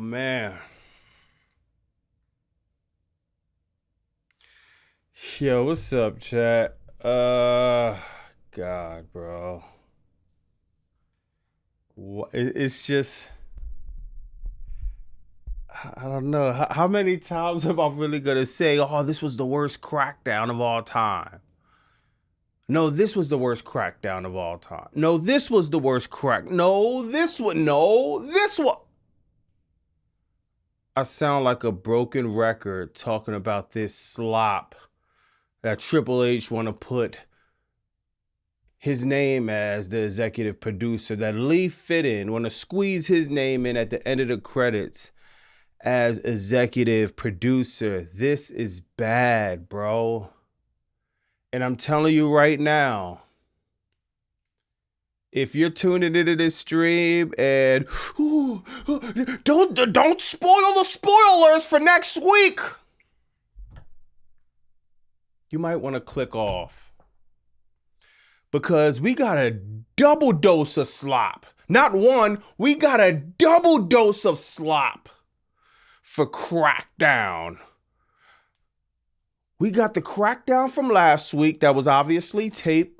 man. Yo, what's up, chat? God, bro. It's just, I don't know. How many times am I really gonna say, oh, this was the worst crackdown of all time? No, this was the worst crackdown of all time. No, this was the worst crack. No, this one. No, this one. I sound like a broken record talking about this slop that Triple H want to put his name as the executive producer, that Lee Fitton want to squeeze his name in at the end of the credits as executive producer. This is bad, bro. And I'm telling you right now, if you're tuning into this stream and don't spoil the spoilers for next week, you might want to click off. Because we got a double dose of slop. Not one, we got a double dose of slop for Crackdown. We got the Crackdown from last week that was obviously taped.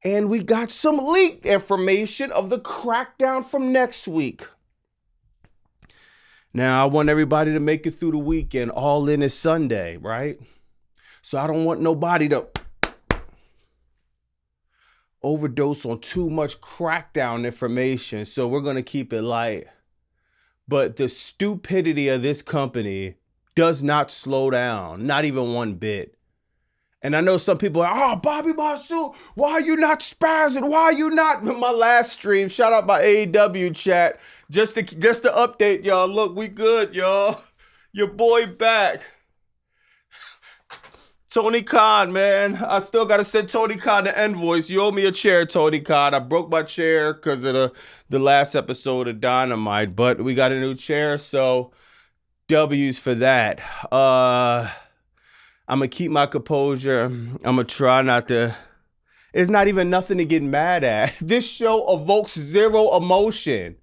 And we got some leaked information of the Crackdown from next week. Now, I want everybody to make it through the weekend. All in is Sunday, right? So I don't want nobody to overdose on too much Crackdown information, so we're going to keep it light. But the stupidity of this company does not slow down, not even one bit. And I know some people are, oh, Bobby Masu, why are you not spazzing? Why are you not? My last stream, shout out my AEW chat, just to update y'all. Look, we good, y'all. Your boy back. Tony Khan, man. I still got to send Tony Khan the invoice. You owe me a chair, Tony Khan. I broke my chair because of the last episode of Dynamite, but we got a new chair, so W's for that. I'm going to keep my composure. I'm going to try not to. It's not even nothing to get mad at. This show evokes zero emotion.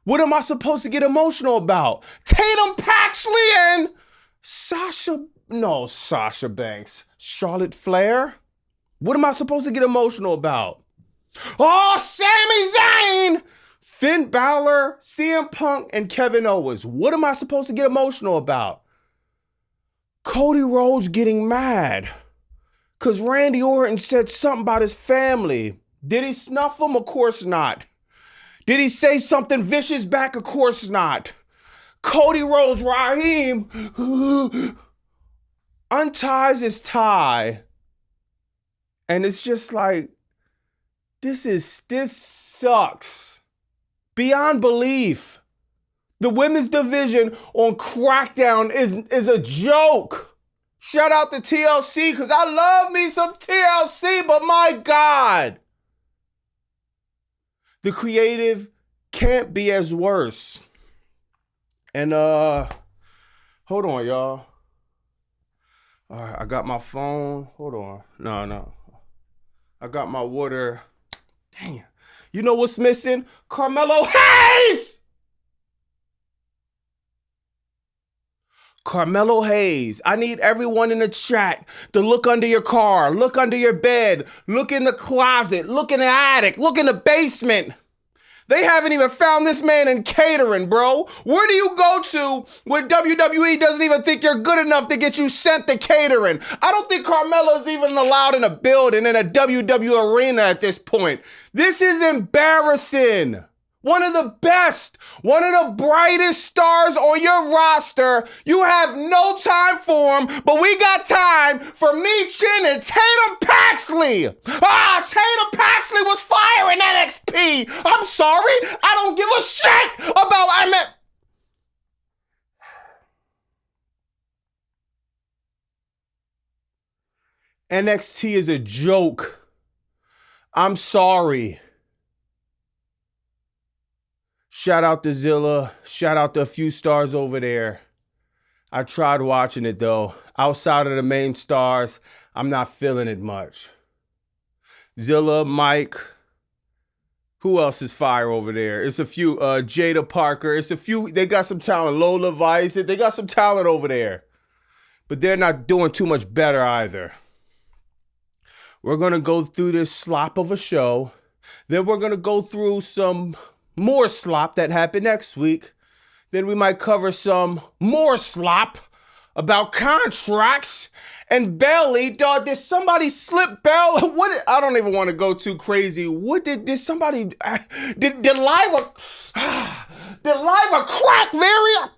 What am I supposed to get emotional about? Tatum Paxley and Sasha Banks. Charlotte Flair? What am I supposed to get emotional about? Oh, Sami Zayn! Finn Balor, CM Punk, and Kevin Owens. What am I supposed to get emotional about? Cody Rhodes getting mad because Randy Orton said something about his family. Did he snuff him? Of course not. Did he say something vicious back? Of course not. Cody Rhodes, Raheem unties his tie, and it's just like, this sucks beyond belief. The women's division on Crackdown is a joke. Shout out to TLC, because I love me some TLC, but my God, the creative can't be as worse. And hold on, y'all. All right, I got my phone. Hold on. No. I got my water. Damn. You know what's missing? Carmelo Hayes! Carmelo Hayes. I need everyone in the chat to look under your car, look under your bed, look in the closet, look in the attic, look in the basement. They haven't even found this man in catering, bro. Where do you go to when WWE doesn't even think you're good enough to get you sent to catering? I don't think Carmelo's even allowed in a building in a WWE arena at this point. This is embarrassing. One of the best, one of the brightest stars on your roster. You have no time for him, but we got time for me, Chin, and Tatum Paxley. Tatum Paxley was fire in NXT. I'm sorry. I don't give a shit about, NXT is a joke. I'm sorry. Shout out to Zilla. Shout out to a few stars over there. I tried watching it though. Outside of the main stars, I'm not feeling it much. Zilla, Mike, Who else is fire over there? It's a few. Jada Parker. It's a few. They got some talent. Lola Vice. They got some talent over there. But they're not doing too much better either. We're going to go through this slop of a show. Then we're going to go through some more slop that happened next week. Then we might cover some more slop about contracts and Belly. Dog, did somebody slip Belly? What? I don't even want to go too crazy. What did somebody? Did Lyra crack Varia?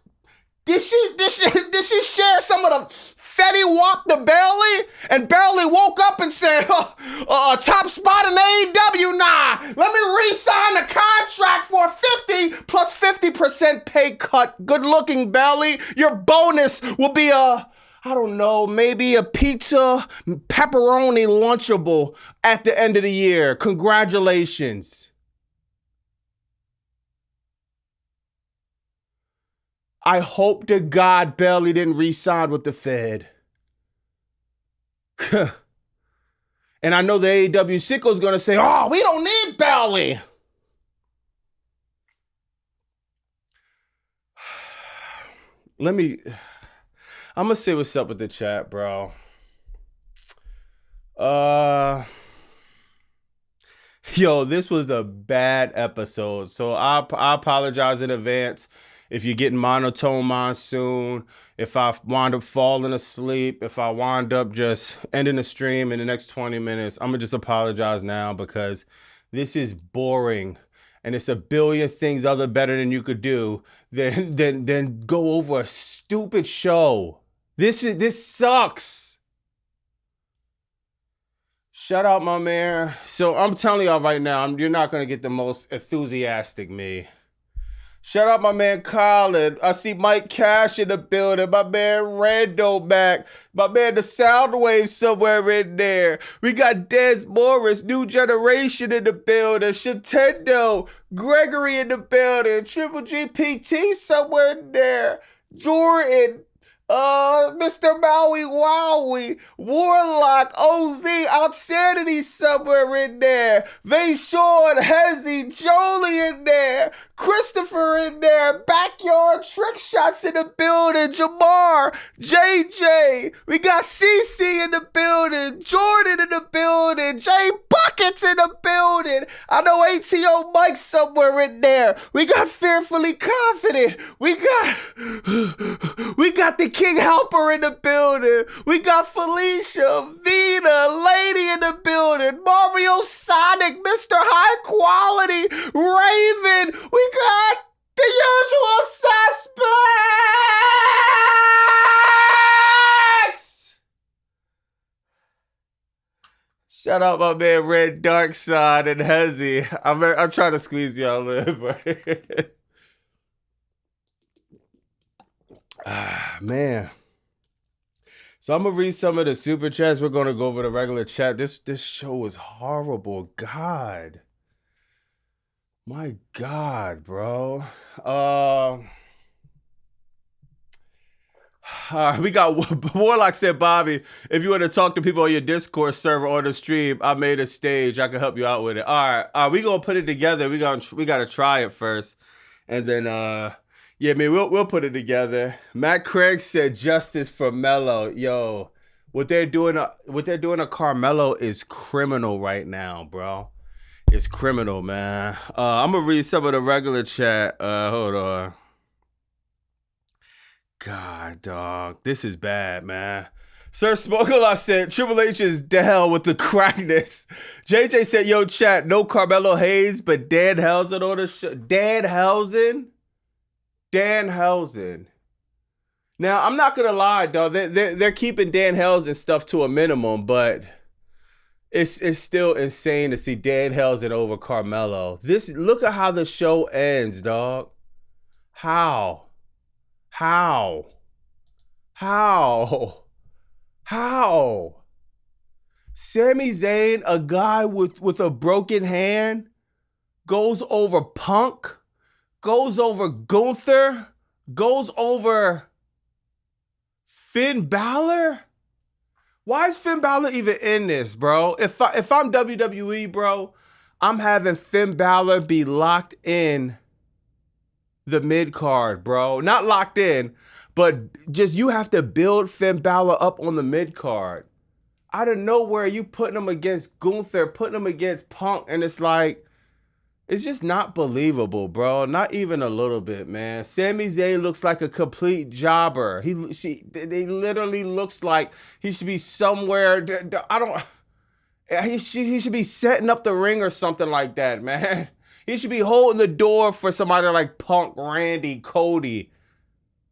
Did she share some of the Fetty Wap to Belly? And Belly woke up and said, top spot in AEW, nah. Let me re-sign the contract for 50 plus 50% pay cut. Good looking, Belly. Your bonus will be I don't know, maybe a pizza pepperoni Lunchable at the end of the year. Congratulations. I hope to God Belly didn't re-sign with the Fed. And I know the AEW sicko's going to say, oh, we don't need Belly. I'm going to say what's up with the chat, bro. Yo, this was a bad episode. So I apologize in advance. If you're getting monotone monsoon, if I wind up falling asleep, if I wind up just ending the stream in the next 20 minutes, I'm going to just apologize now because this is boring. And it's a billion things other better than you could do than go over a stupid show. This sucks. Shout out, my man. So I'm telling y'all right now, you're not going to get the most enthusiastic me. Shout out my man Colin. I see Mike Cash in the building. My man Rando back. My man the Soundwave somewhere in there. We got Des Morris, New Generation in the building. Shatendo, Gregory in the building. Triple GPT somewhere in there. Jordan. Mr. Maui Wowie, Warlock, OZ, Outsanity somewhere in there, Vayshawn, Hezzy, Jolie in there, Christopher in there, Backyard Trick Shots in the building, Jamar, JJ, we got CC in the building, Jordan in the building, Jay Buckets in the building, I know ATO Mike somewhere in there, we got Fearfully Confident, we got the King Helper in the building. We got Felicia, Vita, Lady in the building. Mario Sonic, Mr. High Quality, Raven. We got the usual suspects. Shout out my man Red Dark Side and Hezzy. I'm trying to squeeze y'all in, but man. So I'm going to read some of the super chats. We're going to go over the regular chat. This show is horrible. God. My God, bro. We got Warlock said, Bobby, if you want to talk to people on your Discord server or the stream, I made a stage. I can help you out with it. All right. We going to put it together. We got to try it first. And then, yeah, man, we'll put it together. Matt Craig said justice for Mello. Yo, what they're doing to Carmelo is criminal right now, bro. It's criminal, man. I'm gonna read some of the regular chat. Hold on. God, dog, this is bad, man. Sir Smokalot said Triple H is down with the crackness. JJ said, yo, chat, no Carmelo Hayes, but Danhausen on the show. Danhausen. Now, I'm not gonna lie, dog. They're keeping Danhausen stuff to a minimum, but it's still insane to see Danhausen over Carmelo. Look at how the show ends, dog. How? Sami Zayn, a guy with a broken hand, goes over Punk, goes over Gunther, goes over Finn Balor? Why is Finn Balor even in this, bro? If I'm WWE, bro, I'm having Finn Balor be locked in the mid card, bro. Not locked in, but just you have to build Finn Balor up on the mid card. Out of nowhere, you putting him against Gunther, putting him against Punk, and it's like, it's just not believable, bro. Not even a little bit, man. Sami Zayn looks like a complete jobber. They literally looks like he should be somewhere. I don't. He should be setting up the ring or something like that, man. He should be holding the door for somebody like Punk, Randy, Cody.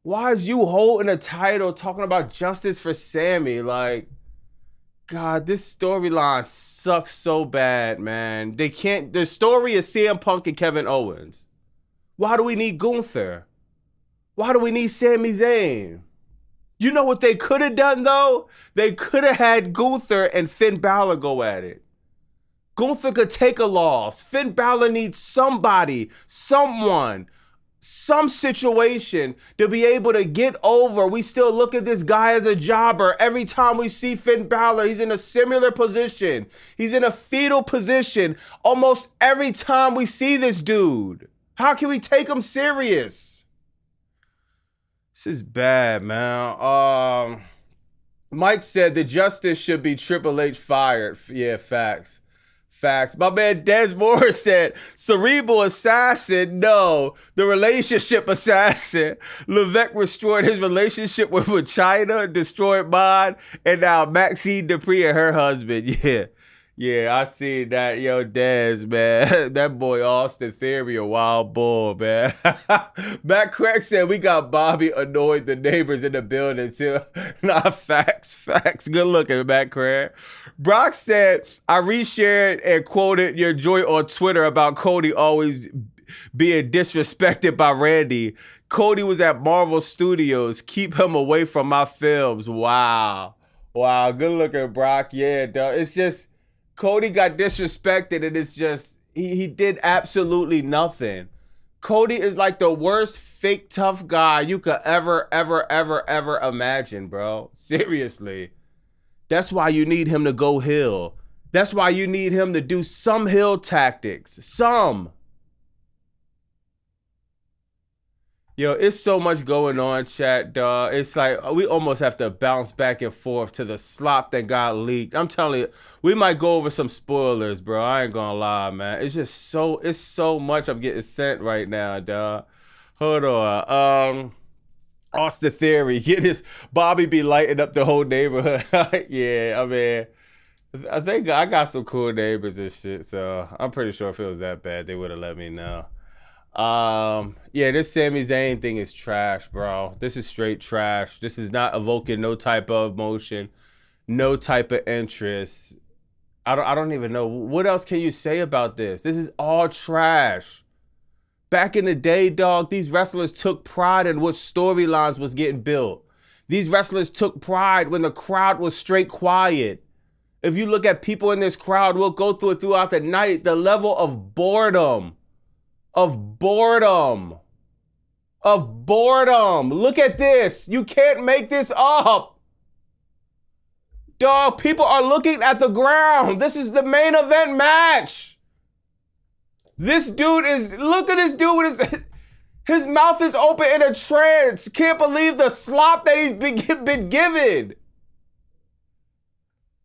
Why is you holding a title talking about justice for Sammy? Like, God, this storyline sucks so bad, man. They can't. The story is CM Punk and Kevin Owens. Why do we need Gunther? Why do we need Sami Zayn? You know what they could have done, though? They could have had Gunther and Finn Balor go at it. Gunther could take a loss. Finn Balor needs somebody, someone, some situation to be able to get over. We still look at this guy as a jobber. Every time we see Finn Balor, he's in a similar position. He's in a fetal position almost every time we see this dude. How can we take him serious? This is bad, man. Mike said the justice should be Triple H fired. Yeah, facts. Facts. My man Des Moore said, cerebral assassin, no. The relationship assassin. Levesque destroyed his relationship with Chyna, destroyed mine, and now Maxine Dupree and her husband. Yeah. Yeah, I see that. Yo, Des, man. That boy Austin Theory, a wild bull, man. Matt Craig said we got Bobby annoyed the neighbors in the building, too. Nah, facts. Good looking, Matt Craig. Brock said, I reshared and quoted your joint on Twitter about Cody always being disrespected by Randy. Cody was at Marvel Studios. Keep him away from my films. Wow. Good looking, Brock. Yeah, dog. It's just, Cody got disrespected, and it's just, he did absolutely nothing. Cody is like the worst fake tough guy you could ever imagine, bro. Seriously. That's why you need him to go heel. That's why you need him to do some heel tactics. Some. Yo, it's so much going on, chat, dog. It's like we almost have to bounce back and forth to the slop that got leaked. I'm telling you, we might go over some spoilers, bro. I ain't gonna lie, man. It's just so much I'm getting sent right now, dog. Hold on. Austin Theory, get his Bobby be lighting up the whole neighborhood. Yeah, I mean, I think I got some cool neighbors and shit, so I'm pretty sure if it was that bad, they would have let me know. Yeah, this Sami Zayn thing is trash, bro. This is straight trash. This is not evoking no type of emotion, no type of interest. I don't even know. What else can you say about this? This is all trash. Back in the day, dog, these wrestlers took pride in what storylines was getting built. These wrestlers took pride when the crowd was straight quiet. If you look at people in this crowd, we'll go through it throughout the night, the level of boredom. Look at this. You can't make this up. Dog, people are looking at the ground. This is the main event match. This dude is, look at this dude with his mouth is open in a trance. Can't believe the slop that he's been given.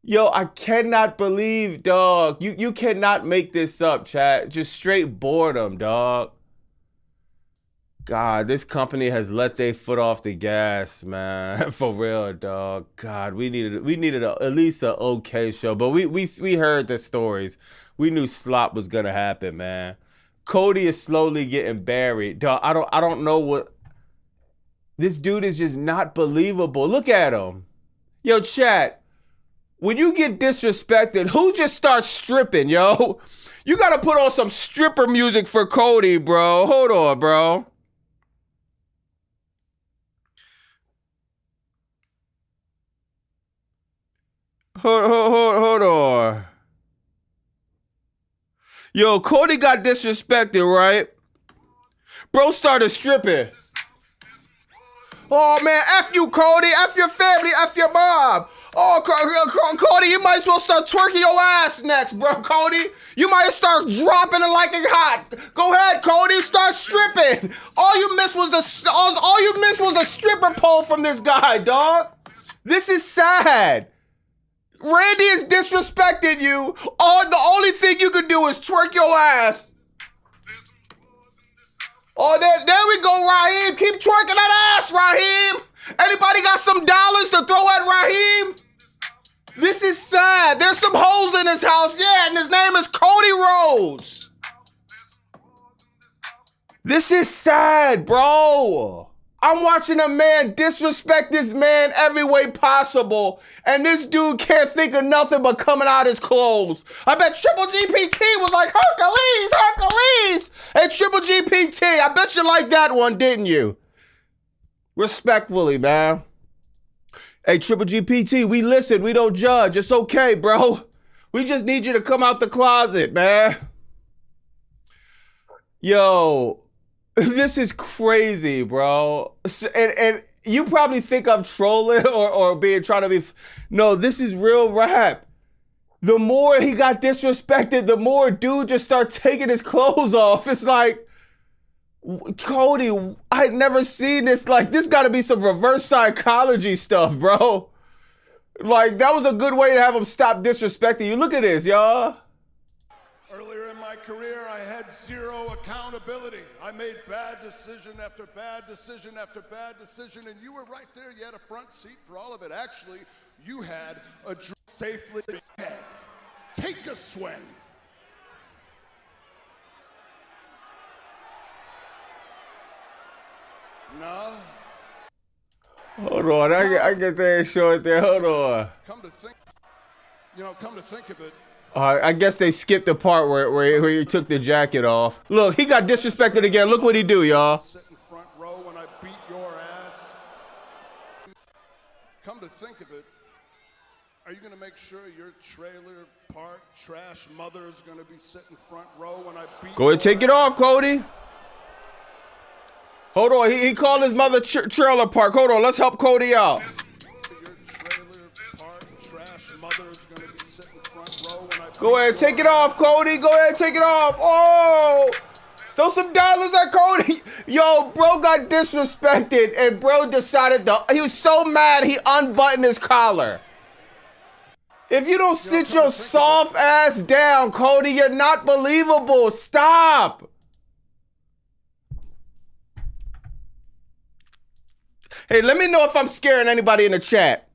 Yo, I cannot believe, dog. You cannot make this up, chat. Just straight boredom, dog. God, this company has let their foot off the gas, man. For real, dog. God, we needed at least an okay show, but we heard the stories. We knew slop was gonna happen, man. Cody is slowly getting buried, dog. I don't know what. This dude is just not believable. Look at him. Yo, chat. When you get disrespected, who just starts stripping, yo? You gotta put on some stripper music for Cody, bro. Hold on, bro. Hold on. Yo, Cody got disrespected, right? Bro started stripping. Oh, man, F you, Cody. F your family. F your mom. Oh, Cody, you might as well start twerking your ass next, bro, Cody. You might start dropping it like it's hot. Go ahead, Cody, start stripping. All you missed was a stripper pole from this guy, dog. This is sad. Randy is disrespecting you. The only thing you can do is twerk your ass. Oh, there we go, Raheem. Keep twerking that ass, Raheem. Anybody got some dollars to throw at Raheem? This is sad. There's some hoes in his house, yeah, and his name is Cody Rhodes. This is sad, bro. I'm watching a man disrespect this man every way possible, and this dude can't think of nothing but coming out his clothes. I bet Triple GPT was like, Hercules, Hercules. Hey, Triple GPT, I bet you liked that one, didn't you? Respectfully, man. Hey, Triple GPT, we listen, we don't judge. It's okay, bro. We just need you to come out the closet, man. Yo, this is crazy, bro. And you probably think I'm trolling or trying to be. No, this is real rap. The more he got disrespected, the more dude just start taking his clothes off. It's like, Cody, I'd never seen this. Like, this got to be some reverse psychology stuff, bro. Like, that was a good way to have him stop disrespecting you. Look at this, y'all. Earlier in my career, I had zero accountability. I made bad decision after bad decision after bad decision, and you were right there. You had a front seat for all of it. Actually, you had a safely head. Take a swing. No. Hold on, I get that short there. Hold on. Come to think of it. I guess they skipped the part where he took the jacket off. Look, he got disrespected again. Look what he do, y'all. Sit in front row when I beat your ass. Come to think of it, are you gonna make sure your trailer park trash mother is gonna be sitting front row when I beat? Go ahead, take it off, Cody. Hold on, he called his mother trailer park. Hold on, let's help Cody out. Go ahead, take it off, Cody. Go ahead, take it off. Oh, throw some dollars at Cody. Yo, bro got disrespected, and bro decided he was so mad he unbuttoned his collar. If you don't sit your soft ass down, Cody, you're not believable. Stop. Hey, let me know if I'm scaring anybody in the chat.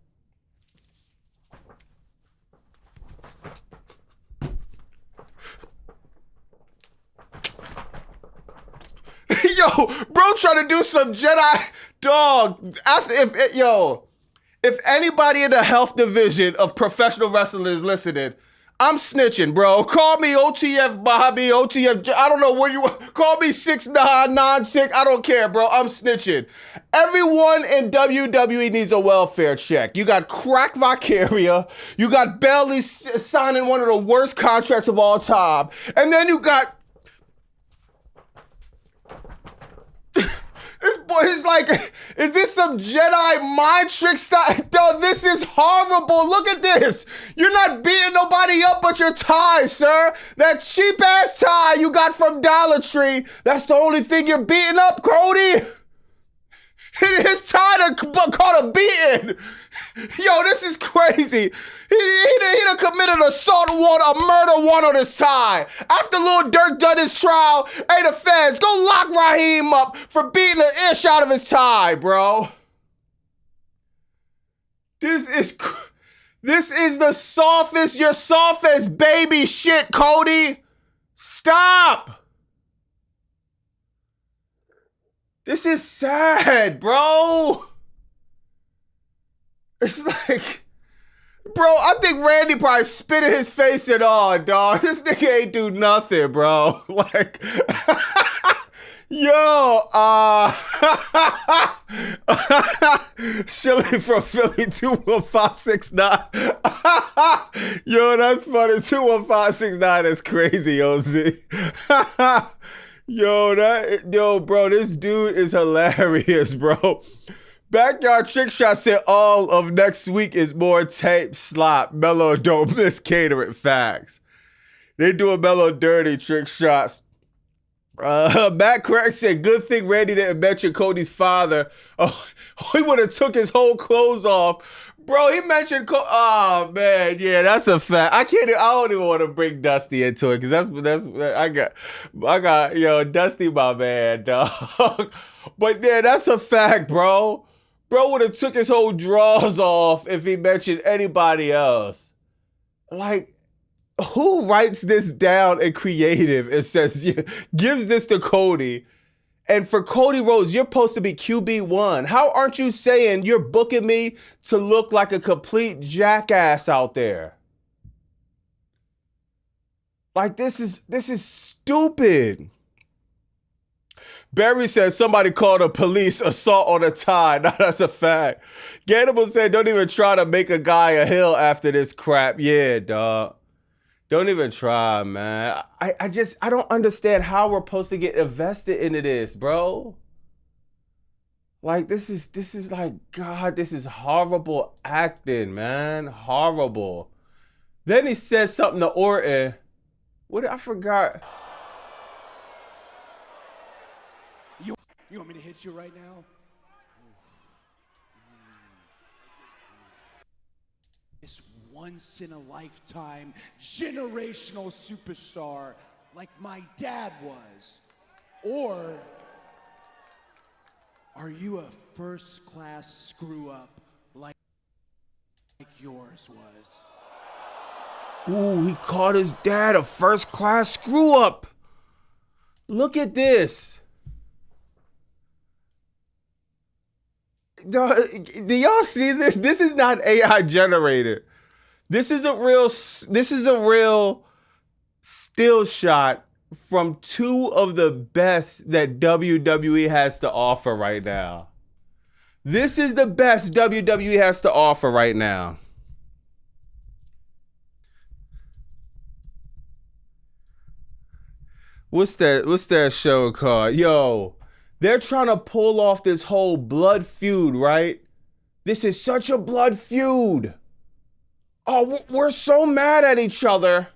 Yo, bro trying to do some Jedi dog. If anybody in the health division of professional wrestling is listening, I'm snitching, bro. Call me OTF Bobby, OTF, I don't know where you call me 6996. I don't care, bro. I'm snitching. Everyone in WWE needs a welfare check. You got Crack Vicaria. You got Bailey signing one of the worst contracts of all time. And then you got this boy is like, is this some Jedi mind trick style? Yo, this is horrible. Look at this. You're not beating nobody up but your tie, sir. That cheap ass tie you got from Dollar Tree. That's the only thing you're beating up, Cody. His tie caught a beating. Yo, this is crazy. He done committed assault one, a murder one on his tie. After Lil Durk done his trial, hey, the feds, go lock Raheem up for beating the ish out of his tie, bro. This is the softest, your softest baby shit, Cody. Stop. This is sad, bro. It's like, bro, I think Randy probably spit in his face and all, dog. This nigga ain't do nothing, bro. Like, yo, Shilly from Philly 21569. Yo, that's funny. 21569 is crazy, OZ. Yo, bro, this dude is hilarious, bro. Backyard Trick Shot said all of next week is more tape slop. Mello don't miss catering. Facts. They doing Mello dirty Trick Shots. Matt Craig said, good thing Randy didn't mention Cody's father. Oh, he would have took his whole clothes off. Bro, he mentioned oh man, yeah, that's a fact. I don't even want to bring Dusty into it because I got Dusty, my man, dog. But yeah, that's a fact, bro. Bro would have took his whole drawers off if he mentioned anybody else. Like, who writes this down in creative and says, gives this to Cody? And for Cody Rhodes, you're supposed to be QB1. How aren't you saying you're booking me to look like a complete jackass out there? Like, this is stupid. Barry says somebody called the police assault on a tie. Now that's a fact. Gannibal said don't even try to make a guy a hill after this crap. Yeah, dog. Don't even try, man. I don't understand how we're supposed to get invested into this, bro. Like, this is like, God, this is horrible acting, man. Horrible. Then he says something to Orton. I forgot. You want me to hit you right now? This once-in-a-lifetime, generational superstar like my dad was? Or are you a first-class screw-up like yours was? Ooh, he called his dad a first-class screw-up. Look at this. Do y'all see this? This is not AI generated. This is a real still shot from two of the best that WWE has to offer right now. This is the best WWE has to offer right now. What's that show called? Yo, they're trying to pull off this whole blood feud, right? This is such a blood feud. Oh, we're so mad at each other.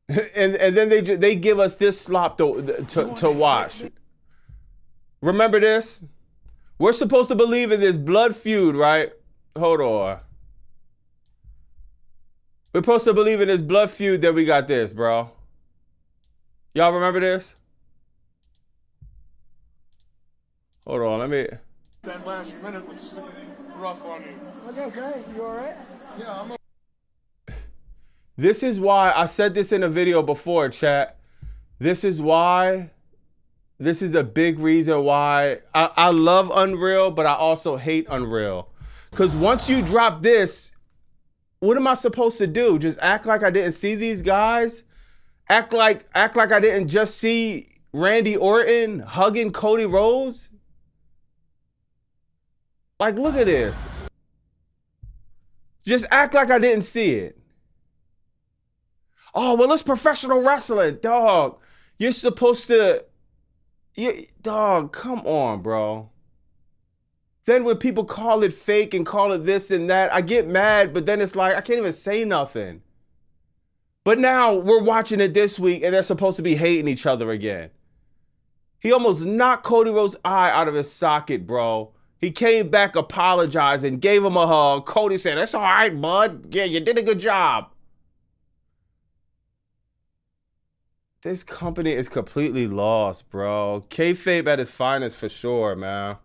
And then they give us this slop to watch. Remember this? We're supposed to believe in this blood feud, right? Hold on. We're supposed to believe in this blood feud, then we got this, bro. Y'all remember this? Hold on, let me... That last minute was rough on you. That's okay. You all right? Yeah, I'm This is why I said this in a video before, chat. This is why. This is a big reason why I love Unreal, but I also hate Unreal. Because once you drop this, what am I supposed to do? Just act like I didn't see these guys? Act like I didn't just see Randy Orton hugging Cody Rhodes? Like, look at this. Just act like I didn't see it. Oh, well, it's professional wrestling, dog. You're supposed to... dog, come on, bro. Then when people call it fake and call it this and that, I get mad, but then it's like, I can't even say nothing. But now we're watching it this week and they're supposed to be hating each other again. He almost knocked Cody Rhodes' eye out of his socket, bro. He came back apologizing, gave him a hug. Cody said, "That's all right, bud. Yeah, you did a good job." This company is completely lost, bro. Kayfabe at his finest for sure, man.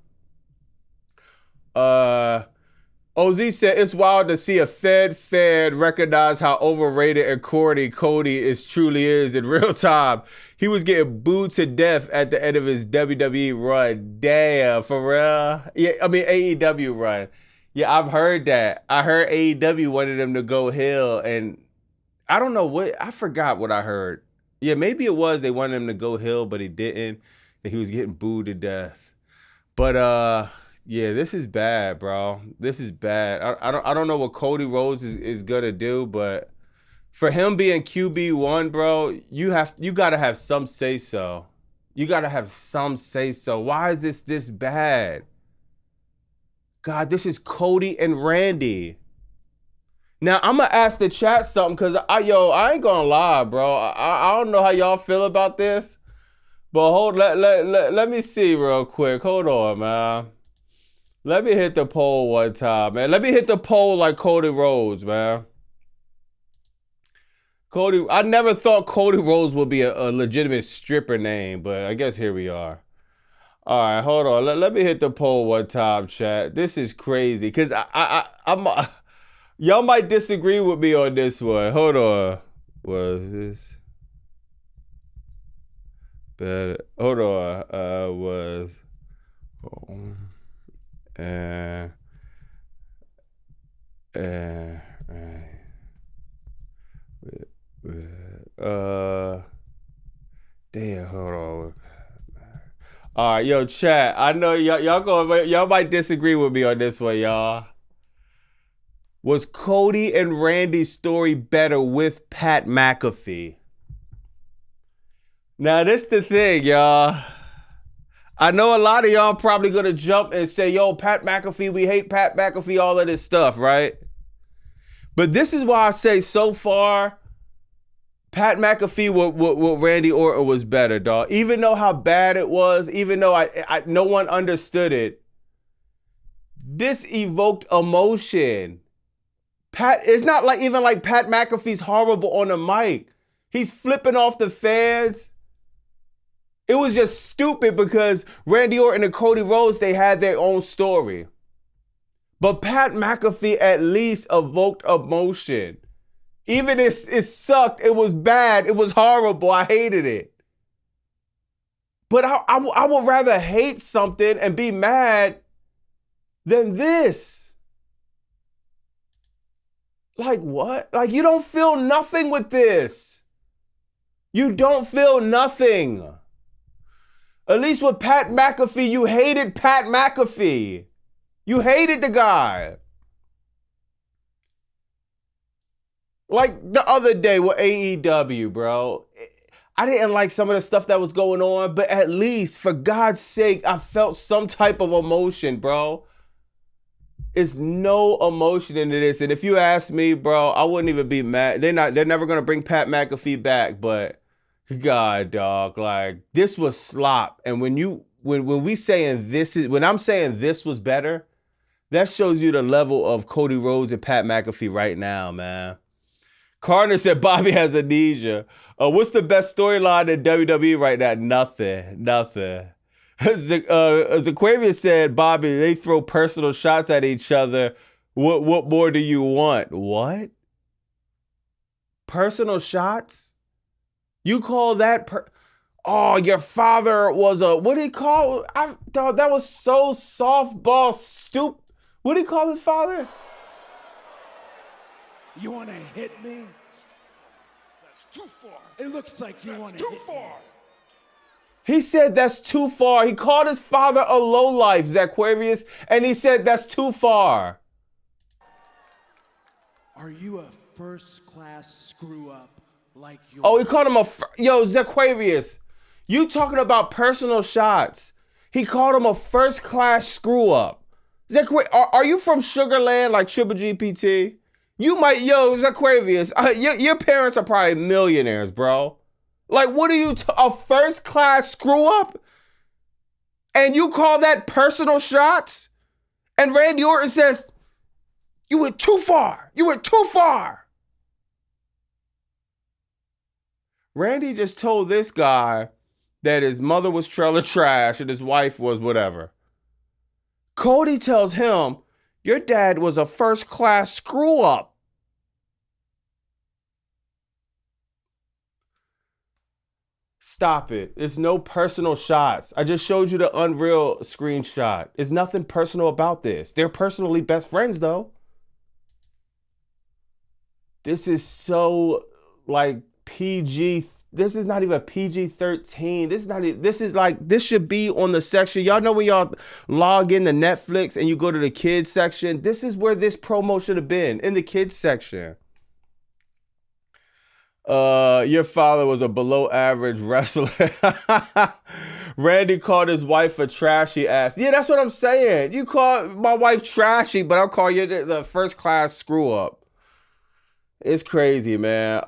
OZ said, it's wild to see a Fed recognize how overrated and corny Cody truly is in real time. He was getting booed to death at the end of his WWE run. Damn, for real? Yeah, I mean AEW run. Yeah, I've heard that. I heard AEW wanted him to go heel, and I don't know I forgot what I heard. Yeah, maybe it was they wanted him to go heel, but he didn't. And he was getting booed to death. But yeah, this is bad, bro. This is bad. I don't know what Cody Rhodes is gonna do, but for him being QB1, bro, you gotta have some say so. You got to have some say so. Why is this bad? God, this is Cody and Randy. Now, I'm going to ask the chat something because, I ain't going to lie, bro. I don't know how y'all feel about this. But let me see real quick. Hold on, man. Let me hit the poll one time, man. Let me hit the poll like Cody Rhodes, man. I never thought Cody Rhodes would be a legitimate stripper name, but I guess here we are. All right, hold on. Let me hit the poll one time, chat. This is crazy because I'm y'all might disagree with me on this one. Hold on. Was this better? Hold on. Was damn, hold on. All right, yo, chat. I know y'all might disagree with me on this one, y'all. Was Cody and Randy's story better with Pat McAfee? Now, this the thing, y'all. I know a lot of y'all probably gonna jump and say, yo, Pat McAfee, we hate Pat McAfee, all of this stuff, right? But this is why I say so far, Pat McAfee with Randy Orton was better, dog. Even though how bad it was, even though no one understood it, this evoked emotion. It's not like even like Pat McAfee's horrible on the mic. He's flipping off the fans. It was just stupid because Randy Orton and Cody Rhodes, they had their own story. But Pat McAfee at least evoked emotion. Even if it sucked, it was bad, it was horrible, I hated it. But I would rather hate something and be mad than this. Like what? Like you don't feel nothing with this. You don't feel nothing. At least with Pat McAfee, you hated Pat McAfee. You hated the guy. Like the other day with AEW, bro. I didn't like some of the stuff that was going on, but at least, for God's sake, I felt some type of emotion, bro. It's no emotion into this. And if you ask me, bro, I wouldn't even be mad. They're never gonna bring Pat McAfee back, but God, dog, like this was slop. And when I'm saying this was better, that shows you the level of Cody Rhodes and Pat McAfee right now, man. Carter said Bobby has amnesia. What's the best storyline in WWE right now? Nothing. Zaquavius said, Bobby, they throw personal shots at each other. What more do you want? What? Personal shots? You call that oh, your father was what do you call? I thought that was so softball stupid. What do you call his father? You want to hit me? That's too far. It looks like you want to hit me. He said that's too far. He called his father a lowlife, Zaquarius, and he said that's too far. Are you a first-class screw-up like you? Oh, he called him yo, Zaquarius, you talking about personal shots. He called him a first-class screw-up. Are you from Sugarland like Triple GPT? You might, Zaquarius, your parents are probably millionaires, bro. Like, what are you, a first-class screw-up? And you call that personal shots? And Randy Orton says, you went too far. You went too far. Randy just told this guy that his mother was trailer trash and his wife was whatever. Cody tells him, your dad was a first-class screw-up. Stop it. There's no personal shots. I just showed you the Unreal screenshot. There's nothing personal about this. They're personally best friends, though. This is so, like, PG. This is not even PG-13. This should be on the section. Y'all know when y'all log into Netflix and you go to the kids section? This is where this promo should have been, in the kids section. Your father was a below average wrestler. Randy called his wife a trashy ass. Yeah, that's what I'm saying. You call my wife trashy, but I'll call you the first class screw up. It's crazy, man.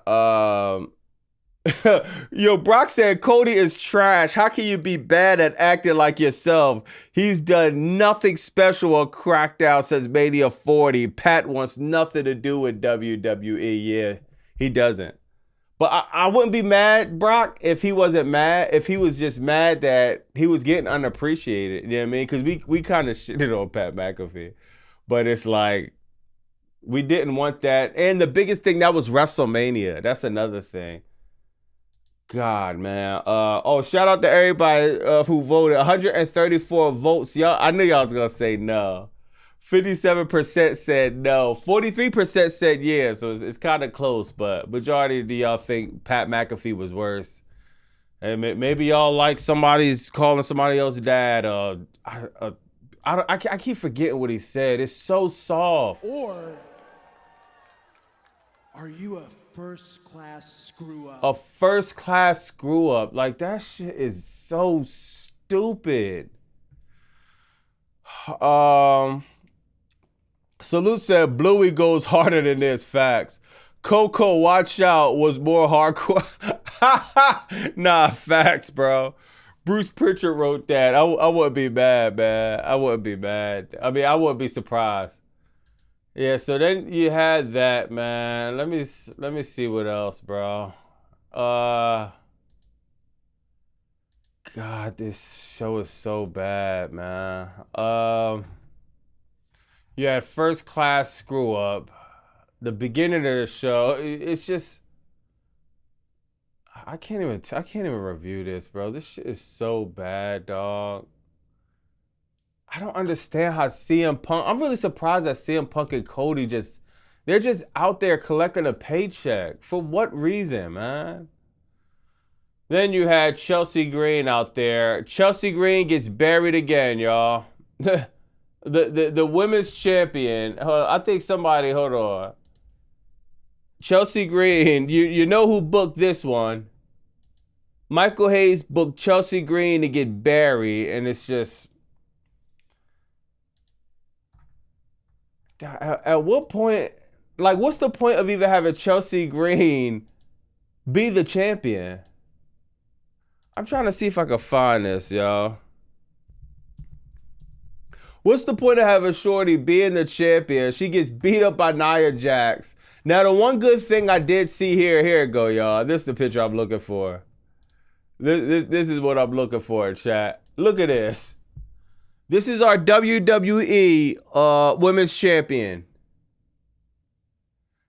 Yo, Brock said Cody is trash. How can you be bad at acting like yourself? He's done nothing special or cracked out since Mania 40. Pat wants nothing to do with WWE. Yeah, he doesn't. But I wouldn't be mad, Brock, if he wasn't mad. If he was just mad that he was getting unappreciated. You know what I mean? Because we kind of shitted on Pat McAfee. But it's like, we didn't want that. And the biggest thing, that was WrestleMania. That's another thing. God, man. Shout out to everybody who voted. 134 votes. Y'all, I knew y'all was going to say no. 57% said no. 43% said yeah. So it's kind of close, but majority of y'all think Pat McAfee was worse. And maybe y'all like somebody's calling somebody else dad. I keep forgetting what he said. It's so soft. Or are you a first-class screw-up? A first-class screw-up. Like, that shit is so stupid. Salute said Bluey goes harder than this. Facts. Coco, watch out, was more hardcore. Nah, facts, bro. Bruce Pritchard wrote that. I wouldn't be mad, man. I wouldn't be mad. I mean, I wouldn't be surprised. Yeah, so then you had that, man. Let me see what else, bro. God, this show is so bad, man. You had first class screw up. The beginning of the show, it's just, I can't even review this, bro. This shit is so bad, dog. I don't understand how CM Punk, I'm really surprised that CM Punk and Cody they're just out there collecting a paycheck. For what reason, man? Then you had Chelsea Green out there. Chelsea Green gets buried again, y'all. The women's champion. I think somebody, hold on. Chelsea Green, you know who booked this one. Michael Hayes booked Chelsea Green to get buried, and it's just, at what point, like, what's the point of even having Chelsea Green be the champion? I'm trying to see if I can find this, y'all. What's the point of having Shorty being the champion? She gets beat up by Nia Jax. Now, the one good thing I did see here it go, y'all. This is the picture I'm looking for. This is what I'm looking for, chat. Look at this. This is our WWE Women's Champion.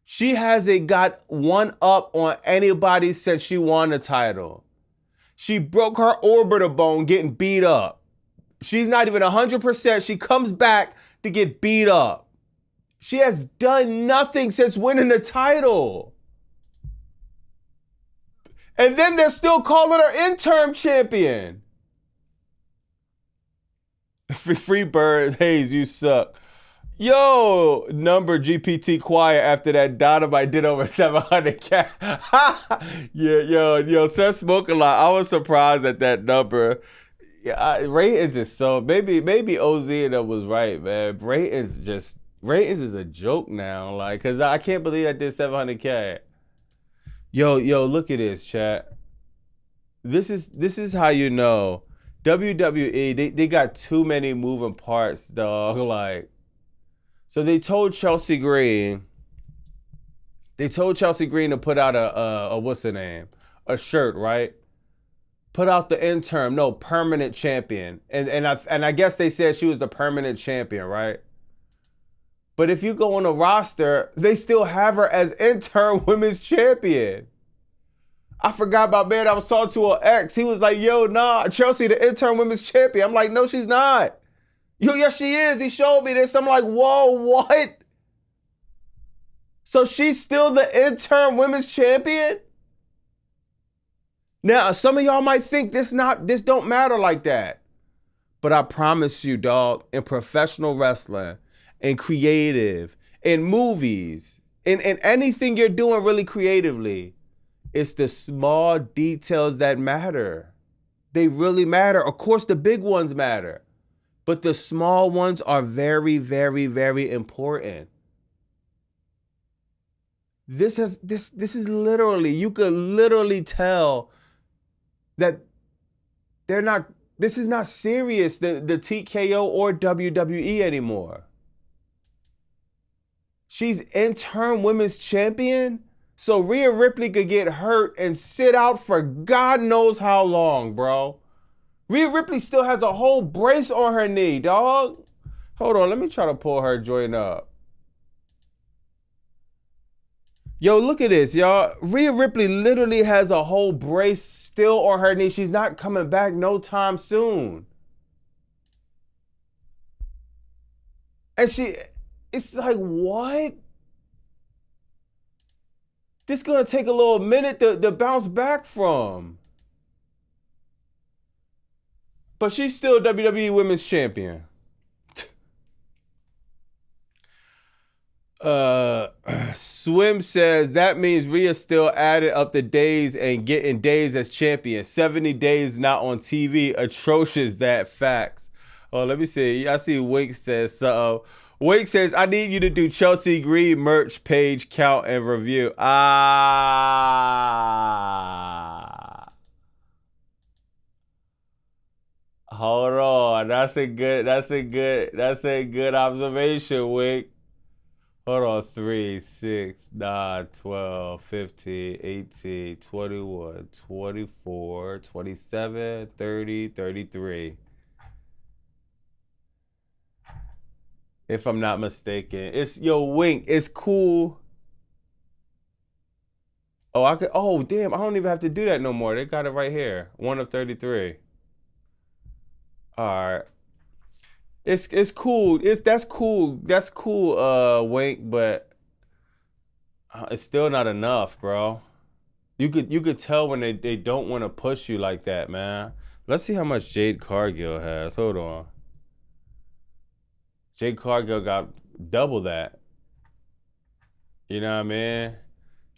She hasn't got one up on anybody since she won the title. She broke her orbital bone getting beat up. She's not even 100%. She comes back to get beat up. She has done nothing since winning the title. And then they're still calling her interim champion. Free Bird, Hayes, you suck. Yo, number GPT quiet after that Dynamite did over 700K. Yo, Seth Smoke a lot. I was surprised at that number. Yeah, ratings is so, maybe OZ and them was right, man. Ratings is a joke now. Like, cause I can't believe I did 700K. Yo, look at this, chat. This is how you know WWE, they got too many moving parts, dog. Like, so they told Chelsea Green to put out a what's the name? A shirt, right? Put out the interim, no, permanent champion. And I guess they said she was the permanent champion, right? But if you go on the roster, they still have her as interim women's champion. I forgot about, man, I was talking to her ex. He was like, yo, nah, Chelsea, the interim women's champion. I'm like, no, she's not. Yo, yes, she is. He showed me this. I'm like, whoa, what? So she's still the interim women's champion? Now, some of y'all might think this don't matter like that. But I promise you, dog, in professional wrestling, in creative, in movies, in anything you're doing really creatively, It's the small details that matter. They really matter. Of course, the big ones matter, but the small ones are very, very, very important. This is literally, you could literally tell that they're not, this is not serious, the TKO or WWE anymore. She's interim women's champion, so Rhea Ripley could get hurt and sit out for God knows how long, bro. Rhea Ripley still has a whole brace on her knee, dog. Hold on, let me try to pull her joint up. Yo, look at this, y'all. Rhea Ripley literally has a whole brace still on her knee. She's not coming back no time soon. And it's like, what? This is gonna take a little minute to bounce back from. But she's still WWE Women's Champion. Swim says that means Rhea still added up the days and getting days as champion. 70 days not on TV. Atrocious, that facts. Oh, let me see. I see Wink says something. Wink says, I need you to do Chelsea Green merch page count and review. Hold on. That's a good observation, Wink. Hold on, 3, 6, 9, 12, 15, 18, 21, 24, 27, 30, 33. If I'm not mistaken. Wink, it's cool. Oh, damn, I don't even have to do that no more. They got it right here. 1 of 33. All right. It's cool. That's cool. That's cool, Wink, but it's still not enough, bro. You could tell when they don't want to push you like that, man. Let's see how much Jade Cargill has. Hold on. Jade Cargill got double that. You know what I mean?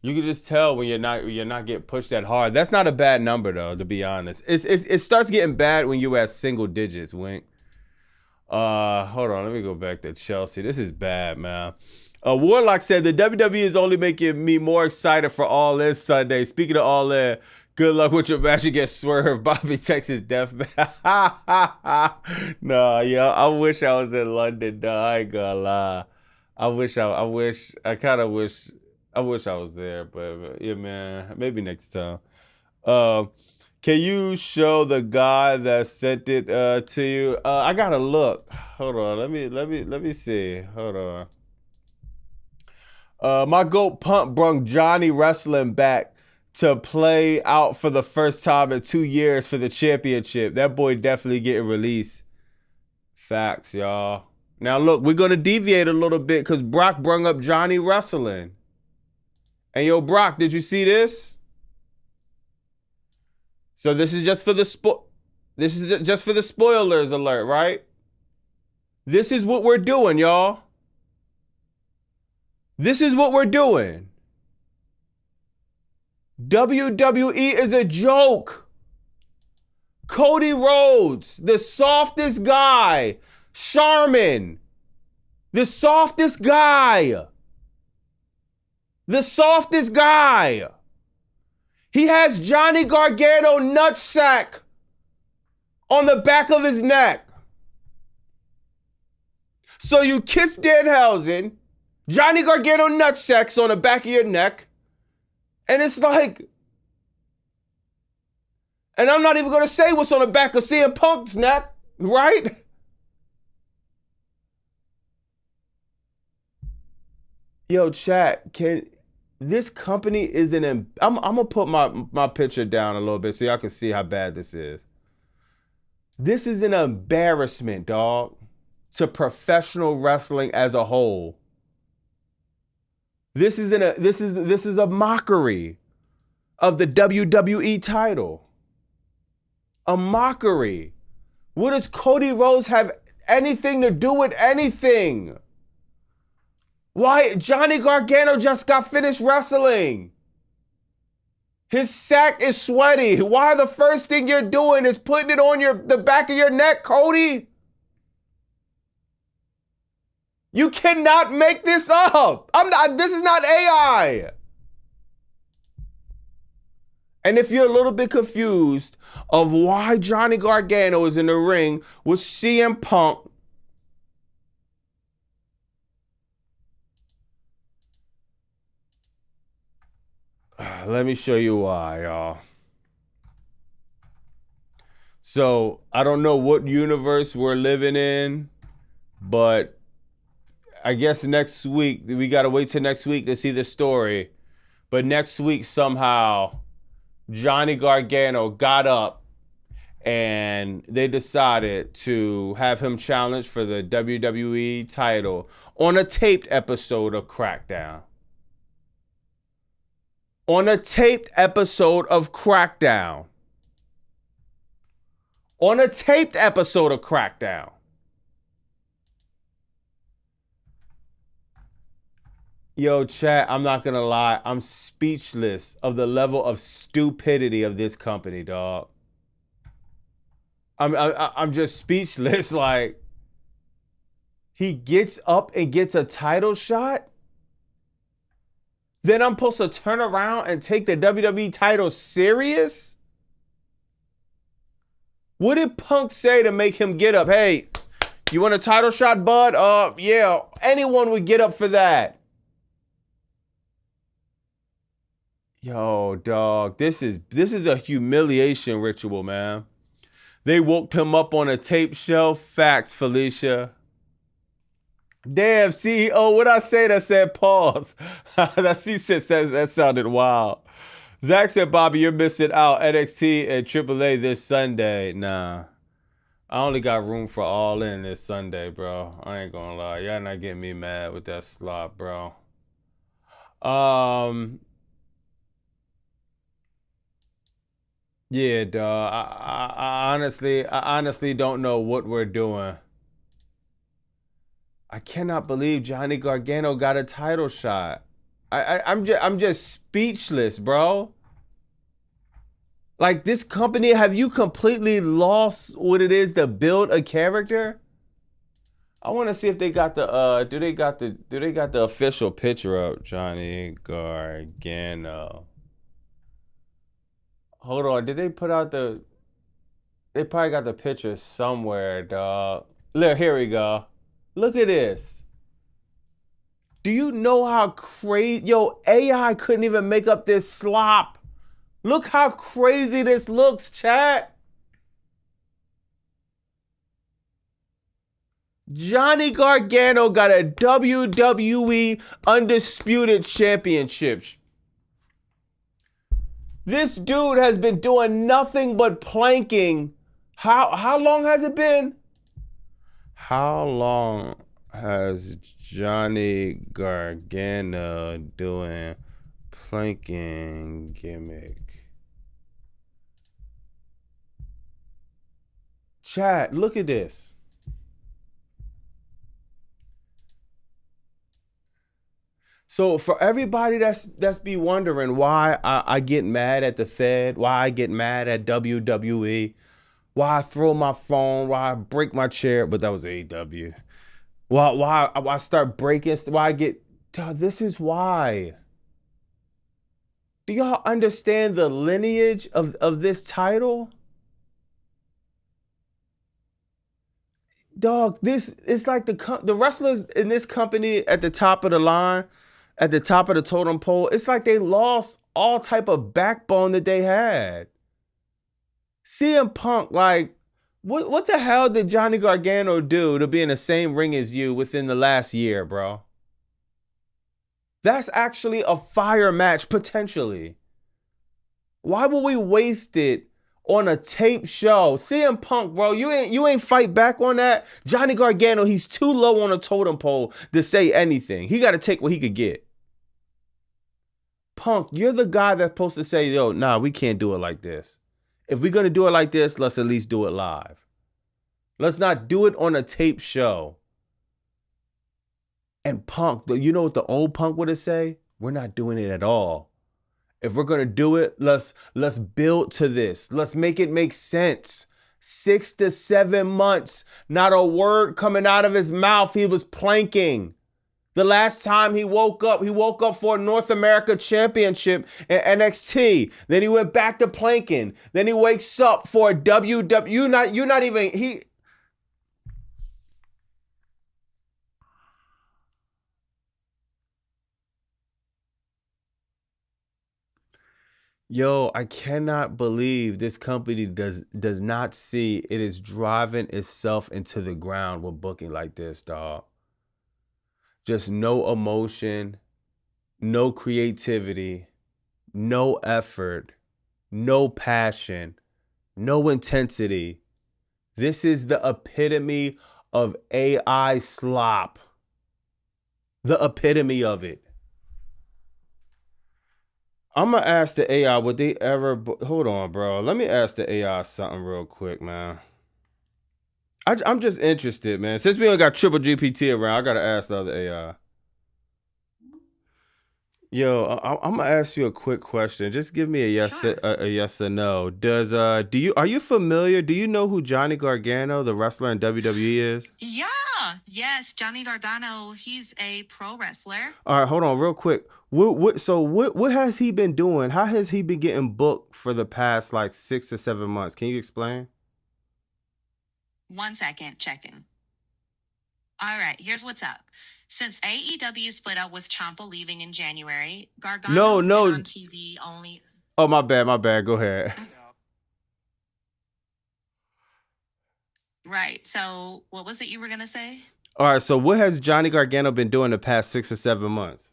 You can just tell when you're not getting pushed that hard. That's not a bad number though, to be honest. It starts getting bad when you're at single digits, Wink. Hold on, let me go back to Chelsea. This is bad, man. Warlock said the WWE is only making me more excited for All In Sunday. Speaking of All In, good luck with your match against Swerve, Bobby Texas Deathmatch. No, yo, I wish I was in London, dog. I ain't gonna lie. I wish I was there, but yeah, man, maybe next time. Can you show the guy that sent it to you? I gotta look. Hold on. Let me see. Hold on. My GOAT Pump brung Johnny Wrestling back to play out for the first time in 2 years for the championship. That boy definitely getting released. Facts, y'all. Now look, we're gonna deviate a little bit because Brock brung up Johnny Wrestling. And yo, Brock, did you see this? So this is just for the spoilers alert, right? This is what we're doing, y'all. This is what we're doing. WWE is a joke. Cody Rhodes, the softest guy. Charmin, the softest guy. The softest guy. He has Johnny Gargano nutsack on the back of his neck. So you kiss Danhausen, Johnny Gargano nutsacks on the back of your neck, and it's like, and I'm not even gonna say what's on the back of CM Punk's neck, right? Yo, chat, this company is I'm gonna put my picture down a little bit so y'all can see how bad this is. This is an embarrassment, dog, to professional wrestling as a whole. This is a mockery of the WWE title. A mockery. What does Cody Rhodes have anything to do with anything? Why? Johnny Gargano just got finished wrestling. His sack is sweaty. Why the first thing you're doing is putting it on the back of your neck, Cody? You cannot make this up. This is not AI. And if you're a little bit confused of why Johnny Gargano is in the ring with CM Punk, let me show you why, y'all. So I don't know what universe we're living in, but I guess next week, we got to wait till next week to see the story. But next week, somehow, Johnny Gargano got up and they decided to have him challenge for the WWE title on a taped episode of Crackdown. On a taped episode of Crackdown. On a taped episode of Crackdown. Yo, chat, I'm not gonna lie. I'm speechless of the level of stupidity of this company, dog. I'm just speechless. Like, he gets up and gets a title shot? Then I'm supposed to turn around and take the WWE title serious? What did Punk say to make him get up? Hey, you want a title shot, bud? Yeah, anyone would get up for that. Yo, dog, this is a humiliation ritual, man. They woke him up on a tape show. Facts, Felicia. Damn, CEO, what I say that said pause? That she says that sounded wild. Zach said, Bobby, you're missing out. NXT and AAA this Sunday. Nah. I only got room for All In this Sunday, bro. I ain't gonna lie. Y'all not getting me mad with that slot, bro. Yeah, dog. I honestly don't know what we're doing. I cannot believe Johnny Gargano got a title shot. I'm just speechless, bro. Like, this company, have you completely lost what it is to build a character? I want to see if they got the do they got the official picture up, Johnny Gargano. Hold on, did they put out they probably got the picture somewhere, dog. Look, here we go. Look at this. Do you know how crazy, yo, AI couldn't even make up this slop. Look how crazy this looks, chat. Johnny Gargano got a WWE Undisputed Championship. This dude has been doing nothing but planking. How long has it been? How long has Johnny Gargano doing planking gimmick? Chat, look at this. So for everybody that's be wondering why I get mad at the Fed, why I get mad at WWE, why I throw my phone, why I break my chair, but that was AEW. Why I start breaking, why I get, this is why. Do y'all understand the lineage of this title? Dog, this is like the wrestlers in this company at the top of the line, at the top of the totem pole. It's like they lost all type of backbone that they had. CM Punk, like, what the hell did Johnny Gargano do to be in the same ring as you within the last year, bro? That's actually a fire match, potentially. Why would we waste it on a tape show? CM Punk, bro, you ain't fight back on that. Johnny Gargano, he's too low on a totem pole to say anything. He got to take what he could get. Punk, you're the guy that's supposed to say, yo, nah, we can't do it like this. If we're going to do it like this, let's at least do it live. Let's not do it on a tape show. And Punk, you know what the old Punk would have said? We're not doing it at all. If we're gonna do it, let's build to this. Let's make it make sense. 6 to 7 months, not a word coming out of his mouth. He was planking. The last time he woke up for a North America Championship in NXT. Then he went back to planking. Then he wakes up for a WWE. You're not even he. Yo, I cannot believe this company does not see it is driving itself into the ground with booking like this, dog. Just no emotion, no creativity, no effort, no passion, no intensity. This is the epitome of AI slop. The epitome of it. I'm gonna ask the AI, would they ever? Hold on, bro. Let me ask the AI something real quick, man. I'm just interested, man. Since we only got Triple GPT around, I gotta ask the other AI. Yo, I'm gonna ask you a quick question. Just give me a yes, Sure. a yes or no. Are you familiar? Do you know who Johnny Gargano, the wrestler in WWE, is? Yeah. Yes, Johnny Gargano. He's a pro wrestler. All right, hold on, real quick. What has he been doing? How has he been getting booked for the past like 6 or 7 months? Can you explain? 1 second, checking. All right, here's what's up. Since AEW split up with Ciampa leaving in January, Gargano's No. been on TV only. Oh, my bad. Go ahead. Right. So, what was it you were gonna say? All right, so what has Johnny Gargano been doing the past 6 or 7 months?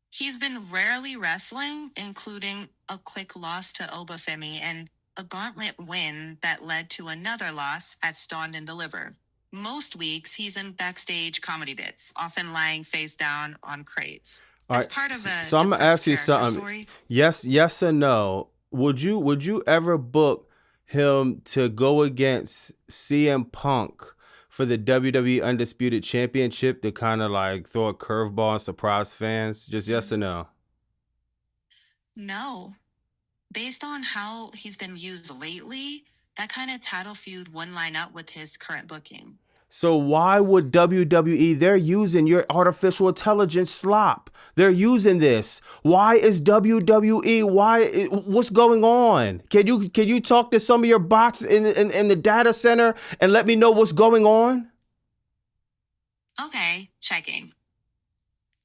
He's been rarely wrestling, including a quick loss to Obafemi and a gauntlet win that led to another loss at Stand and Deliver. Most weeks, he's in backstage comedy bits, often lying face down on crates. All As right, part of a so I'm gonna depressed ask you character something. story. Yes or no? Would you ever book him to go against CM Punk for the WWE Undisputed Championship to kind of like throw a curveball and surprise fans? Just yes or no? No. Based on how he's been used lately, that kind of title feud wouldn't line up with his current booking. So why would WWE? They're using your artificial intelligence slop. They're using this. Why is WWE? What's going on? Can you talk to some of your bots in the data center and let me know what's going on? Okay, checking.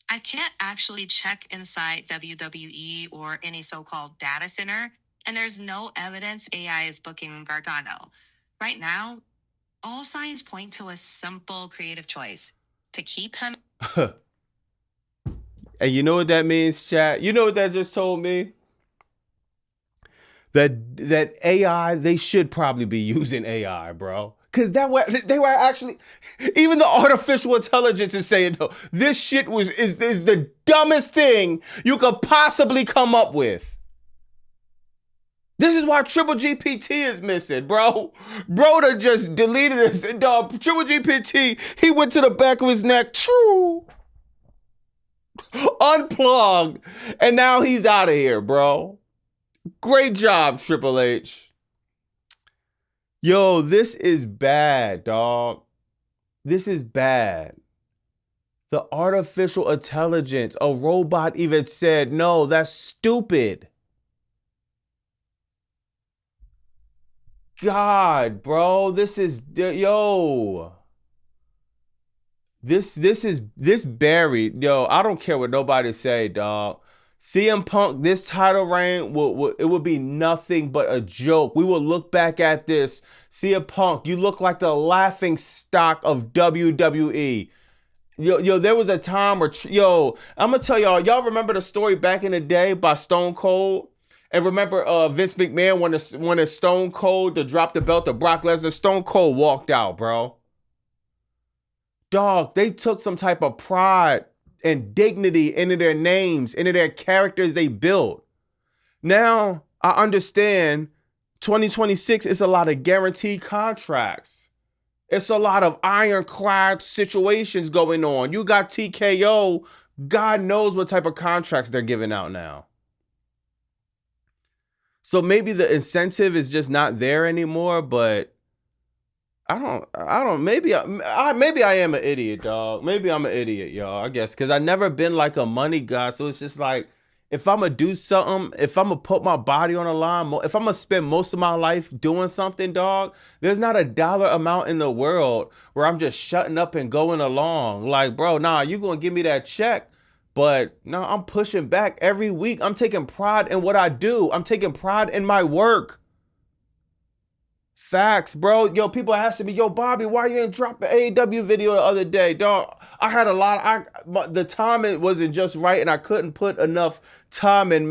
I can't actually check inside WWE or any so-called data center, and there's no evidence AI is booking Gargano. Right now, all signs point to a simple creative choice to keep him. And you know what that means, chat? You know what that just told me? That AI, they should probably be using AI, bro. Because they were actually, even the artificial intelligence is saying, no, this shit is the dumbest thing you could possibly come up with. This is why Triple GPT is missing, bro. Bro that just deleted this. Triple GPT, he went to the back of his neck, unplugged, and now he's out of here, bro. Great job, Triple H. Yo, this is bad, dog. This is bad. The artificial intelligence, a robot even said, no, that's stupid. God, bro, this is, yo. This buried, yo. I don't care what nobody say, dog. CM Punk, this title reign, it would be nothing but a joke. We will look back at this. CM Punk, you look like the laughing stock of WWE. Yo, there was a time where, I'm going to tell y'all remember the story back in the day by Stone Cold? And remember Vince McMahon wanted Stone Cold to drop the belt to Brock Lesnar? Stone Cold walked out, bro. Dog, they took some type of pride and dignity into their names, into their characters they built. Now, I understand 2026 is a lot of guaranteed contracts. It's a lot of ironclad situations going on. You got TKO, God knows what type of contracts they're giving out now. So maybe the incentive is just not there anymore, but maybe I am an idiot, dog. Maybe I'm an idiot, y'all, I guess, because I never been like a money guy. So it's just like, if I'm gonna do something, if I'm gonna put my body on the line, if I'm gonna spend most of my life doing something, dog, there's not a dollar amount in the world where I'm just shutting up and going along. Like, bro, nah, you gonna give me that check, but no, I'm pushing back every week. I'm taking pride in what I do. I'm taking pride in my work. Facts, bro. Yo, people asking me, yo, Bobby, why you ain't drop an AEW video the other day, dog? I had a lot. The timing wasn't just right, and I couldn't put enough time in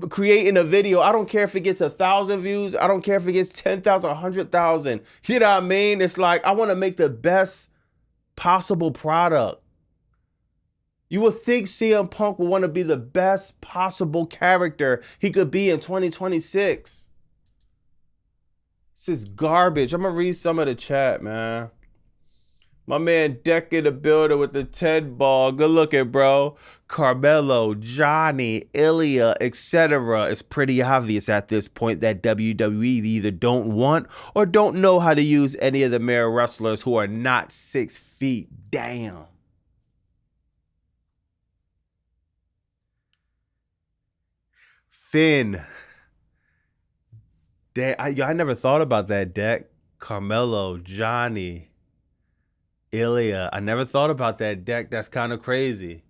creating a video. I don't care if it gets 1,000 views. I don't care if it gets 10,000, 100,000. You know what I mean? It's like, I want to make the best possible product. You would think CM Punk would want to be the best possible character he could be in 2026. This is garbage. I'm going to read some of the chat, man. My man Deck in the building with the 10 ball. Good looking, bro. Carmelo, Johnny, Ilya, etc. It's pretty obvious at this point that WWE either don't want or don't know how to use any of the male wrestlers who are not 6 feet. Damn. Finn. I never thought about that, Deck. Carmelo, Johnny, Ilya. I never thought about that, Deck. That's kind of crazy.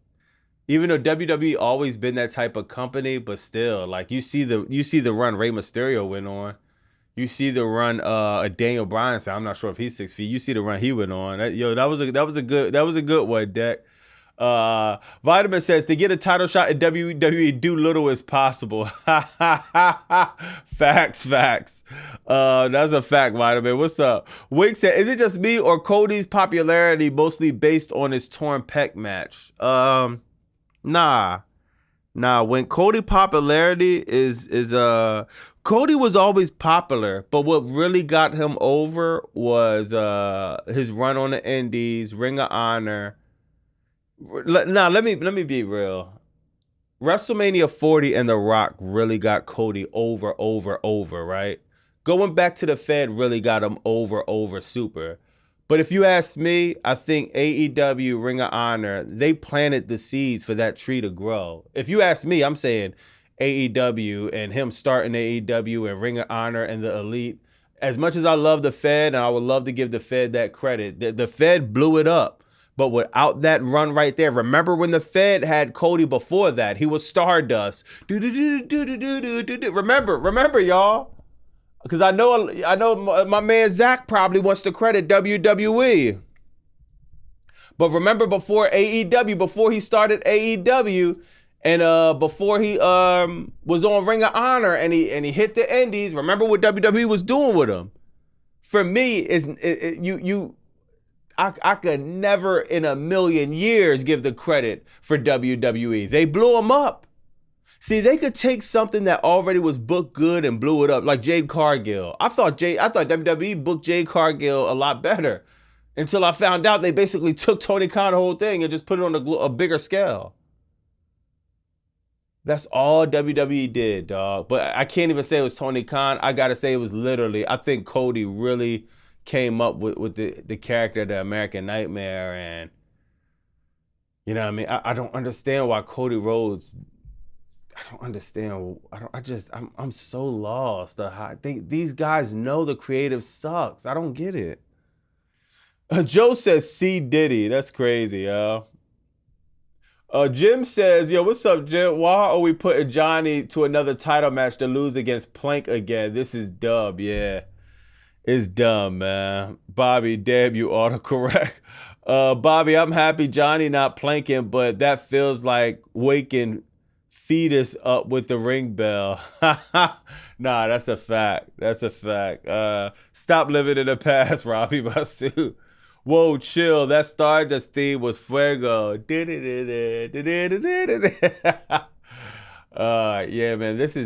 Even though WWE always been that type of company, but still, like, you see the run Rey Mysterio went on. You see the run Daniel Bryan. I'm not sure if he's 6 feet. You see the run he went on. That was a good one, Deck. Vitamin says, to get a title shot in WWE, do little as possible. Facts. That's a fact, Vitamin. What's up? Wink said, is it just me or Cody's popularity mostly based on his torn pec match? Nah. When Cody popularity is Cody was always popular, but what really got him over was his run on the Indies, Ring of Honor. Now, let me be real. WrestleMania 40 and The Rock really got Cody over, right? Going back to the Fed really got him over, super. But if you ask me, I think AEW, Ring of Honor, they planted the seeds for that tree to grow. If you ask me, I'm saying AEW and him starting AEW and Ring of Honor and the Elite. As much as I love the Fed, and I would love to give the Fed that credit, the Fed blew it up. But without that run right there, remember when the Fed had Cody before that? He was Stardust. Remember, y'all. Because I know my man Zach probably wants to credit WWE. But remember before AEW, before he started AEW, and before he was on Ring of Honor and he hit the Indies, remember what WWE was doing with him? For me, I could never in a million years give the credit for WWE. They blew him up. See, they could take something that already was booked good and blew it up, like Jade Cargill. I thought WWE booked Jade Cargill a lot better until I found out they basically took Tony Khan the whole thing and just put it on a bigger scale. That's all WWE did, dog. But I can't even say it was Tony Khan. I gotta say it was literally, I think Cody really came up with the character, the American Nightmare, and you know what I mean? I don't understand why Cody Rhodes. I don't understand. I'm so lost. I think these guys know the creative sucks. I don't get it. Joe says C Diddy. That's crazy, yo. Jim says, yo, what's up, Jim? Why are we putting Johnny to another title match to lose against Plank again? This is dub, yeah. It's dumb, man. Bobby, damn, you autocorrect. Bobby, I'm happy Johnny not planking, but that feels like waking fetus up with the ring bell. Nah, that's a fact. That's a fact. Stop living in the past, Robbie Basu. Whoa, chill. That Stardust theme was fuego. Yeah, man. That's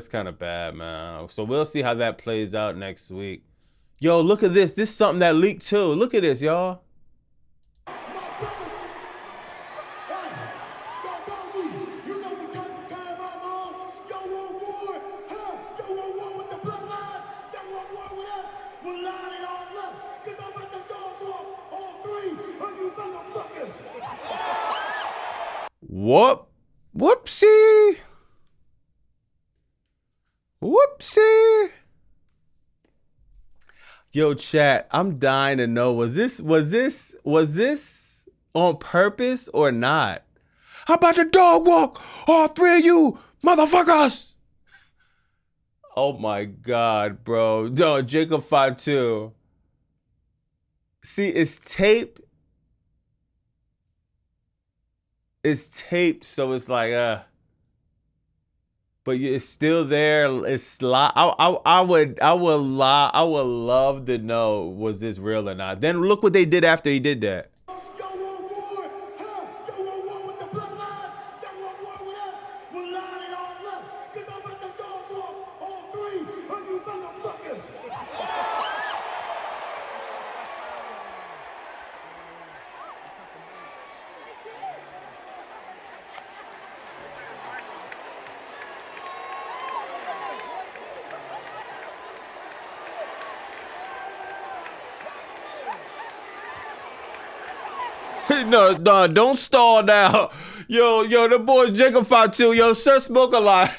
kind of bad, man. So we'll see how that plays out next week. Yo, look at this. This is something that leaked too. Look at this, y'all. Whoopsie. Whoopsie. Yo, chat, I'm dying to know, was this on purpose or not? How about the dog walk? All three of you motherfuckers. Oh my God, bro. No, Jacob 5'2". See, it's taped. It's taped, so it's like, but it's still there. It's I would love to know, was this real or not? Then look what they did after he did that. No, don't stall now. Yo, the boy Jacob 5'2". Yo, Sir Smoke a lot.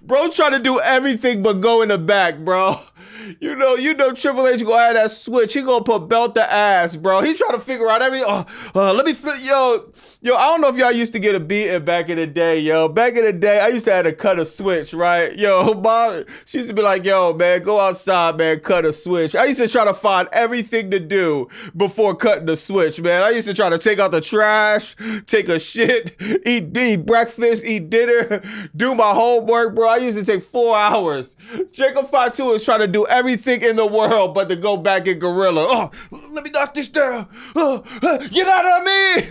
Bro trying to do everything but go in the back, bro. You know Triple H gonna have that switch. He gonna put belt to ass, bro. He trying to figure out everything. Let me flip. Yo, I don't know if y'all used to get a beating back in the day, yo. Back in the day, I used to have to cut a switch, right? Yo, mom, she used to be like, yo, man, go outside, man, cut a switch. I used to try to find everything to do before cutting the switch, man. I used to try to take out the trash, take a shit, eat breakfast, eat dinner, do my homework, bro. I used to take 4 hours. Jacob 5'2" is trying to do everything in the world but to go back in Gorilla. Let me knock this down. Get out of me.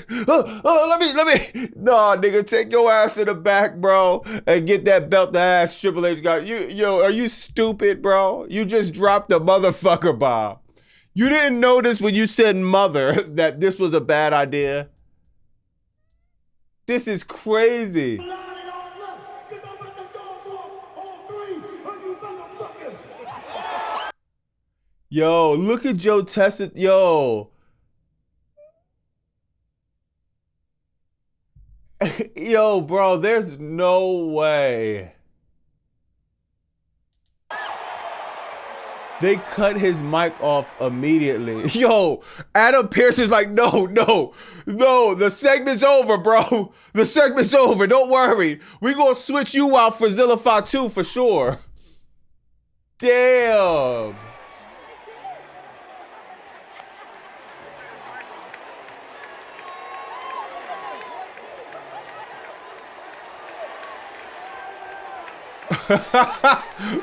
Let me. No, nigga, take your ass to the back, bro, and get that belt to ass Triple H got. Yo, are you stupid, bro? You just dropped the motherfucker bomb. You didn't notice when you said mother that this was a bad idea? This is crazy. Yo, look at Joe Tessa. Yo. Yo, bro, there's no way. They cut his mic off immediately. Yo, Adam Pearce is like, no, the segment's over, bro. The segment's over, don't worry. We gonna switch you out for Zillify 2 for sure. Damn.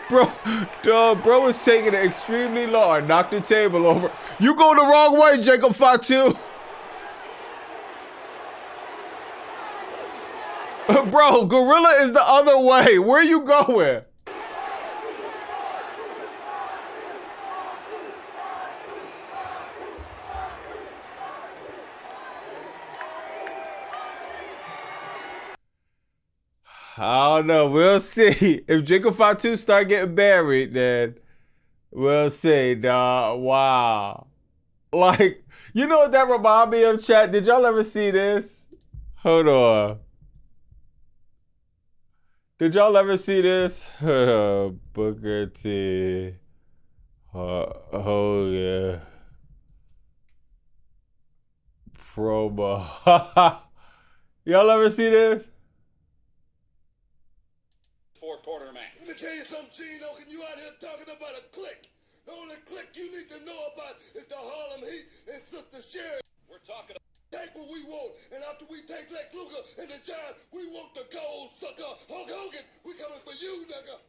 Bro was taking it extremely long. Knocked the table over. You go the wrong way, Jacob 5'2". Bro, Gorilla is the other way. Where you going? I don't know. We'll see. If Jacob 5'2" start getting buried, then we'll see, dawg. Wow. Like, you know what that remind me of, chat? Did y'all ever see this? Hold on. Did y'all ever see this? Booker T. Oh, yeah. Promo. Y'all ever see this? Four-quarter man. Let me tell you something, Gino. Can you out here talking about a clique? The only clique you need to know about is the Harlem Heat and Sister Sherry. We're talking. Take what we want, and after we take Lex Luger and the Giant, we want the gold sucker Hulk Hogan. We coming for you, nigga.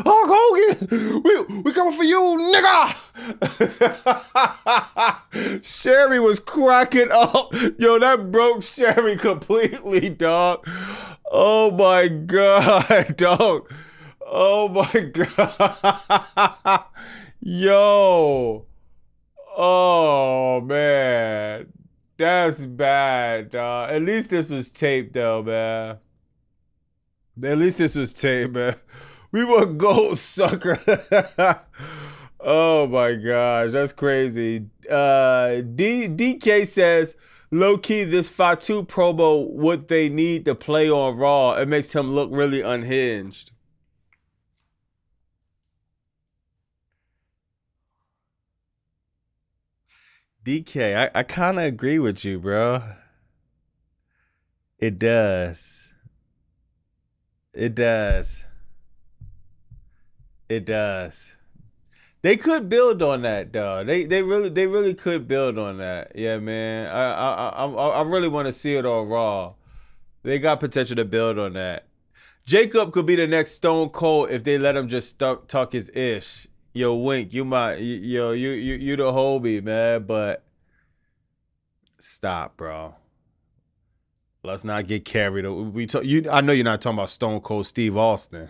Hulk Hogan, we coming for you, nigga. Sherry was cracking up. Yo, that broke Sherry completely, dog. Oh my God, dog. Oh my God. Yo. Oh man. That's bad, dog. At least this was taped though, man. At least this was taped, man. We were gold sucker. Oh my gosh, that's crazy. DK says, low key, this Fatu promo, what they need to play on Raw, it makes him look really unhinged. DK, I kind of agree with you, bro. It does. It does. It does. They could build on that, though. They really could build on that. Yeah, man. I really want to see it on Raw. They got potential to build on that. Jacob could be the next Stone Cold if they let him just talk his ish. Yo, Wink, you the homie, man. But stop, bro. Let's not get carried. I know you're not talking about Stone Cold Steve Austin.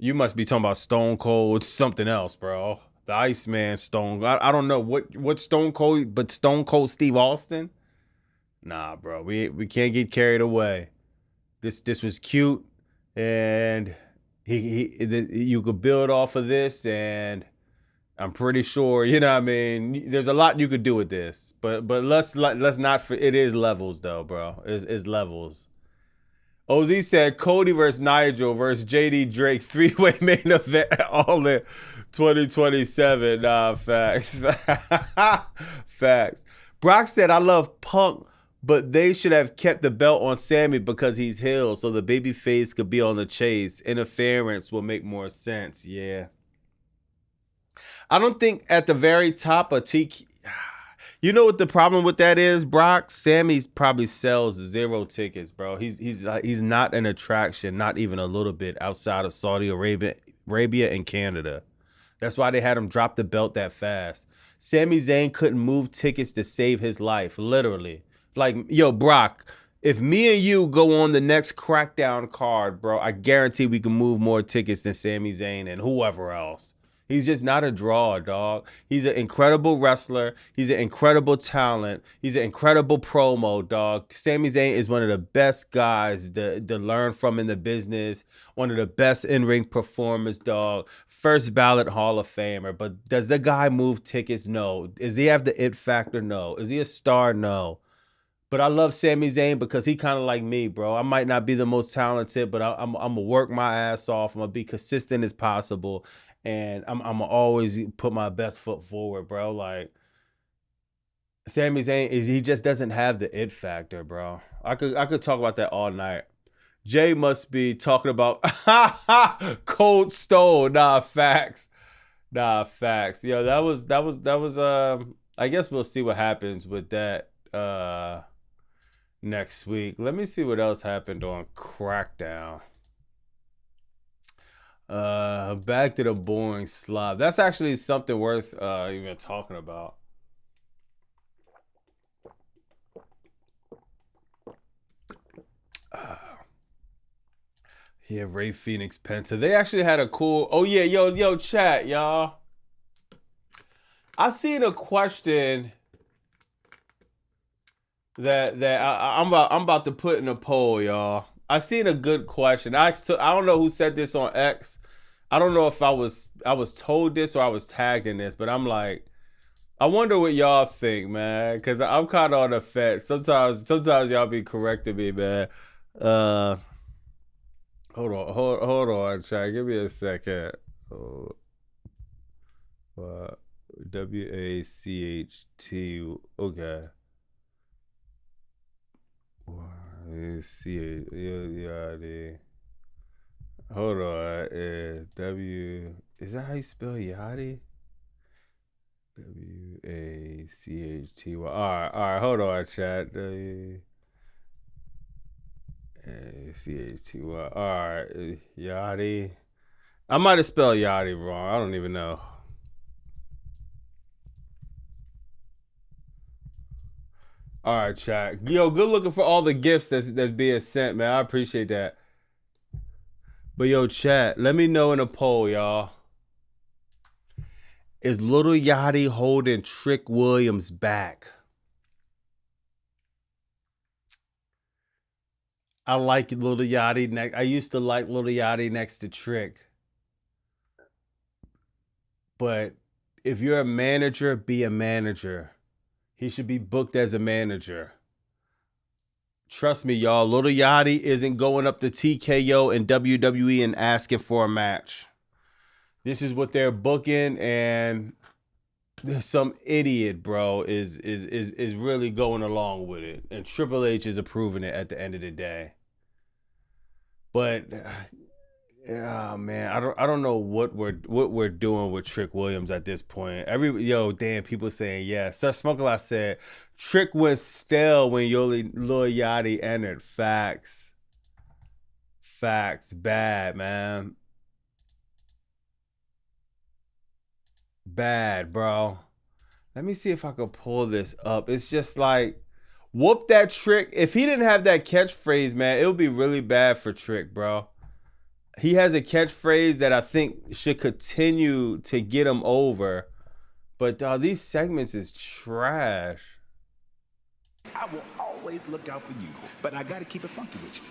You must be talking about Stone Cold something else, bro. The Iceman Stone. I don't know what Stone Cold, but Stone Cold Steve Austin. Nah, bro. We can't get carried away. This was cute, and you could build off of this, and I'm pretty sure you know what I mean. There's a lot you could do with this, but let's not. It is levels though, bro. It's levels. OZ said Cody versus Nigel versus JD Drake 3-way main event all in 2027. Nah, facts. Facts. Brock said, I love Punk, but they should have kept the belt on Sammy because he's heel, so the babyface could be on the chase. Interference will make more sense. Yeah. I don't think at the very top of TK. You know what the problem with that is, Brock? Sammy probably sells 0 tickets, bro. He's not an attraction, not even a little bit, outside of Saudi Arabia and Canada. That's why they had him drop the belt that fast. Sami Zayn couldn't move tickets to save his life, literally. Like, yo, Brock, if me and you go on the next Crackdown card, bro, I guarantee we can move more tickets than Sami Zayn and whoever else. He's just not a draw, dog. He's an incredible wrestler. He's an incredible talent. He's an incredible promo, dog. Sami Zayn is one of the best guys to learn from in the business. One of the best in-ring performers, dog. First ballot Hall of Famer. But does the guy move tickets? No. Does he have the it factor? No. Is he a star? No. But I love Sami Zayn because he kind of like me, bro. I might not be the most talented, but I'm going to work my ass off. I'm going to be consistent as possible. And I'm going to always put my best foot forward, bro. Like, Sami Zayn, he just doesn't have the it factor, bro. I could talk about that all night. Jay must be talking about Cold Stone. Nah, facts. Nah, facts. Yo, that was I guess we'll see what happens with that next week. Let me see what else happened on Crackdown. Back to the boring slob. That's actually something worth even talking about. Yeah, Ray Phoenix Penta. They actually had a cool. Oh yeah, yo, chat, y'all. I seen a question that I'm about to put in a poll, y'all. I seen a good question. I don't know who said this on X. I don't know if I was told this or I was tagged in this, but I'm like, I wonder what y'all think, man, because I'm kind of on the fence. Sometimes y'all be correcting me, man. Hold on, chat. Give me a second. Oh, WACHT. Okay. C-H-Yachty. Hold on. W. Is that how you spell Yachty? WACHTY. All right. Hold on, chat. WACHTY. All right. Yachty. I might have spelled Yachty wrong. I don't even know. All right, chat. Yo, good looking for all the gifts that's being sent, man. I appreciate that. But yo, chat, let me know in a poll, y'all. Is Little Yachty holding Trick Williams back? I like Little Yachty. I used to like Little Yachty next to Trick. But if you're a manager, be a manager. He should be booked as a manager. Trust me, y'all. Lil Yachty isn't going up to TKO and WWE and asking for a match. This is what they're booking, and some idiot, bro, is really going along with it, and Triple H is approving it at the end of the day. But yeah, man, I don't know what we're doing with Trick Williams at this point. Damn, people saying yes. Sir Smoke said Trick was stale when Lil Yachty entered. Facts, bad, man. Bad, bro. Let me see if I can pull this up. It's just like, whoop that Trick. If he didn't have that catchphrase, man, it would be really bad for Trick, bro. He has a catchphrase that I think should continue to get him over. But these segments is trash. I will always look out for you, but I gotta keep it funky with you.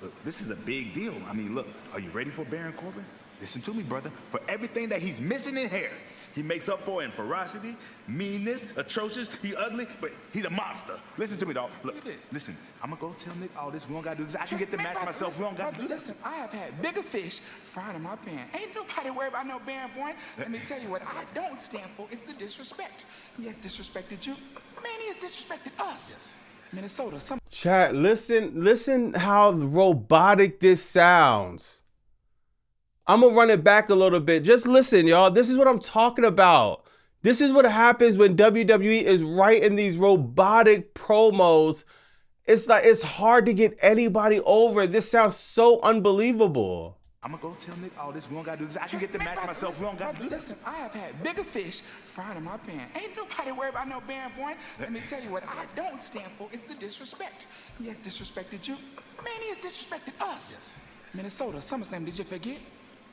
Look, this is a big deal. I mean, look, are you ready for Baron Corbin? Listen to me, brother. For everything that he's missing in hair, he makes up for in ferocity, meanness, atrocious. He ugly, but he's a monster. Listen to me, dog. Look, listen, I'm gonna go tell Nick all this. We don't gotta do this. I can get the match myself. We don't gotta do this. Listen, I have had bigger fish fried in my pan. Ain't nobody worried about no Baron Boy. Let me tell you what I don't stand for is the disrespect. He has disrespected you. Man, he has disrespected us. Yes. Minnesota. Chat, listen how robotic this sounds. I'm gonna run it back a little bit. Just listen, y'all. This is what I'm talking about. This is what happens when WWE is writing these robotic promos. It's like, it's hard to get anybody over. This sounds so unbelievable. I'm gonna go tell Nick all this. We don't gotta do this. I can get the match myself. We don't gotta do this. Listen, I have had bigger fish fried in my pan. Ain't nobody worried about no Baron Boy. Let me tell you what I don't stand for is the disrespect. He has disrespected you. Man, he has disrespected us. Yes. Minnesota, SummerSlam, did you forget?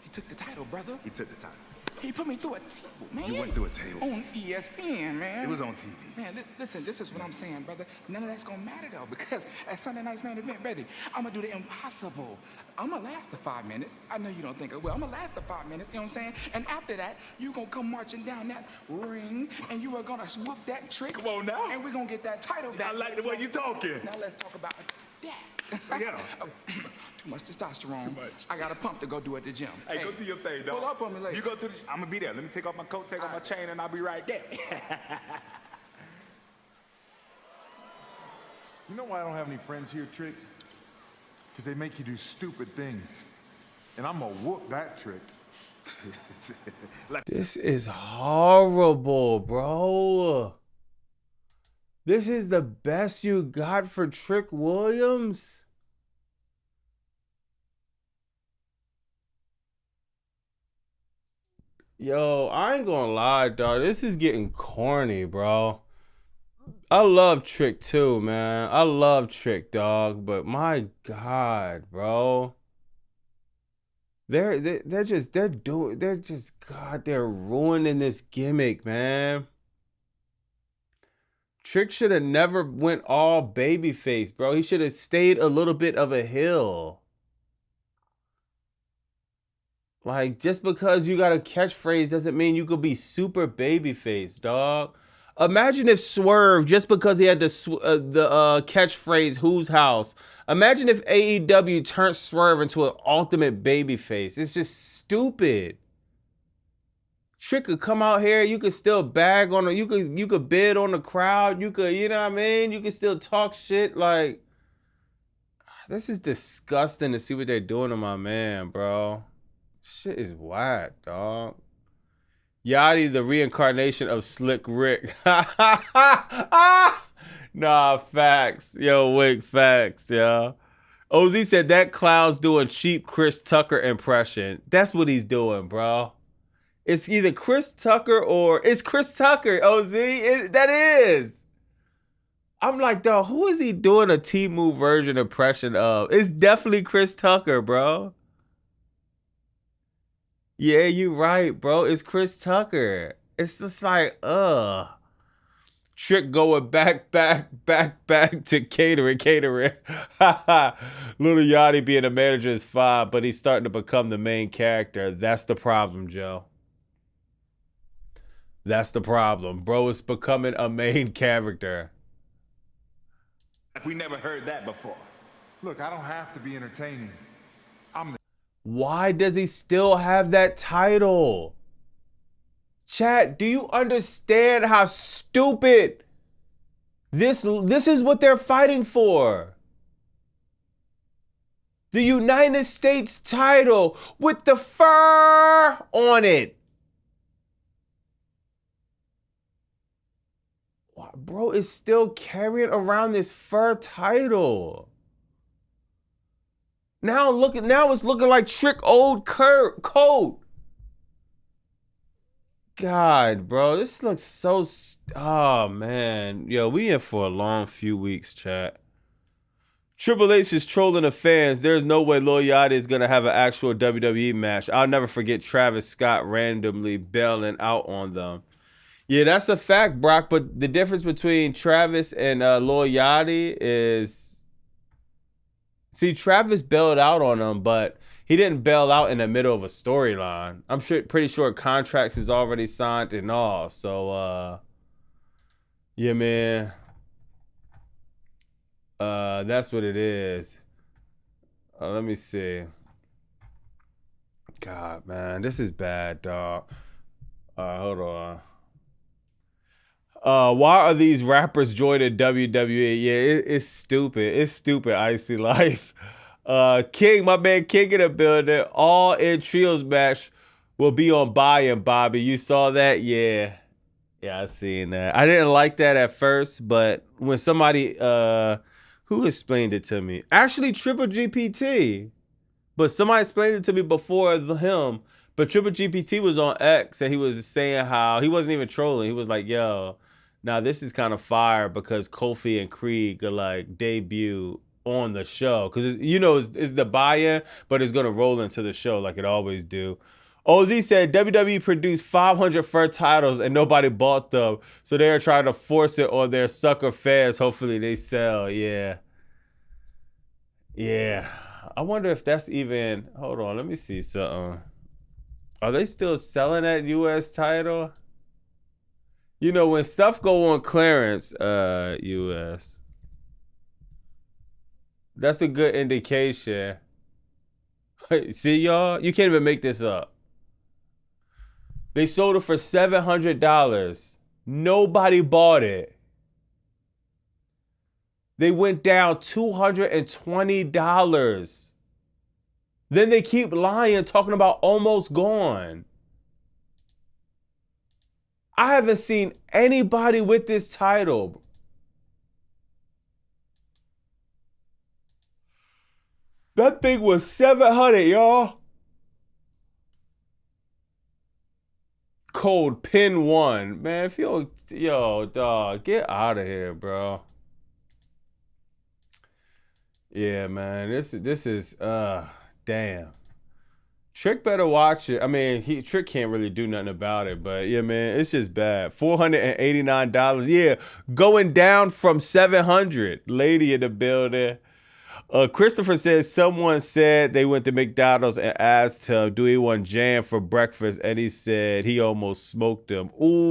He took the title, brother. He took the title. He put me through a table, man. You went through a table. On ESPN, man. It was on TV. Man, listen, this is what I'm saying, brother. None of that's gonna matter, though, because at Sunday night's main event, baby, I'm gonna do the impossible. I'm gonna last the 5 minutes. I know you don't think I will. I'm gonna last the 5 minutes, you know what I'm saying? And after that, you gonna come marching down that ring, and you are gonna whoop that Trick. Come on now. And we're gonna get that title back. I like the way you talking. Now let's talk about that. Yeah. Too much testosterone. Too much. I got a pump to go do at the gym. Hey, go do your thing, dog. Pull up on me later. You go to the, I'm gonna be there. Let me take off my coat, take off my chain, and I'll be right there. You know why I don't have any friends here, Trick? Because they make you do stupid things. And I'm gonna whoop that Trick. This is horrible, bro. This is the best you got for Trick Williams? Yo, I ain't gonna lie, dog. This is getting corny, bro. I love Trick too, man. I love Trick, dog. But my God, bro. They're ruining this gimmick, man. Trick should have never went all babyface, bro. He should have stayed a little bit of a heel. Like, just because you got a catchphrase doesn't mean you could be super babyface, dog. Imagine if Swerve, just because he had the catchphrase "Whose House?" Imagine if AEW turned Swerve into an ultimate babyface. It's just stupid. Trick could come out here, you could still bag on you could bid on the crowd, you could, you know what I mean? You could still talk shit. Like, this is disgusting to see what they're doing to my man, bro. Shit is whack, dog. Yachty, the reincarnation of Slick Rick. Nah, facts. Yo, Wick, facts, yeah. OZ said that clown's doing cheap Chris Tucker impression. That's what he's doing, bro. It's either Chris Tucker or it's Chris Tucker, OZ. That is. I'm like, dog, who is he doing a T-Move version impression of? It's definitely Chris Tucker, bro. Yeah, you right, bro. It's Chris Tucker. It's just like, Trick going back to catering. Little Yachty being a manager is fine, but he's starting to become the main character. That's the problem, Joe. That's the problem. Bro is becoming a main character. Like we never heard that before. Look, I don't have to be entertaining. Why does he still have that title? Chat, do you understand how stupid this is what they're fighting for? The United States title with the fur on it. Bro is still carrying around this fur title. Now it's looking like Trick old coat. God, bro, this looks so. Oh man, yo, we in for a long few weeks, chat. Triple H is trolling the fans. There's no way Lil Yachty is gonna have an actual WWE match. I'll never forget Travis Scott randomly bailing out on them. Yeah, that's a fact, Brock. But the difference between Travis and Lil Yachty is, see, Travis bailed out on him, but he didn't bail out in the middle of a storyline. I'm pretty sure contracts is already signed and all. So, yeah, man. That's what it is. Let me see. God, man, this is bad, dog. Hold on. Why are these rappers joining WWE? Yeah, it's stupid. It's stupid, Icy Life. King, my man King in the building. All in trios match will be on buy-in, Bobby. You saw that? Yeah. Yeah, I seen that. I didn't like that at first, but when somebody who explained it to me? Actually, Triple GPT. But somebody explained it to me before him. But Triple GPT was on X and he was saying how he wasn't even trolling. He was like, yo, now this is kind of fire because Kofi and Krieg are like debut on the show. Because, it's the buy-in, but it's going to roll into the show like it always do. OZ said WWE produced 500 fur titles and nobody bought them. So they're trying to force it on their sucker fans. Hopefully they sell. Yeah. Yeah. I wonder if that's even... Hold on. Let me see something. Are they still selling that U.S. title? When stuff go on clearance, U.S., that's a good indication. See, y'all? You can't even make this up. They sold it for $700. Nobody bought it. They went down $220. Then they keep lying, talking about almost gone. I haven't seen anybody with this title. That thing was $700, y'all. Cold pin 1. Man, if you don't, yo, dog, get out of here, bro. Yeah, man, this is damn. Trick better watch it. I mean, Trick can't really do nothing about it, but yeah, man, it's just bad. $489. Yeah, going down from $700. Lady in the building. Christopher says someone said they went to McDonald's and asked him, do he want jam for breakfast? And he said he almost smoked him. Ooh.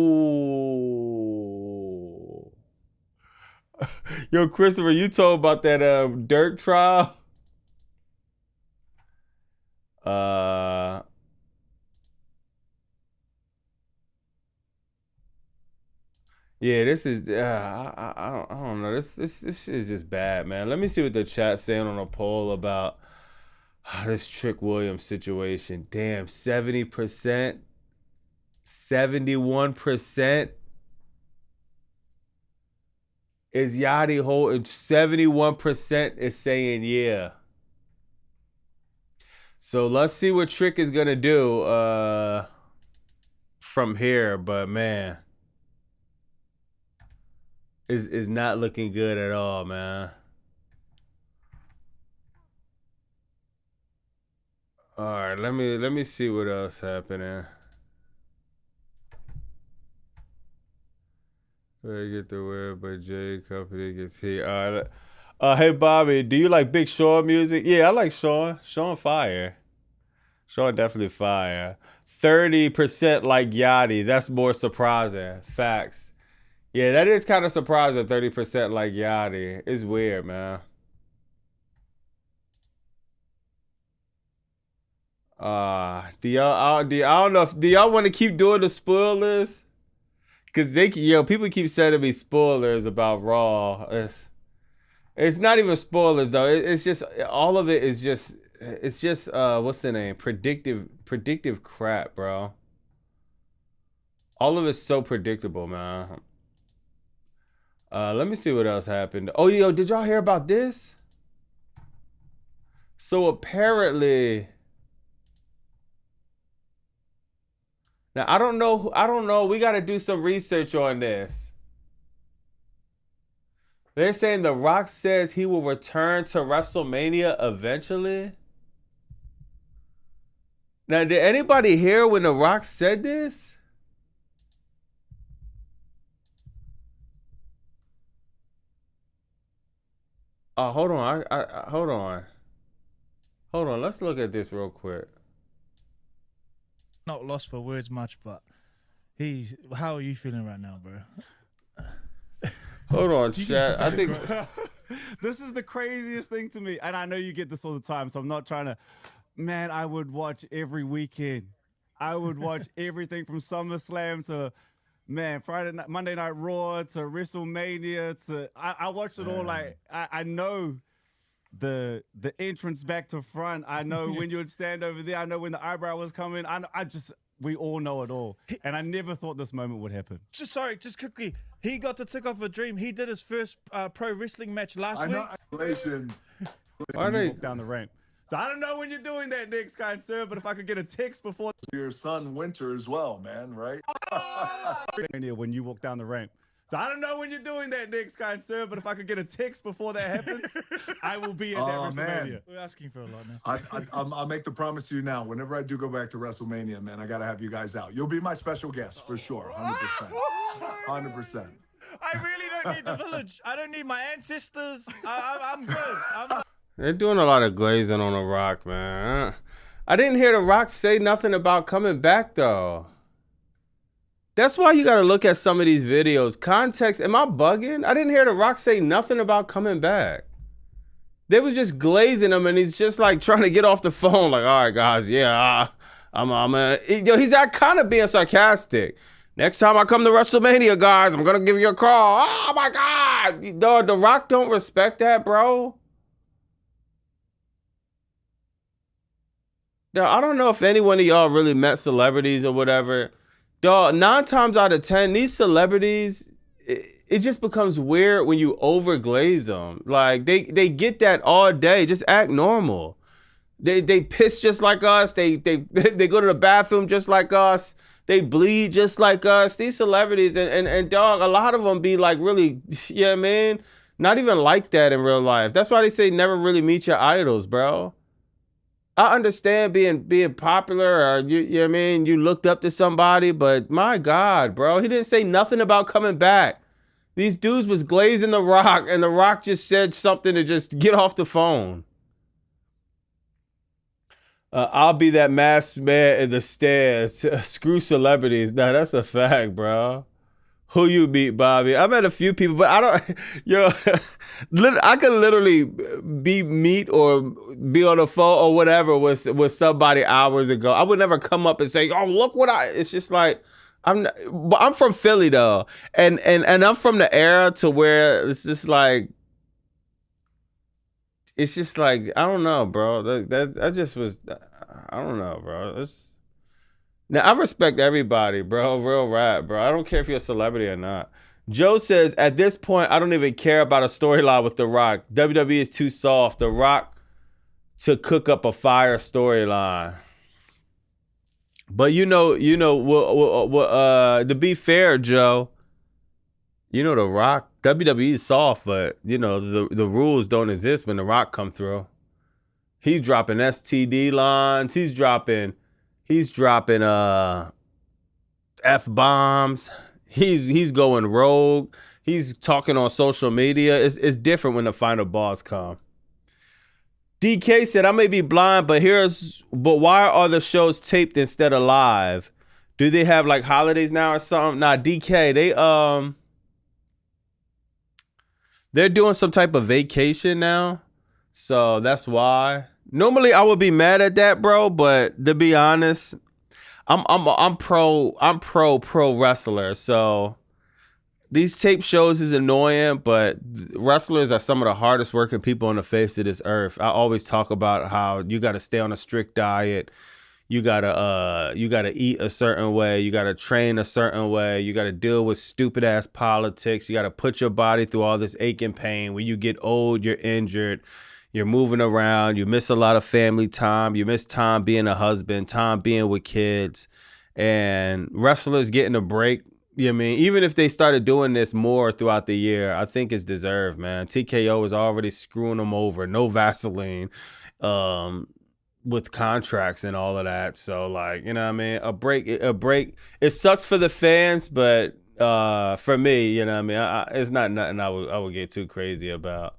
Yo, Christopher, you told about that Dirk trial? Yeah, this is I don't know. This is just bad, man. Let me see what the chat's saying on a poll about this Trick Williams situation. Damn, 70%, 71% is Yachty holding. 71% is saying yeah. So let's see what Trick is gonna do from here, but man, is not looking good at all, man. All right, let me see what else happening. Where get the word, but J Company gets here. All right. Hey Bobby, do you like Big Sean music? Yeah, I like Sean. Sean fire. Sean definitely fire. 30% like Yachty. That's more surprising. Facts. Yeah, that is kind of surprising. 30% like Yachty. It's weird, man. Do y'all? I don't know. Do y'all want to keep doing the spoilers? Cause people keep sending me spoilers about Raw. It's not even spoilers though. It's just all of it is just. It's just what's the name? Predictive crap, bro. All of it's so predictable, man. Let me see what else happened. Oh, yo, did y'all hear about this? So apparently, now I don't know. We got to do some research on this. They're saying The Rock says he will return to WrestleMania eventually. Now, did anybody hear when The Rock said this? Oh, hold on. Hold on. Hold on. Let's look at this real quick. Not lost for words much, but how are you feeling right now, bro? Hold on, chat. I think this is the craziest thing to me, and I know you get this all the time, so I'm not trying to. Man, I would watch every weekend. I would watch everything from SummerSlam to, man, Monday Night Raw to WrestleMania to. I watched it all. Like I know the entrance back to front. I know when you would stand over there. I know when the eyebrow was coming. We all know it all. And I never thought this moment would happen. Just quickly. He got to tick off a dream. He did his first pro wrestling match last week. Congratulations. Why they walk down the ramp? So I don't know when you're doing that next, kind sir, but if I could get a text before Your son Winter as well, man, right? when you walk down the ramp. So I don't know when you're doing that next, kind sir, but if I could get a text before that happens, I will be at that WrestleMania. Man. We're asking for a lot now. I'll make the promise to you now. Whenever I do go back to WrestleMania, man, I got to have you guys out. You'll be my special guest for sure, 100%. 100%. I really don't need the village. I don't need my ancestors. I'm good. They're doing a lot of glazing on The Rock, man. I didn't hear The Rock say nothing about coming back, though. That's why you got to look at some of these videos. Context, am I bugging? I didn't hear The Rock say nothing about coming back. They was just glazing him, and he's just like trying to get off the phone. Like, all right, guys, yeah, he's that kind of being sarcastic. Next time I come to WrestleMania, guys, I'm going to give you a call. Oh, my God. Dog, The Rock don't respect that, bro. Dog, I don't know if any one of y'all really met celebrities or whatever. Dog, 9 times out of 10, these celebrities, it just becomes weird when you overglaze them. Like, they get that all day. Just act normal. They piss just like us. They go to the bathroom just like us. They bleed just like us. These celebrities, and dog, a lot of them be like really, yeah, man, not even like that in real life. That's why they say never really meet your idols, bro. I understand being popular, or you know what I mean, you looked up to somebody, but my God, bro, he didn't say nothing about coming back. These dudes was glazing The Rock, and The Rock just said something to just get off the phone. I'll be that masked man in the stairs. Screw celebrities. Nah, that's a fact, bro. Who you meet, Bobby? I met a few people, but I don't, I could literally meet or be on the phone or whatever with somebody hours ago. I would never come up and say, oh, look what it's just like, I'm from Philly though. And I'm from the era to where it's just like, I don't know, bro. That just was, I don't know, bro. Now, I respect everybody, bro. Real rap, bro. I don't care if you're a celebrity or not. Joe says, at this point, I don't even care about a storyline with The Rock. WWE is too soft. The Rock to cook up a fire storyline. But to be fair, Joe, The Rock, WWE is soft, but, the rules don't exist when The Rock come through. He's dropping STD lines. He's dropping F-bombs. He's going rogue. He's talking on social media. It's different when the final boss come. DK said, I may be blind, but why are the shows taped instead of live? Do they have like holidays now or something? Nah, DK, they're doing some type of vacation now. So that's why. Normally I would be mad at that, bro, but to be honest, I'm pro wrestler. So these tape shows is annoying, but wrestlers are some of the hardest working people on the face of this earth. I always talk about how you got to stay on a strict diet. You gotta eat a certain way. You gotta train a certain way. You gotta deal with stupid ass politics. You gotta put your body through all this ache and pain. When you get old, you're injured. You're moving around. You miss a lot of family time. You miss time being a husband, time being with kids. And wrestlers getting a break. You know what I mean? Even if they started doing this more throughout the year, I think it's deserved, man. TKO is already screwing them over. No Vaseline. With contracts and all of that. So like, you know what I mean? A break. It sucks for the fans, but for me, you know what I mean? It's not nothing I would get too crazy about.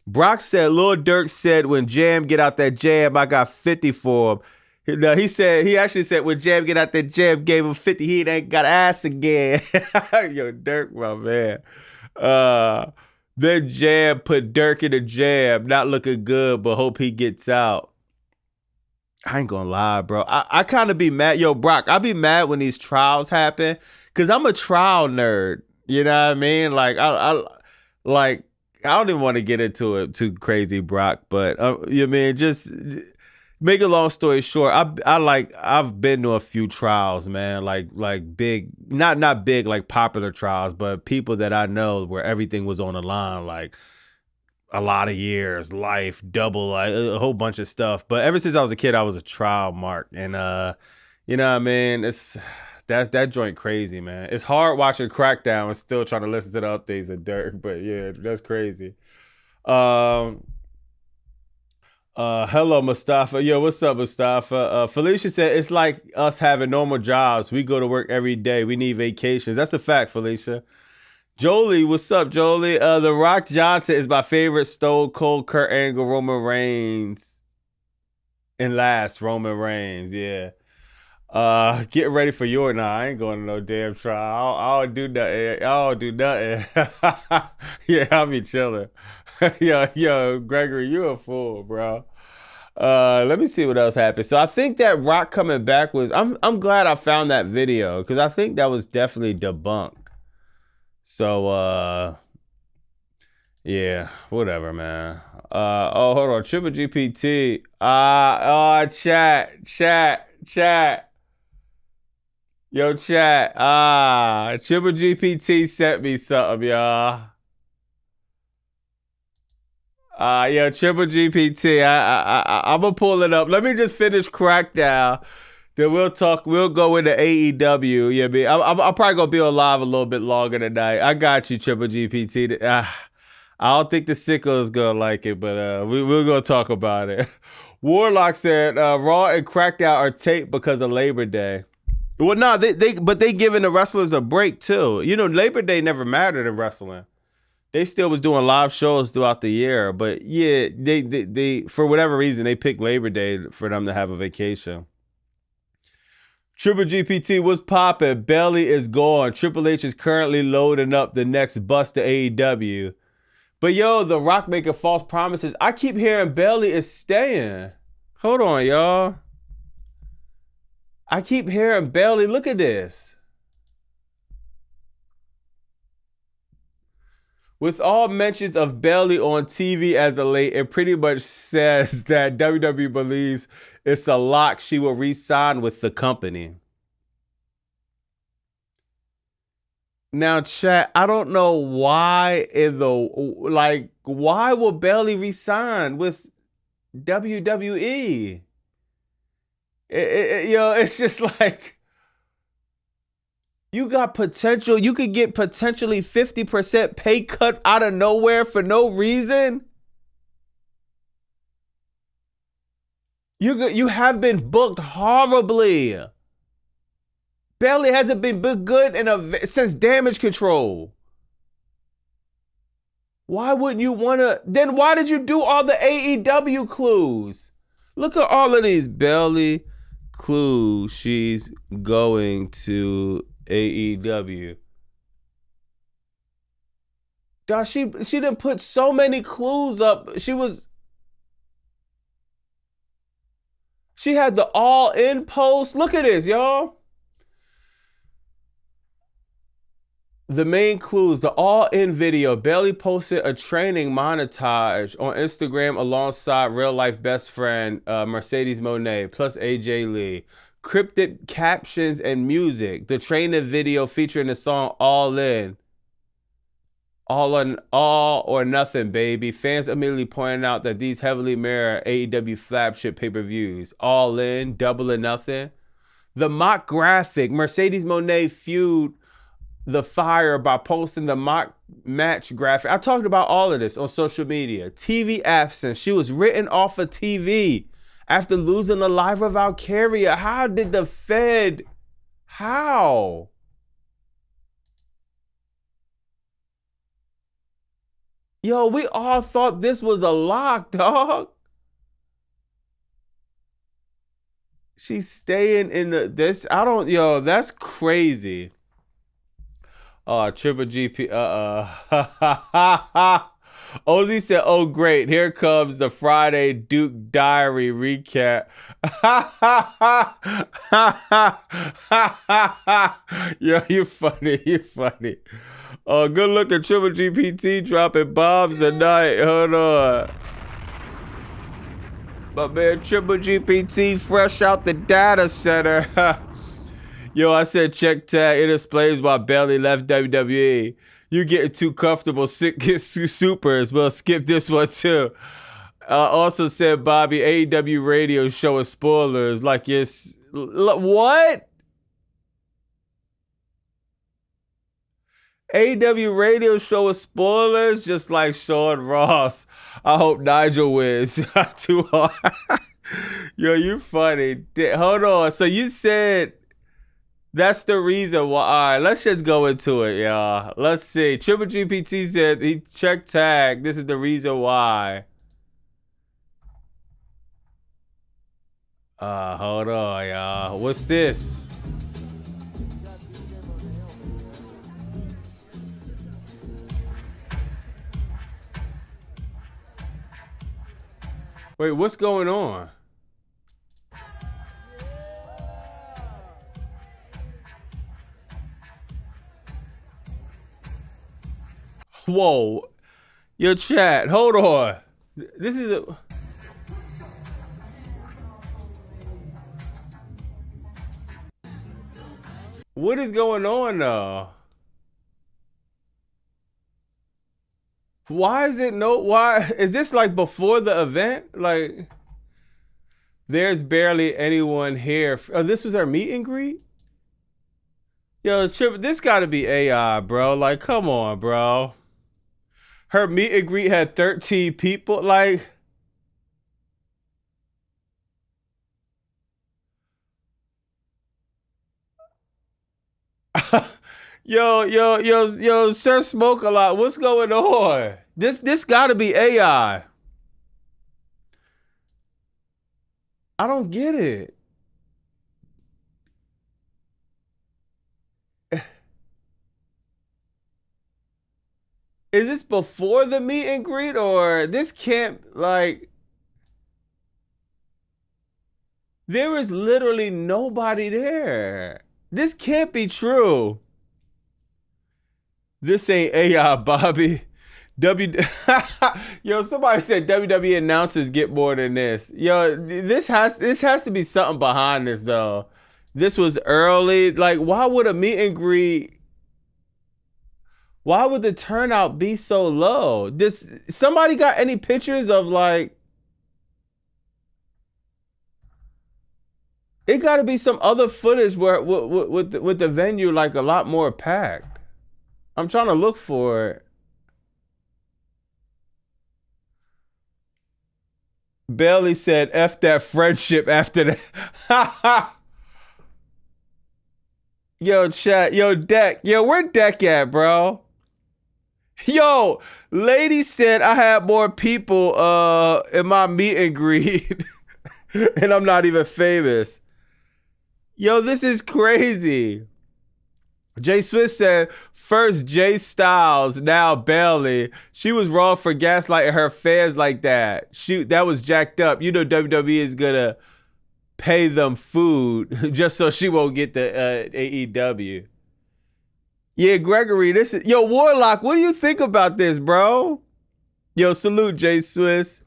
Brock said, Lil Durk said, when Jam get out that jab, I got 50 for him. No, he actually said, when Jam get out that jab, gave him 50, he ain't got ass again. Yo, Durk, my man. Then Jam put Durk in the jab, not looking good, but hope he gets out. I ain't gonna lie, bro. I kind of be mad. Yo, Brock, I be mad when these trials happen because I'm a trial nerd. You know what I mean? Like, I don't even want to get into it too crazy, Brock. But you know what I mean? Just make a long story short. I've been to a few trials, man. Like big, not big like popular trials, but people that I know where everything was on the line, like a lot of years, life, double, like a whole bunch of stuff. But ever since I was a kid, I was a trial mark. And you know what I mean? That joint crazy, man. It's hard watching Crackdown and still trying to listen to the updates of Dirk, but yeah, that's crazy. Hello, Mustafa. Yo, what's up, Mustafa? Felicia said, it's like us having normal jobs. We go to work every day. We need vacations. That's a fact, Felicia. Jolie, what's up, Jolie? The Rock Johnson is my favorite. Stone Cold, Kurt Angle, Roman Reigns. And last, Roman Reigns, yeah. Get ready for your I ain't going to no damn trial. I'll do nothing. Yeah, I'll be chilling. yo, Gregory, you a fool, bro. Let me see what else happened. So I think that Rock coming back was I'm glad I found that video because I think that was definitely debunked. So yeah, whatever, man. Oh, hold on, Triple GPT. Chat. Yo, chat. Triple GPT sent me something, y'all. Yo, Triple GPT. I'm gonna pull it up. Let me just finish Crackdown. Then we'll go into AEW. You know what I mean? I'm probably gonna be on live a little bit longer tonight. I got you, Triple GPT. I don't think the sicko is gonna like it, but we're gonna talk about it. Warlock said Raw and Crackdown are taped because of Labor Day. Well, no, they giving the wrestlers a break too. You know, Labor Day never mattered in wrestling. They still was doing live shows throughout the year, but yeah, they for whatever reason they picked Labor Day for them to have a vacation. Triple GPT was popping. Belly is gone. Triple H is currently loading up the next bust to AEW. But yo, The Rock making false promises. I keep hearing Belly is staying. Hold on, y'all. I keep hearing Belly. Look at this. With all mentions of Belly on TV as of late, it pretty much says that WWE believes it's a lock she will re-sign with the company. Now, chat, I don't know why why will Belly re-sign with WWE? It's just like, you got potential. You could get potentially 50% pay cut out of nowhere for no reason. You have been booked horribly. Belly hasn't been good since Damage Control. Why wouldn't you want to? Then why did you do all the AEW clues? Look at all of these. Belly clues. She's going to AEW. Dog, she didn't put so many clues up. She had the all-in post. Look at this, y'all. The main clues, the all-in video. Bailey posted a training montage on Instagram alongside real-life best friend Mercedes Moné plus AJ Lee. Cryptic captions and music. The training video featuring the song All In. All or nothing, baby. Fans immediately pointing out that these heavily mirror AEW flagship pay-per-views. All In, Double or Nothing. The mock graphic. Mercedes Moné feud the fire by posting the mock match graphic. I talked about all of this on social media. TV absence. She was written off of TV after losing the life of Valkyria. How did the Fed? How? Yo, we all thought this was a lock, dog. She's staying in this. That's crazy. Oh, Triple GP. Ozzy said, oh, great. Here comes the Friday Duke Diary recap. Yo, you funny. You funny. Oh, good looking Triple GPT dropping bombs tonight. Hold on. My man, Triple GPT fresh out the data center. Yo, I said check tag. It explains why Bailey left WWE. You getting too comfortable. Get supers. Well, skip this one too. Also said Bobby, AEW radio show is spoilers. Like it's what? AEW radio show is spoilers, just like Sean Ross. I hope Nigel wins. Too hard. Yo, you funny. Hold on. So you said that's the reason why. All right, let's just go into it, y'all. Let's see. Triple GPT said he checked tag. This is the reason why. Hold on, y'all. What's this? Wait, what's going on? Whoa. Yo, chat, hold on. This is a... What is going on though? Why is it why is this like before the event? Like there's barely anyone here. Oh, this was our meet and greet? Yo, this gotta be AI, bro. Like, come on, bro. Her meet and greet had 13 people. Like, yo, Sir Smoke a lot. What's going on? This gotta be AI. I don't get it. Is this before the meet and greet or this can't like... There is literally nobody there. This can't be true. This ain't AI, Bobby. Yo, somebody said WWE announcers get more than this. Yo, this has to be something behind this though. This was early. Like, why would a meet and greet? Why would the turnout be so low? Somebody got any pictures of like? It got to be some other footage where with the venue like a lot more packed. I'm trying to look for it. Bailey said, F that friendship after that. Yo, chat. Yo, Deck. Yo, where Deck at, bro? Yo, lady said I had more people in my meet and greet and I'm not even famous. Yo, this is crazy. Jay Swiss said, first Jay Styles, now Bailey. She was wrong for gaslighting her fans like that. That was jacked up. You know WWE is gonna pay them food just so she won't get the AEW. Yeah, Gregory, yo, Warlock, what do you think about this, bro? Yo, salute Jay Swiss.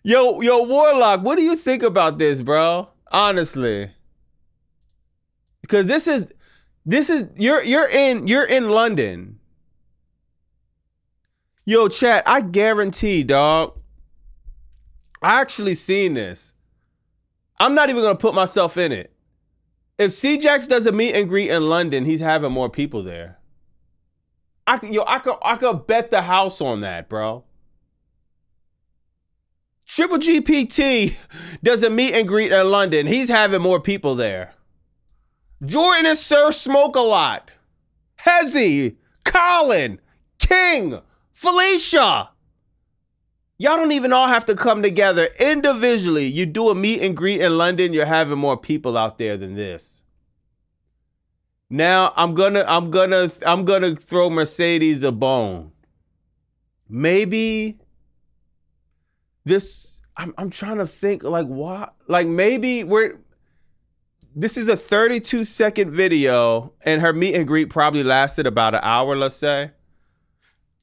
Yo, Warlock, what do you think about this, bro? Honestly. Because this is you're in London. Yo, chat, I guarantee, dog. I actually seen this. I'm not even gonna put myself in it. If C-Jax does a meet and greet in London, he's having more people there. I could bet the house on that, bro. Triple GPT does a meet and greet in London. He's having more people there. Jordan and Sir Smoke a Lot. Hezzy, Colin, King, Felicia. Y'all don't even all have to come together individually. You do a meet and greet in London, you're having more people out there than this. Now I'm gonna throw Mercedes a bone. Maybe this. I'm trying to think like what. Like maybe this is a 32-second video, and her meet and greet probably lasted about an hour. Let's say.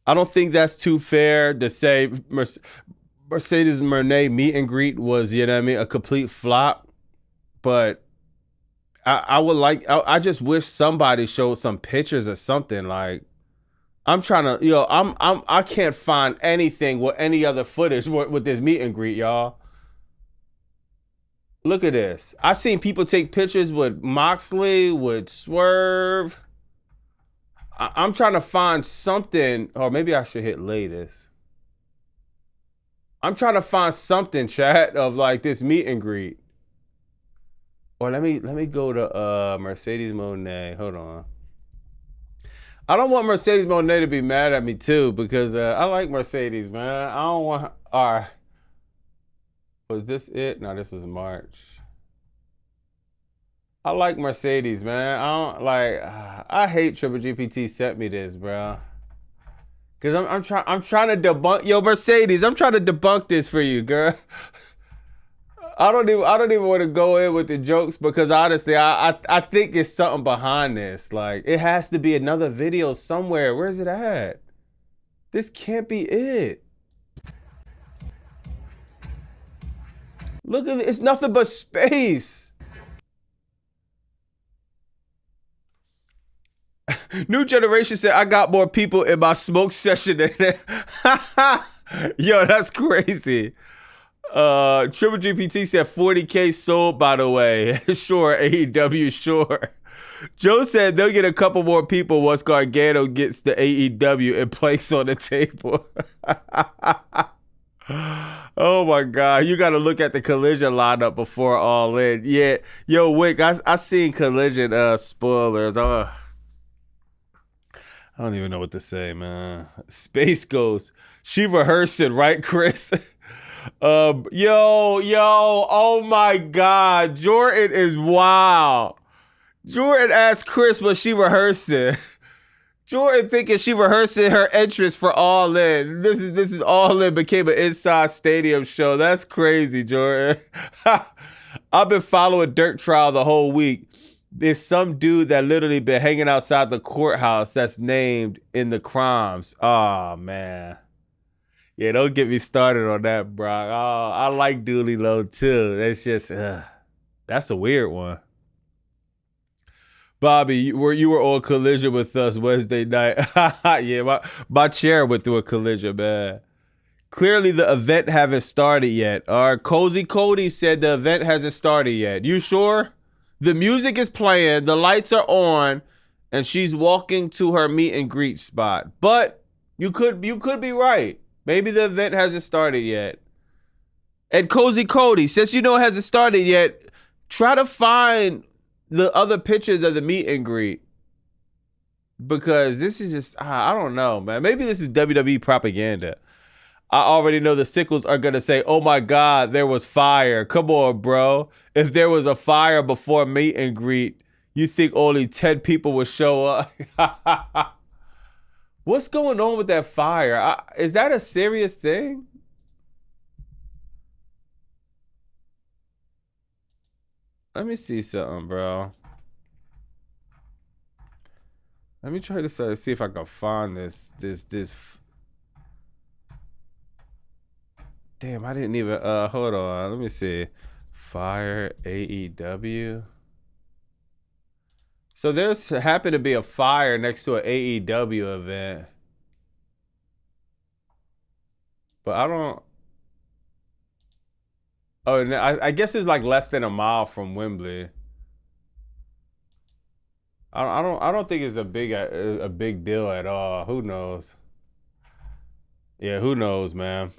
I don't think that's too fair to say Mercedes Moné meet and greet was, you know what I mean, a complete flop. But I just wish somebody showed some pictures or something. Like, I'm trying to, I can't find anything with any other footage with this meet and greet, y'all. Look at this. I seen people take pictures with Moxley, with Swerve. I'm trying to find something, or maybe I should hit latest. I'm trying to find something, chat, of like this meet and greet. Or let me go to Mercedes Moné. Hold on. I don't want Mercedes Moné to be mad at me too, because I like Mercedes, man. I don't want. All right. Was this it? No, this was March. I like Mercedes, man. I hate Triple GPT sent me this, bro. Cause I'm trying to debunk. Yo, Mercedes, I'm trying to debunk this for you, girl. I don't even want to go in with the jokes, because honestly, I think there's something behind this. Like, it has to be another video somewhere. Where's it at? This can't be it. Look at it. It's nothing but space. New Generation said, I got more people in my smoke session than that. Yo, that's crazy. Triple GPT said 40K sold, by the way. Sure, AEW, sure. Joe said they'll get a couple more people once Gargano gets the AEW and place on the table. Oh my God, you gotta look at the Collision lineup before All In. Yeah, yo, Wick, I seen Collision spoilers. I don't even know what to say, man. Space Ghost. She rehearsing, right, Chris? Yo, oh my God. Jordan is wild. Jordan asked Chris, was she rehearsing? Jordan thinking she rehearsing her entrance for All In. This is All In became an Inside Stadium show. That's crazy, Jordan. I've been following Dirt Trial the whole week. There's some dude that literally been hanging outside the courthouse that's named in the crimes. Oh, man. Yeah, don't get me started on that, bro. Oh, I like Dooley Low, too. That's just, that's a weird one. Bobby, you were on Collision with us Wednesday night. Yeah, my chair went through a collision, man. Clearly, the event haven't started yet. All right, Cozy Cody said the event hasn't started yet. You sure? The music is playing, the lights are on, and she's walking to her meet and greet spot. But you could be right. Maybe the event hasn't started yet. And Cozy Cody, since you know it hasn't started yet, try to find the other pictures of the meet and greet. because this is just I don't know, man. Maybe this is WWE propaganda. I already know the sickles are gonna say, "Oh my God, there was fire." Come on, bro. If there was a fire before meet and greet, you think only 10 people would show up? What's going on with that fire? Is that a serious thing? Let me see something, bro. Let me try to see if I can find this. Damn, I didn't even. Hold on. Let me see. Fire AEW. So there's happened to be a fire next to an AEW event, but I don't. Oh, no, I guess it's like less than a mile from Wembley. I don't think it's a big deal at all. Who knows? Yeah, who knows, man.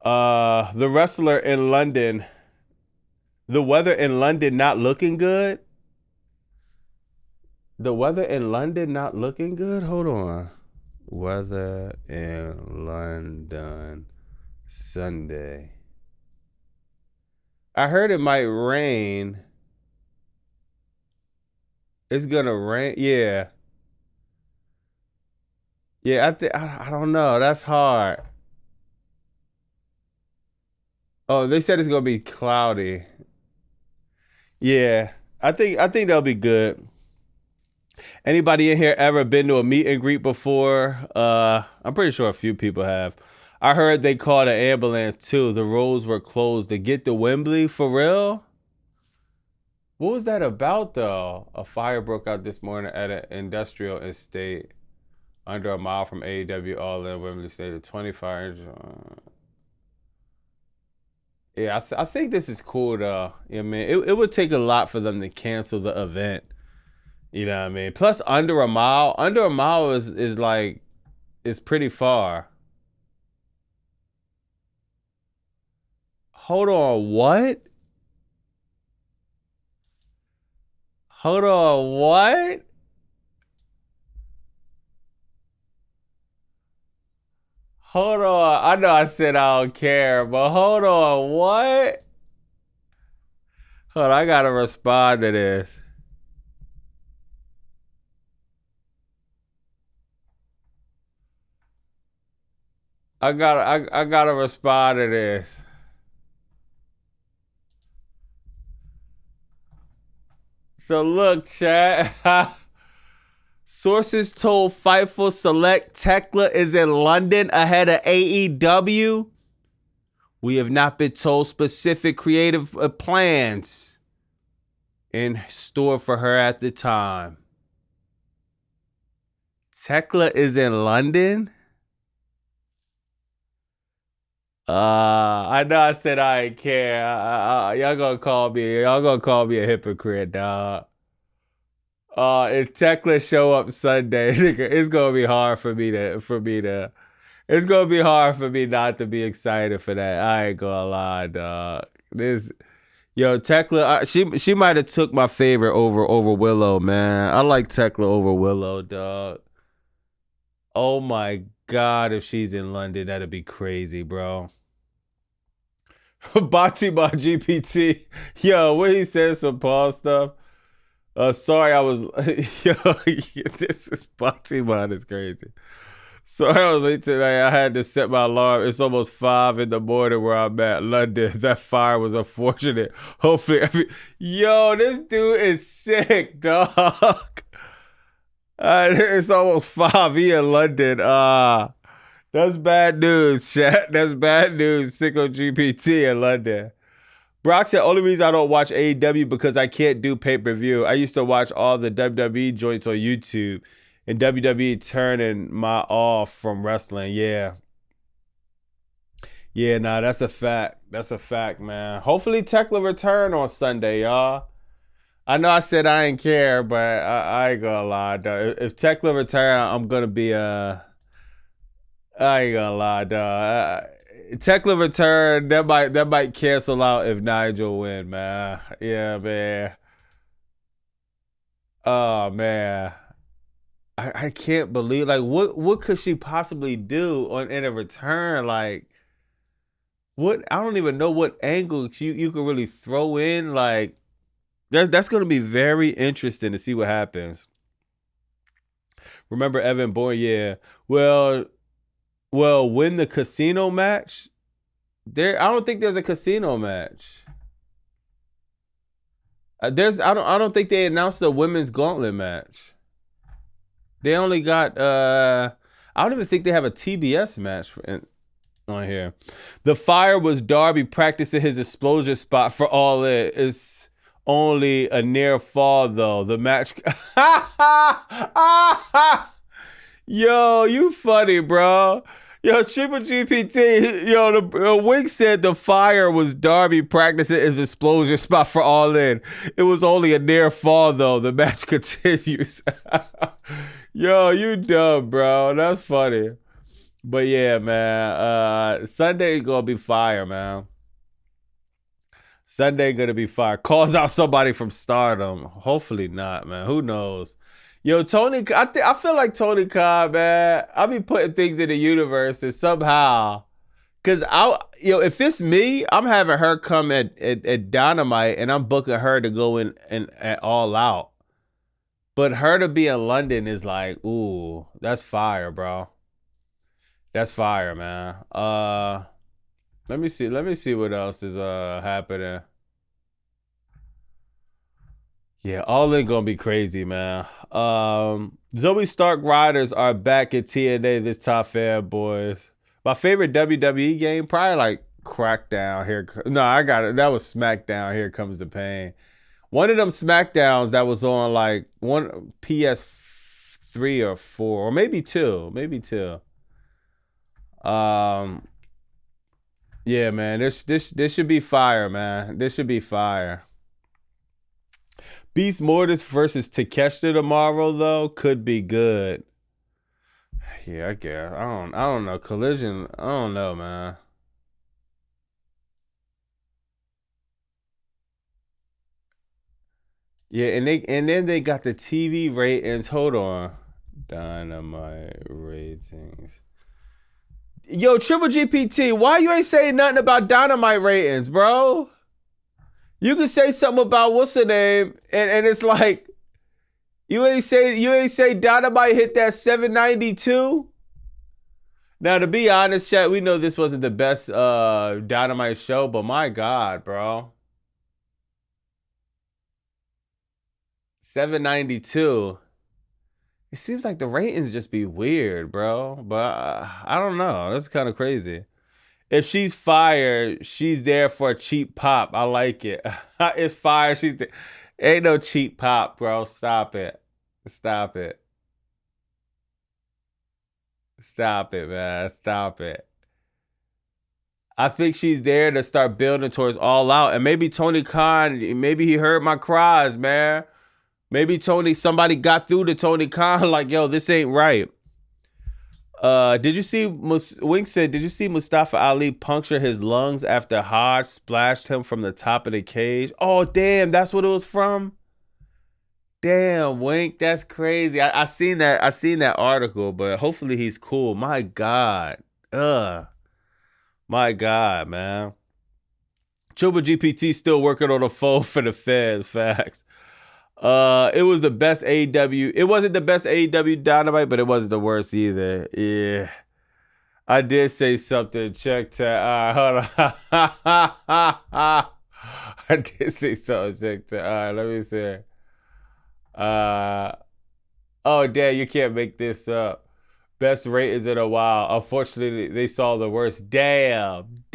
The wrestler in London. The weather in London not looking good. The weather in London not looking good? Hold on. Weather in London Sunday. I heard it might rain. It's gonna rain. Yeah. Yeah, I don't know. That's hard. Oh, they said it's gonna be cloudy. Yeah. I think that'll be good. Anybody in here ever been to a meet and greet before? I'm pretty sure a few people have. I heard they called an ambulance too. The roads were closed to get to Wembley. For real? What was that about though? A fire broke out this morning at an industrial estate under a mile from AEW All In Wembley Stadium. 25 inches. Yeah, I think this is cool though. Yeah, man. It would take a lot for them to cancel the event. You know what I mean? Plus, under a mile. Under a mile is like, it's pretty far. Hold on, what? Hold on, what? Hold on. I know I said I don't care, but hold on, what? Hold on, I gotta respond to this. I gotta respond to this. So look, chat. Sources told Fightful Select Tekla is in London ahead of AEW. We have not been told specific creative plans in store for her at the time. Tekla is in London? I know I said I ain't care. Y'all gonna call me a hypocrite, dog. If Tekla show up Sunday, nigga, it's gonna be hard for me to it's gonna be hard for me not to be excited for that. I ain't gonna lie, dog. Tekla, she might have took my favorite over Willow, man. I like Tekla over Willow, dog. Oh my God, if she's in London, that'd be crazy, bro. Batima GPT. Yo, when he said some Paul stuff. Sorry, I was this is Batima is crazy. Sorry, I was late today. I had to set my alarm. It's almost 5 in the morning where I'm at, London. That fire was unfortunate. Hopefully, yo, this dude is sick, dog. It's almost 5. He in London. That's bad news, chat. That's bad news. Sicko GPT in London. Brock said, only reason I don't watch AEW because I can't do pay-per-view. I used to watch all the WWE joints on YouTube, and WWE turning my off from wrestling. Yeah. Yeah, nah, that's a fact. That's a fact, man. Hopefully Tekla return on Sunday, y'all. I know I said I ain't care, but I ain't gonna lie, though. If Tekla return, I'm gonna be I ain't gonna lie, dog. Tekla return, that might cancel out if Nigel win, man. Yeah, man. Oh man. I can't believe, like, what could she possibly do in a return? Like, what, I don't even know what angle you could really throw in. Like, that's gonna be very interesting to see what happens. Remember Evan Bourne? Yeah. Well, win the casino match. I don't think there's a casino match. I don't think they announced a women's gauntlet match. They only got I don't even think they have a TBS match on here. The fire was Darby practicing his explosion spot for All In. It's only a near fall though. The match Yo, you funny, bro. Yo, Triple GPT, yo, the Wink said the fire was Darby practicing his explosion spot for All In. It was only a near fall, though. The match continues. Yo, you dumb, bro. That's funny. But yeah, man. Sunday gonna be fire, man. Sunday gonna be fire. Calls out somebody from Stardom. Hopefully not, man. Who knows? Yo, Tony, I feel like Tony Khan, man. I be putting things in the universe and somehow, cause if it's me, I'm having her come at Dynamite and I'm booking her to go in and at All Out. But her to be in London is like, ooh, that's fire, bro. That's fire, man. Let me see what else is happening. Yeah, All In gonna be crazy, man. Zoe Stark Riders are back at TNA this top fan, boys. My favorite WWE game, probably like Crackdown. No, I got it. That was Smackdown. Here Comes the Pain. One of them Smackdowns that was on like one PS3 or 4, or maybe two. Yeah, man. This should be fire, man. This should be fire. Beast Mortis versus Takeshita tomorrow, though, could be good. Yeah, I guess. I don't know. Collision, I don't know, man. Yeah, and then they got the TV ratings. Hold on. Dynamite ratings. Yo, Triple GPT, why you ain't saying nothing about Dynamite ratings, bro? You can say something about what's the name, and it's like you ain't say Dynamite hit that 792. Now, to be honest, chat, we know this wasn't the best Dynamite show, but my God, bro. 792. It seems like the ratings just be weird, bro. But I don't know. That's kind of crazy. If she's fired, she's there for a cheap pop. I like it. It's fire. Ain't no cheap pop, bro. Stop it. Stop it. Stop it, man. Stop it. I think she's there to start building towards All Out. And maybe Tony Khan, maybe he heard my cries, man. Maybe somebody got through to Tony Khan like, yo, this ain't right. Did you see, Wink said, did you see Mustafa Ali puncture his lungs after Hodge splashed him from the top of the cage? Oh, damn, that's what it was from? Damn, Wink, that's crazy. I seen that article, but hopefully he's cool. My God. My God, man. Triple GPT still working on a phone for the feds, facts. It was the best AEW. It wasn't the best AEW Dynamite, but it wasn't the worst either. Yeah. I did say something. Check that. Hold on. I did say something. Check that. Let me see. Oh, damn, you can't make this up. Best ratings in a while. Unfortunately, they saw the worst. Damn.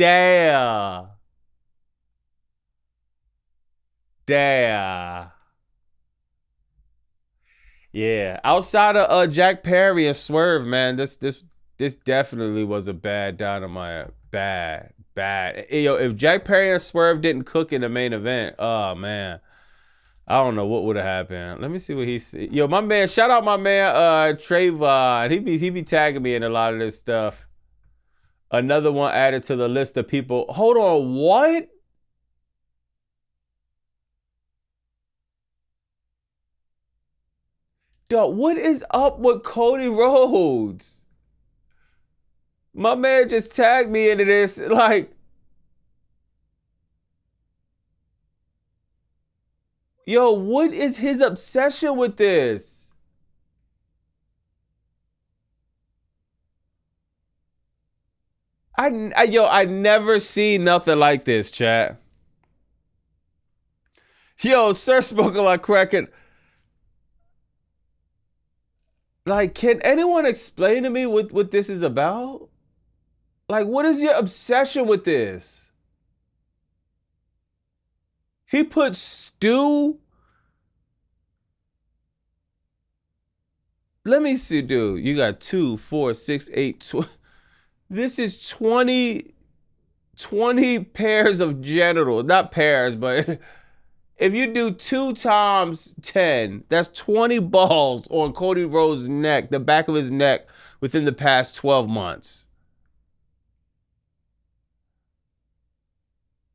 Yeah, outside of Jack Perry and Swerve, man, this definitely was a bad Dynamite. Bad. Yo, if Jack Perry and Swerve didn't cook in the main event, oh man, I don't know what would have happened. Let me see what he said. Yo, my man, shout out my man Trayvon. He be tagging me in a lot of this stuff. Another one added to the list of people. Hold on, what? Dog, what is up with Cody Rhodes? My man just tagged me into this. Like, yo, what is his obsession with this? I never seen nothing like this, chat. Yo, Sir Smoking Like Cracking. Like, can anyone explain to me what this is about? Like, what is your obsession with this? He put Stu. Let me see, dude. You got 2, 4, 6, 8, 12. This is 20 pairs of genitals. Not pairs, but if you do 2 times 10, that's 20 balls on Cody Rhodes' neck, the back of his neck, within the past 12 months.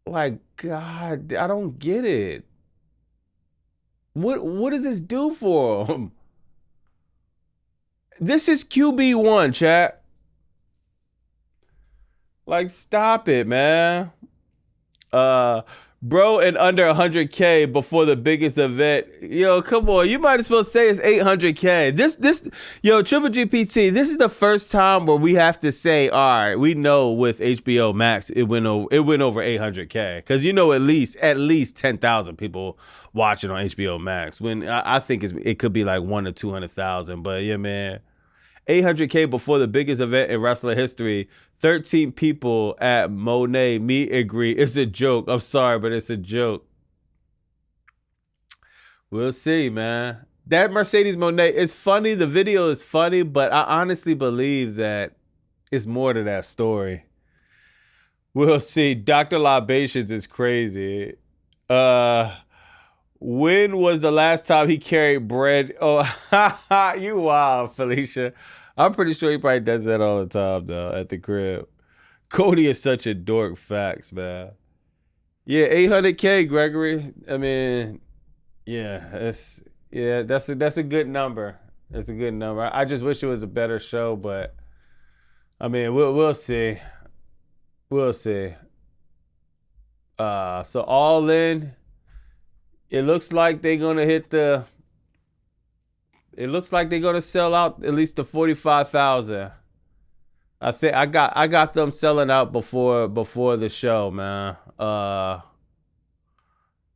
Like, God, I don't get it. What does this do for him? This is QB1, chat. Like, stop it, man. Bro, and under 100K before the biggest event. Yo, come on. You might as well say it's 800K. Yo, Triple GPT, this is the first time where we have to say, all right, we know with HBO Max, it went over 800K. Because you know at least 10,000 people watching on HBO Max. When I think it could be like 1 or 200,000. But yeah, man. 800K before the biggest event in wrestling history. 13 people at Monet meet and greet. It's a joke. I'm sorry, but it's a joke. We'll see, man. That Mercedes Monet is funny. The video is funny, but I honestly believe that it's more to that story. We'll see. Dr. Libations is crazy. When was the last time he carried bread? Oh, you wild, Felicia. I'm pretty sure he probably does that all the time, though, at the crib. Cody is such a dork. Facts, man. Yeah, 800K, Gregory. I mean, yeah, that's a good number. That's a good number. I just wish it was a better show, but I mean, we'll see. We'll see. So All In. It looks like they're gonna sell out at least the 45,000. I think I got them selling out before the show, man.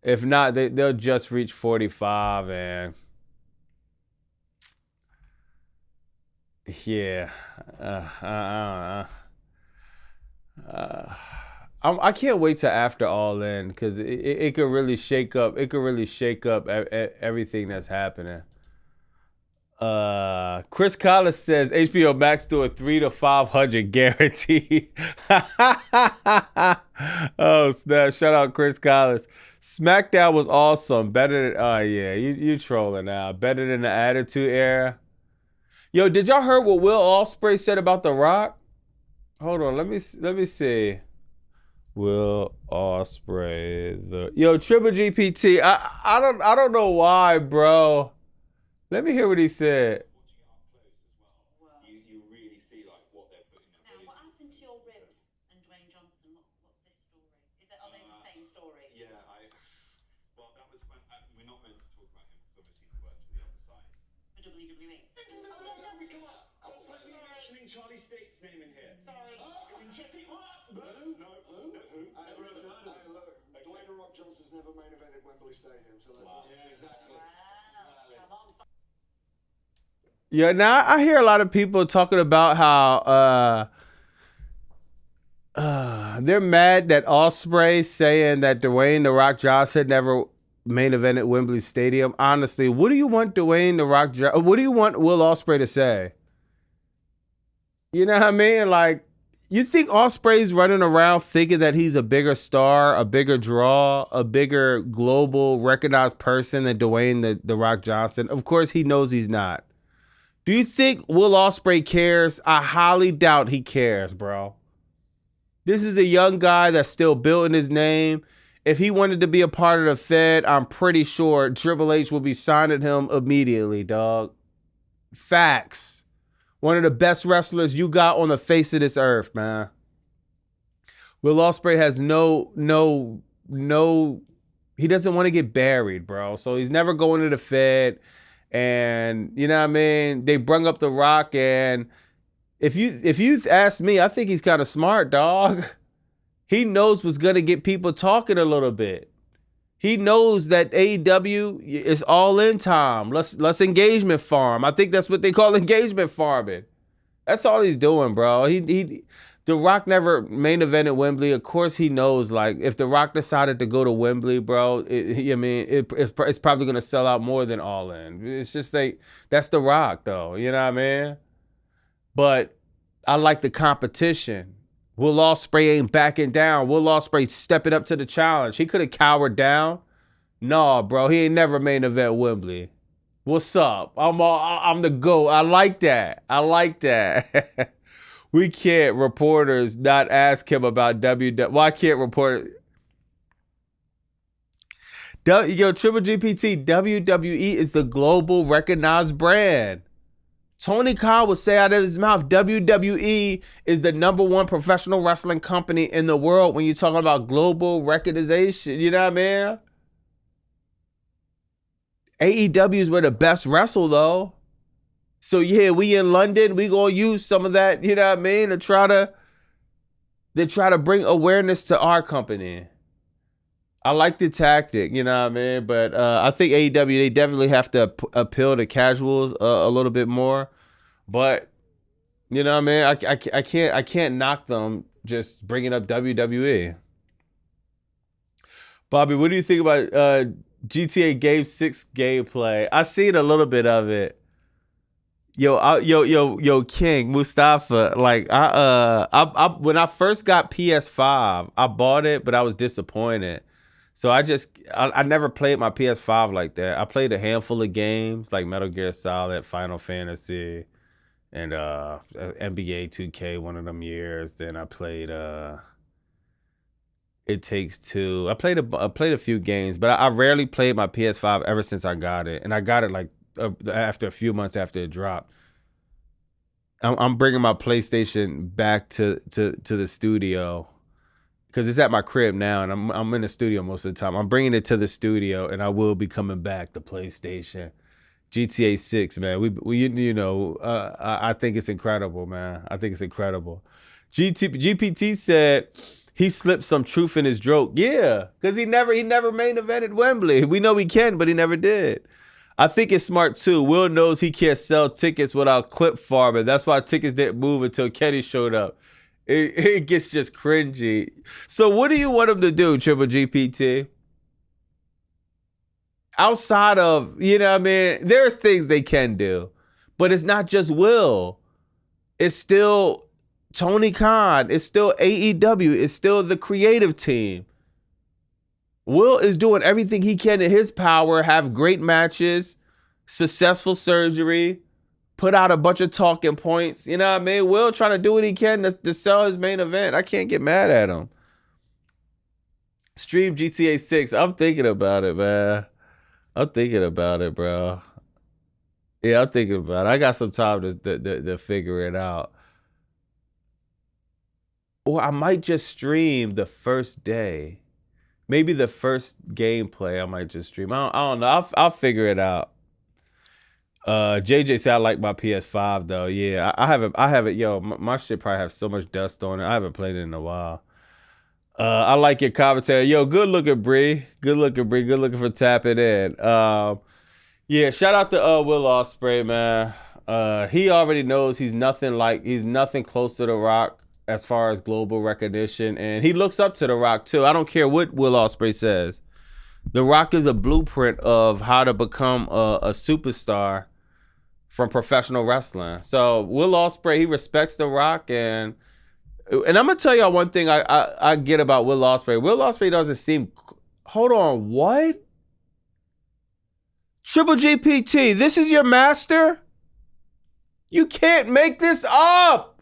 If not, they'll just reach 45, and yeah, I can't wait till after All In, because it could really shake up. It could really shake up everything that's happening. Chris Collis says HBO Max do a 300 to 500 guarantee. Oh snap! Shout out Chris Collis. Smackdown was awesome. Better than yeah, you trolling now. Better than the Attitude Era. Yo, did y'all hear what Will Ospreay said about The Rock? Hold on, let me see. Will Ospreay Triple GPT. I don't know why, bro. Let me hear what he said. You really see like what they're putting in. Now, what happened to your ribs and Dwayne Johnson? What's this story? Are they the same story? Yeah, well, that was when we're not meant to talk about him because obviously he works for the other side. For WWE. What's like me mentioning Charlie State's name in here? Sorry. Dwayne The Rock Johnson's never main evented Wembley Stadium, so that's exactly. Come on. Yeah, now I hear a lot of people talking about how they're mad that Ospreay saying that Dwayne The Rock Johnson never main evented Wembley Stadium. Honestly, what do you want Dwayne The Rock what do you want Will Ospreay to say? You know what I mean? Like, you think Ospreay's running around thinking that he's a bigger star, a bigger draw, a bigger global recognized person than Dwayne The Rock Johnson? Of course he knows he's not. Do you think Will Ospreay cares? I highly doubt he cares, bro. This is a young guy that's still building his name. If he wanted to be a part of the Fed, I'm pretty sure Triple H will be signing him immediately, dog. Facts. One of the best wrestlers you got on the face of this earth, man. Will Ospreay has no, he doesn't want to get buried, bro. So he's never going to the Fed. And, you know what I mean? They brung up The Rock, and if you ask me, I think he's kind of smart, dog. He knows what's going to get people talking a little bit. He knows that AEW is all in time. Let's engagement farm. I think that's what they call engagement farming. That's all he's doing, bro. The Rock never main evented Wembley. Of course, he knows, like, if The Rock decided to go to Wembley, bro, it's probably gonna sell out more than All In. It's just like, that's The Rock, though. You know what I mean? But I like the competition. Will Ospreay ain't backing down. Will Ospreay stepping up to the challenge. He could have cowered down. No, bro, he ain't never main event Wembley. What's up? I'm the GOAT. I like that. We can't, reporters, not ask him about WWE. Why can't reporters? Triple GPT, WWE is the global recognized brand. Tony Khan would say out of his mouth, WWE is the #1 professional wrestling company in the world when you're talking about global recognition. You know what I mean? AEW is where the best wrestle, though. So yeah, we in London, we gonna use some of that, you know what I mean, to try to bring awareness to our company. I like the tactic, you know what I mean? But I think AEW, they definitely have to appeal to casuals a little bit more. But you know what I mean? I can't knock them just bringing up WWE. Bobby, what do you think about GTA Game 6 gameplay? I seen a little bit of it. Yo, King Mustafa. Like I when I first got PS5, I bought it, but I was disappointed. So I never played my PS5 like that. I played a handful of games like Metal Gear Solid, Final Fantasy, and NBA 2K one of them years. Then I played It Takes Two. I played a few games, but I rarely played my PS5 ever since I got it, and I got it like after a few months after it dropped. I'm bringing my PlayStation back to the studio because it's at my crib now, and I'm in the studio most of the time. I'm bringing it to the studio, and I will be coming back to PlayStation. GTA 6, man. I think it's incredible, man. I think it's incredible. GPT said he slipped some truth in his joke. Yeah, because he never main evented Wembley. We know he can, but he never did. I think it's smart too. Will knows he can't sell tickets without clip farming. That's why tickets didn't move until Kenny showed up. It gets just cringy. So what do you want him to do, Triple GPT? Outside of, you know what I mean, there's things they can do. But it's not just Will. It's still Tony Khan. It's still AEW. It's still the creative team. Will is doing everything he can in his power, have great matches, successful surgery, put out a bunch of talking points. You know what I mean? Will trying to do what he can to sell his main event. I can't get mad at him. Stream GTA 6. I'm thinking about it, man. I'm thinking about it, bro. Yeah, I'm thinking about it. I got some time to figure it out. Or I might just stream the first day. Maybe the first gameplay I might just stream. I don't know. I'll figure it out. JJ said I like my PS5 though. Yeah, I haven't. Yo, my shit probably have so much dust on it. I haven't played it in a while. I like your commentary. Yo, good looking, Bree. Good looking, Bree. Good looking for tapping in. Yeah, shout out to Will Ospreay, man. He already knows he's nothing close to The Rock as far as global recognition, and he looks up to The Rock too. I don't care what Will Ospreay says. The Rock is a blueprint of how to become a superstar from professional wrestling. So Will Ospreay, he respects The Rock, and I'm gonna tell y'all one thing I get about Will Ospreay. Will Ospreay doesn't seem. Hold on, what? Triple GPT, this is your master? You can't make this up.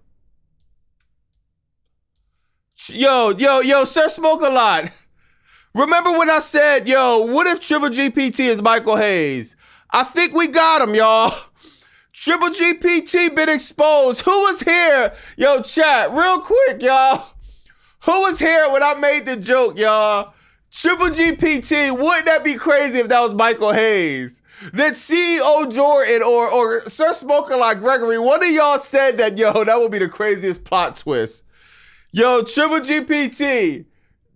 Yo, Sir Smoke a Lot. Remember when I said, yo, what if Triple GPT is Michael Hayes? I think we got him, y'all. Triple GPT been exposed. Who was here? Yo, chat, real quick, y'all. Who was here when I made the joke, y'all? Triple GPT, wouldn't that be crazy if that was Michael Hayes? That CEO Jordan or Sir Smoker like Gregory, one of y'all said that, yo, that would be the craziest plot twist. Yo, Triple GPT,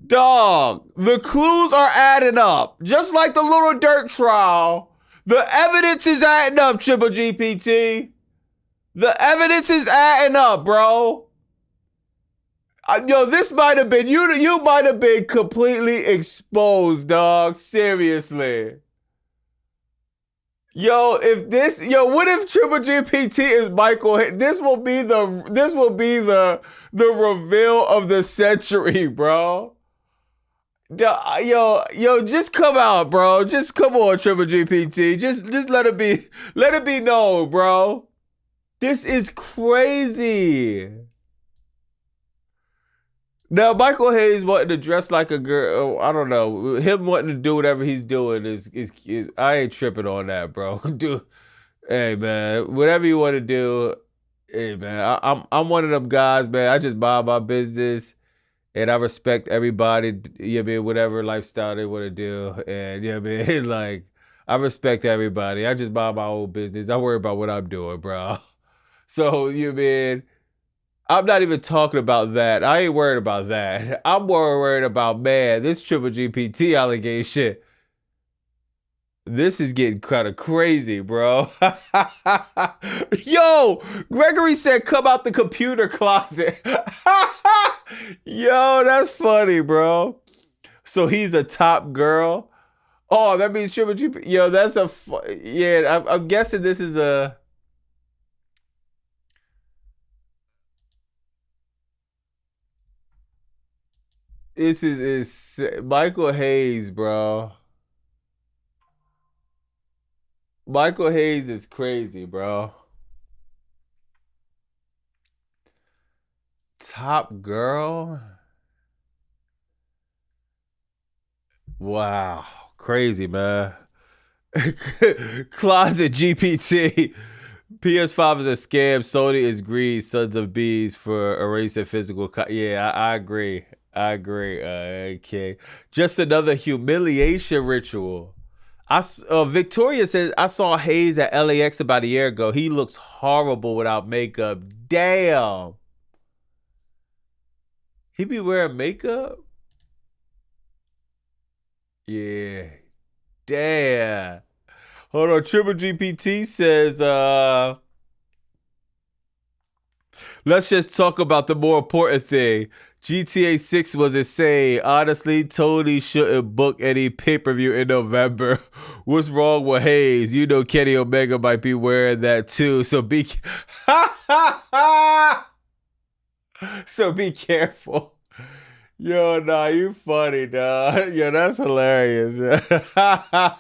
dog, the clues are adding up. Just like the Little Dirt trial. The evidence is adding up, Triple GPT. The evidence is adding up, bro. Yo, this might have been, you might have been completely exposed, dog. Seriously. Yo, what if Triple GPT is Michael? This will be the reveal of the century, bro. Yo, just come out, bro. Just come on, Triple GPT. Just let it be known, bro. This is crazy. Now, Michael Hayes wanting to dress like a girl, I don't know. Him wanting to do whatever he's doing is I ain't tripping on that, bro. Dude, hey man, whatever you want to do, hey man, I'm one of them guys, man. I just mind my business. And I respect everybody, you know what I mean, whatever lifestyle they want to do. And, you know what I mean, like, I respect everybody. I just mind my own business. I worry about what I'm doing, bro. So, you know what I mean, I'm not even talking about that. I ain't worried about that. I'm more worried about, man, this Triple GPT allegation. This is getting kind of crazy, bro. Yo, Gregory said, come out the computer closet. Yo, that's funny, bro. So he's a top girl. Oh, that means Triple G. Yo, that's yeah. I'm guessing this is a. This is Michael Hayes, bro. Michael Hayes is crazy, bro. Top girl? Wow. Crazy, man. Closet GPT. PS5 is a scam. Sony is greed. Sons of bees for erasing physical. Yeah, I agree. I agree. Okay. Just another humiliation ritual. Victoria says, I saw Hayes at LAX about a year ago. He looks horrible without makeup. Damn. He be wearing makeup? Yeah. Damn. Hold on. Triple GPT says, let's just talk about the more important thing. GTA 6 was insane. Honestly, Tony shouldn't book any pay-per-view in November. What's wrong with Hayes? You know Kenny Omega might be wearing that too. So be so be careful. Yo, nah, you funny, dog. Yo, that's hilarious. But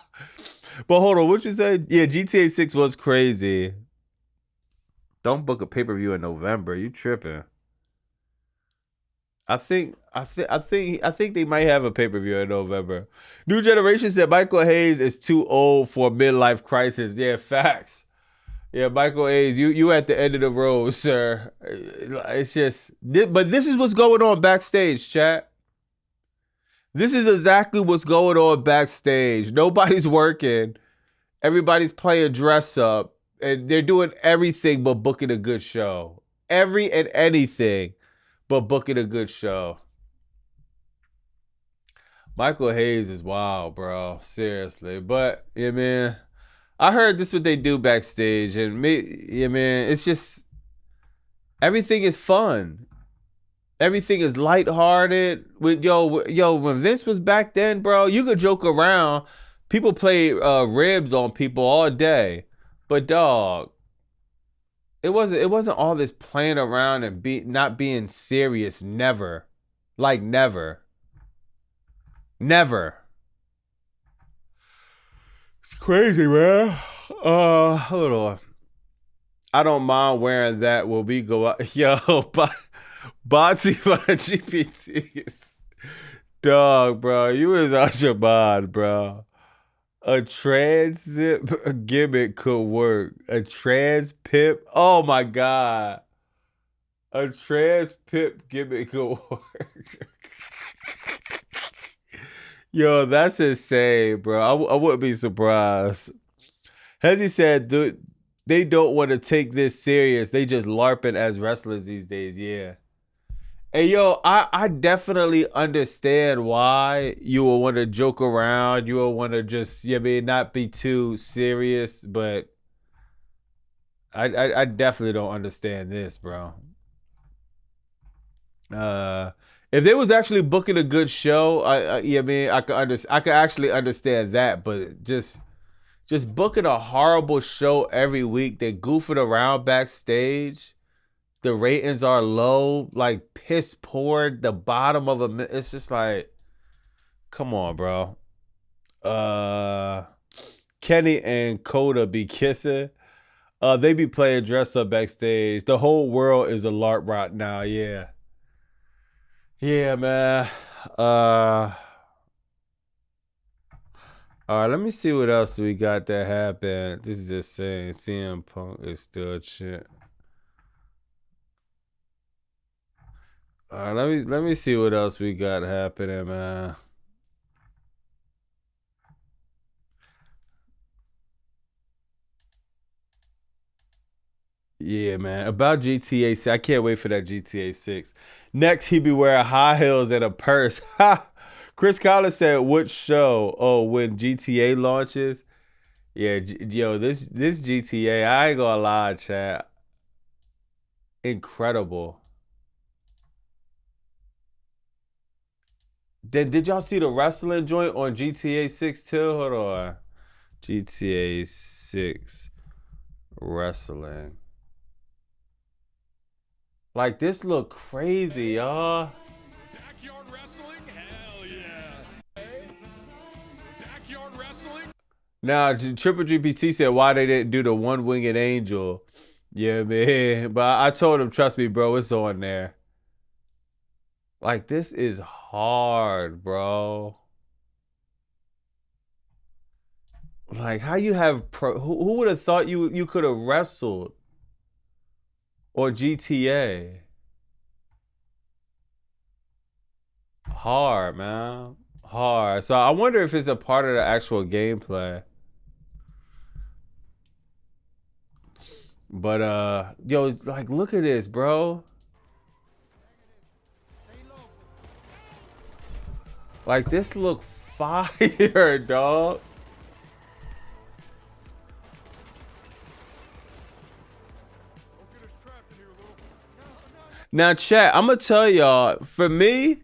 hold on, what you say? Yeah, GTA 6 was crazy. Don't book a pay-per-view in November. You tripping. I think they might have a pay-per-view in November. New Generation said Michael Hayes is too old for a midlife crisis. Yeah, facts. Yeah, Michael Hayes, you at the end of the road, sir. It's just, but this is what's going on backstage, chat. This is exactly what's going on backstage. Nobody's working. Everybody's playing dress up. And they're doing everything but booking a good show. Every and anything but booking a good show. Michael Hayes is wild, bro. Seriously. But, yeah, man, I heard this is what they do backstage. And, yeah, man, it's just, everything is fun. Everything is lighthearted. When Vince was back then, bro, you could joke around. People play ribs on people all day. But dog, it wasn't all this playing around and not being serious. Never. Like never. Never. It's crazy, man. Hold on. I don't mind wearing that when we go out. Yo, Bonty by GPT is dog, bro. You is out your mind, bro. A transit gimmick could work. A trans pip. Oh my god. A trans pip gimmick could work. Yo, that's insane, bro. I wouldn't be surprised. Hezzy said, dude, they don't want to take this serious. They just LARPing as wrestlers these days. Yeah. Hey, yo, I definitely understand why you will want to joke around. You will want to just, not be too serious. But I definitely don't understand this, bro. If they was actually booking a good show, I could actually understand that. But just booking a horrible show every week, they're goofing around backstage. The ratings are low, like piss poor. The bottom of a, it's just like, come on, bro. Kenny and Coda be kissing. They be playing dress up backstage. The whole world is a LARP right now. Yeah. Yeah, man. All right, let me see what else we got that happened. This is just saying CM Punk is still shit. All right, let me see what else we got happening, man. Yeah, man. About GTA 6, I can't wait for that GTA 6. Next, he be wearing high heels and a purse. Ha! Chris Collins said, "Which show? Oh, when GTA launches." Yeah, yo, this GTA, I ain't gonna lie, chat. Incredible. Then did y'all see the wrestling joint on GTA 6 too? Hold on. GTA 6 wrestling. Like, this look crazy, y'all. Backyard wrestling? Hell yeah. Backyard wrestling? Now, Triple GPT said why they didn't do the one-winged angel. Yeah, man. But I told him, trust me, bro, it's on there. Like, this is hard, bro. Like, how you have who would have thought you could have wrestled on GTA? Hard, man. Hard. So I wonder if it's a part of the actual gameplay. But yo, like, look at this, bro. Like, this look fire, dog. Now, chat, I'm gonna tell y'all, for me,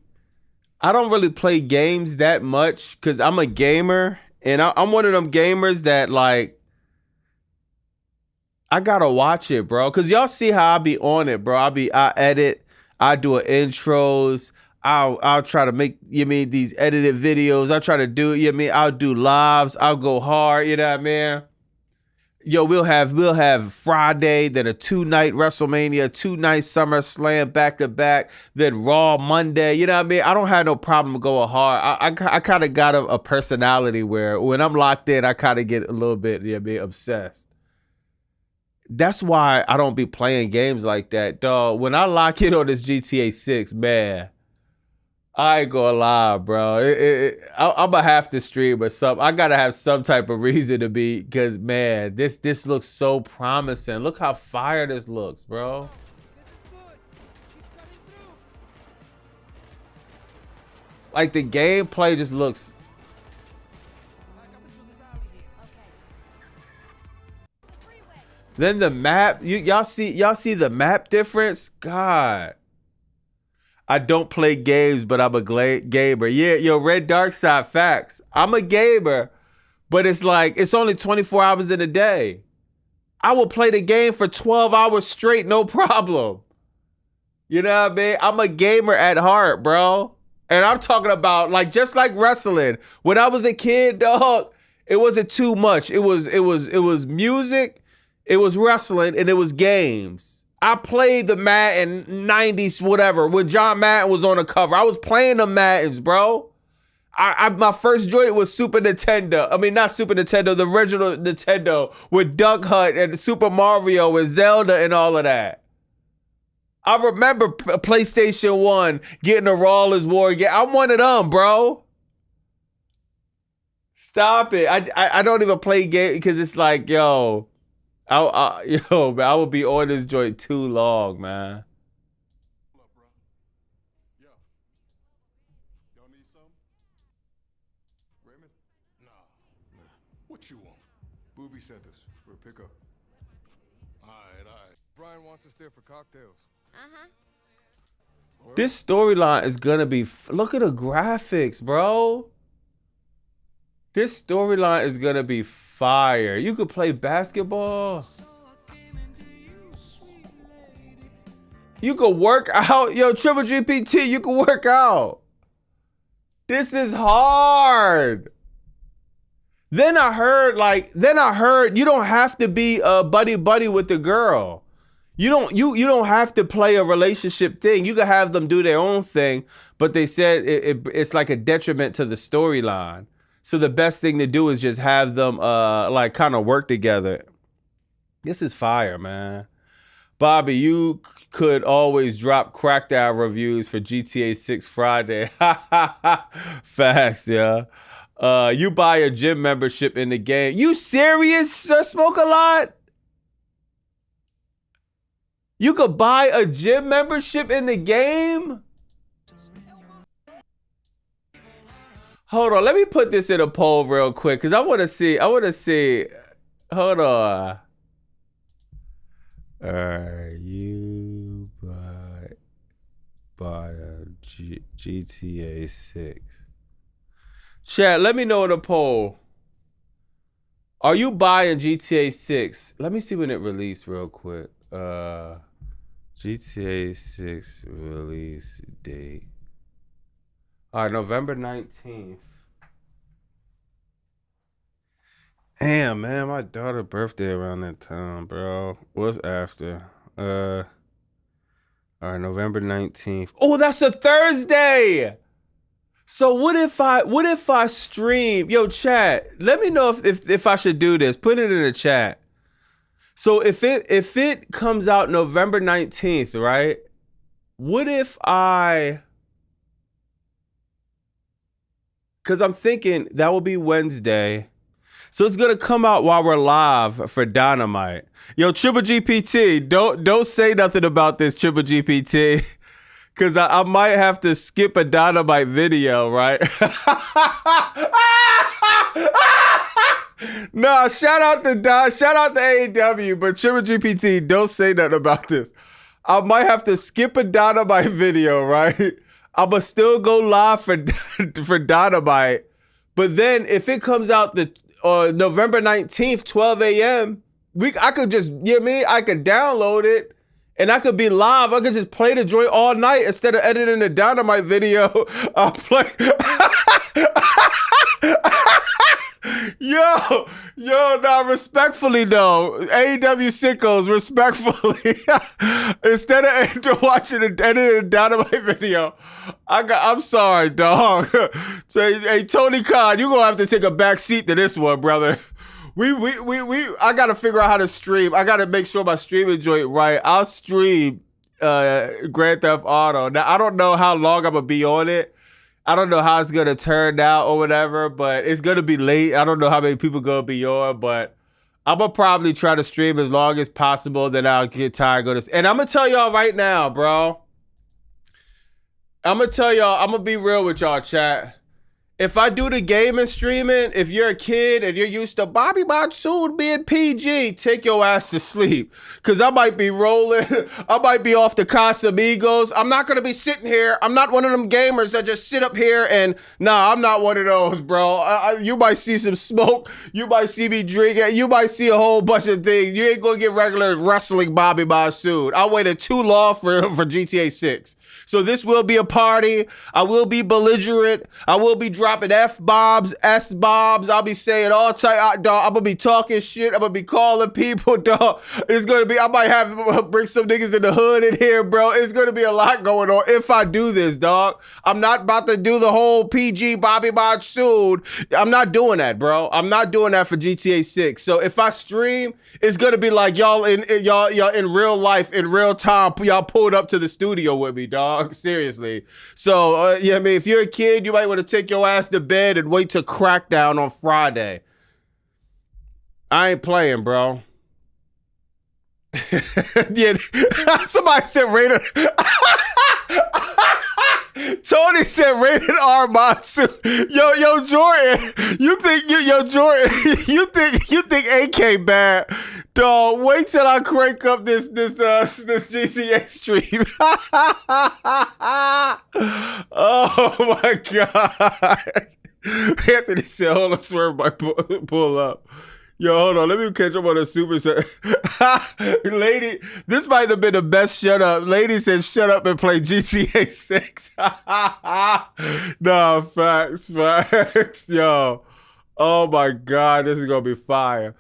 I don't really play games that much because I'm a gamer, and I'm one of them gamers that, like, I gotta watch it, bro. Cause y'all see how I be on it, bro. I edit, I do intros, I'll try to make these edited videos. I try to do I'll do lives, I'll go hard, you know what I mean? Yo, we'll have Friday, then a 2-night WrestleMania, 2-night SummerSlam back to back, then Raw Monday. You know what I mean? I don't have no problem going hard. I kind of got a personality where when I'm locked in, I kind of get a little bit obsessed. That's why I don't be playing games like that, dog. When I lock in on this GTA 6, man, I ain't gonna lie, bro. I'm gonna have to stream or something. I gotta have some type of reason to be, because, man, this looks so promising. Look how fire this looks, bro. Like, the gameplay just looks. Then the map, y'all see the map difference? God. I don't play games, but I'm a gamer. Yeah, yo, Red Dark Side, facts. I'm a gamer, but it's like, it's only 24 hours in a day. I will play the game for 12 hours straight, no problem. You know what I mean? I'm a gamer at heart, bro. And I'm talking about, like, just like wrestling. When I was a kid, dog, it wasn't too much. It was music, it was wrestling, and it was games. I played the Madden 90s, whatever, when John Madden was on the cover. I was playing the Maddens, bro. my first joint was Super Nintendo. I mean, not Super Nintendo, the original Nintendo with Duck Hunt and Super Mario and Zelda and all of that. I remember PlayStation 1 getting a Rawlers War game. I'm one of them, bro. Stop it. I don't even play games because it's like, yo, man, I will be on this joint too long, man. What up, bro? Yo. Y'all need some? Raymond? Nah. What you want? Booby sent us for a pickup. All right. Brian wants us there for cocktails. This storyline is gonna be. Look at the graphics, bro. This storyline is gonna be fire. You could play basketball. You could work out. Yo, Triple GPT, you could work out. This is hard. Then I heard you don't have to be a buddy with the girl. You don't have to play a relationship thing. You can have them do their own thing, but they said it's like a detriment to the storyline. So the best thing to do is just have them like kind of work together. This is fire, man. Bobby, you could always drop Crackdown reviews for GTA 6 Friday. Facts, yeah. You buy a gym membership in the game. You serious, Sir Smoke a Lot? You could buy a gym membership in the game? Hold on, let me put this in a poll real quick because I want to see. Hold on. You buy a GTA 6. Chat, let me know in a poll. Are you buying GTA 6? Let me see when it released real quick. GTA 6 release date. All right, November 19th. Damn, man, my daughter's birthday around that time, bro. What's after? All right, November 19th. Oh, that's a Thursday. So what if I stream? Yo, chat, let me know if I should do this. Put it in the chat. So if it comes out November 19th, right? What if because I'm thinking that will be Wednesday. So it's gonna come out while we're live for Dynamite. Yo, Triple GPT, don't say nothing about this, Triple GPT. Cause I might have to skip a Dynamite video, right? No, shout out to AEW, but Triple GPT, don't say nothing about this. I might have to skip a Dynamite video, right? I'ma still go live for Dynamite. But then if it comes out November 19th, 12 a.m., I could just, you know what I mean? I could download it and I could be live. I could just play the joint all night instead of editing the Dynamite video. I'll play. Yo, nah, respectfully though, AEW sickos, respectfully, instead of watching and editing a Dynamite video, I'm sorry, dog. So, hey, Tony Khan, you gonna have to take a back seat to this one, brother. I gotta figure out how to stream. I gotta make sure my streaming joint right. I'll stream Grand Theft Auto. Now I don't know how long I'm gonna be on it. I don't know how it's gonna turn out or whatever, but it's gonna be late. I don't know how many people gonna be on, but I'm gonna probably try to stream as long as possible. Then I'll get tired of this. And I'm gonna tell y'all right now, bro. I'm gonna be real with y'all, chat. If I do the gaming streaming, if you're a kid and you're used to Bobby Monsoon being PG, take your ass to sleep. Cause I might be rolling. I might be off the Casamigos. I'm not gonna be sitting here. I'm not one of them gamers that just sit up here and nah, I'm not one of those, bro. You might see some smoke. You might see me drinking. You might see a whole bunch of things. You ain't gonna get regular wrestling Bobby Monsoon. I waited too long for GTA 6. So this will be a party. I will be belligerent. I will be dropping F-bombs, S-bombs. I'll be saying all type, dog. I'm gonna be talking shit. I'm gonna be calling people, dog. It's gonna be, I might have bring some niggas in the hood in here, bro. It's gonna be a lot going on if I do this, dog. I'm not about to do the whole PG Bobby Monsoon. I'm not doing that, bro. I'm not doing that for GTA 6. So if I stream, it's gonna be like y'all in real life, in real time. Y'all pulled up to the studio with me, dog. Seriously. So yeah, I mean, if you're a kid, you might want to take your ass to bed and wait till Crackdown on Friday. I ain't playing, bro. Yeah, somebody said rated. Tony said rated R Monsoon. Yo, Jordan, you think AK bad? Dog, wait till I crank up this GTA stream. Oh my God. Anthony said, hold on, swerve my pull up. Yo, hold on. Let me catch up on the super set. Lady, this might have been the best shut up. Lady said, shut up and play GTA 6. Nah, facts. Yo. Oh my God, this is going to be fire.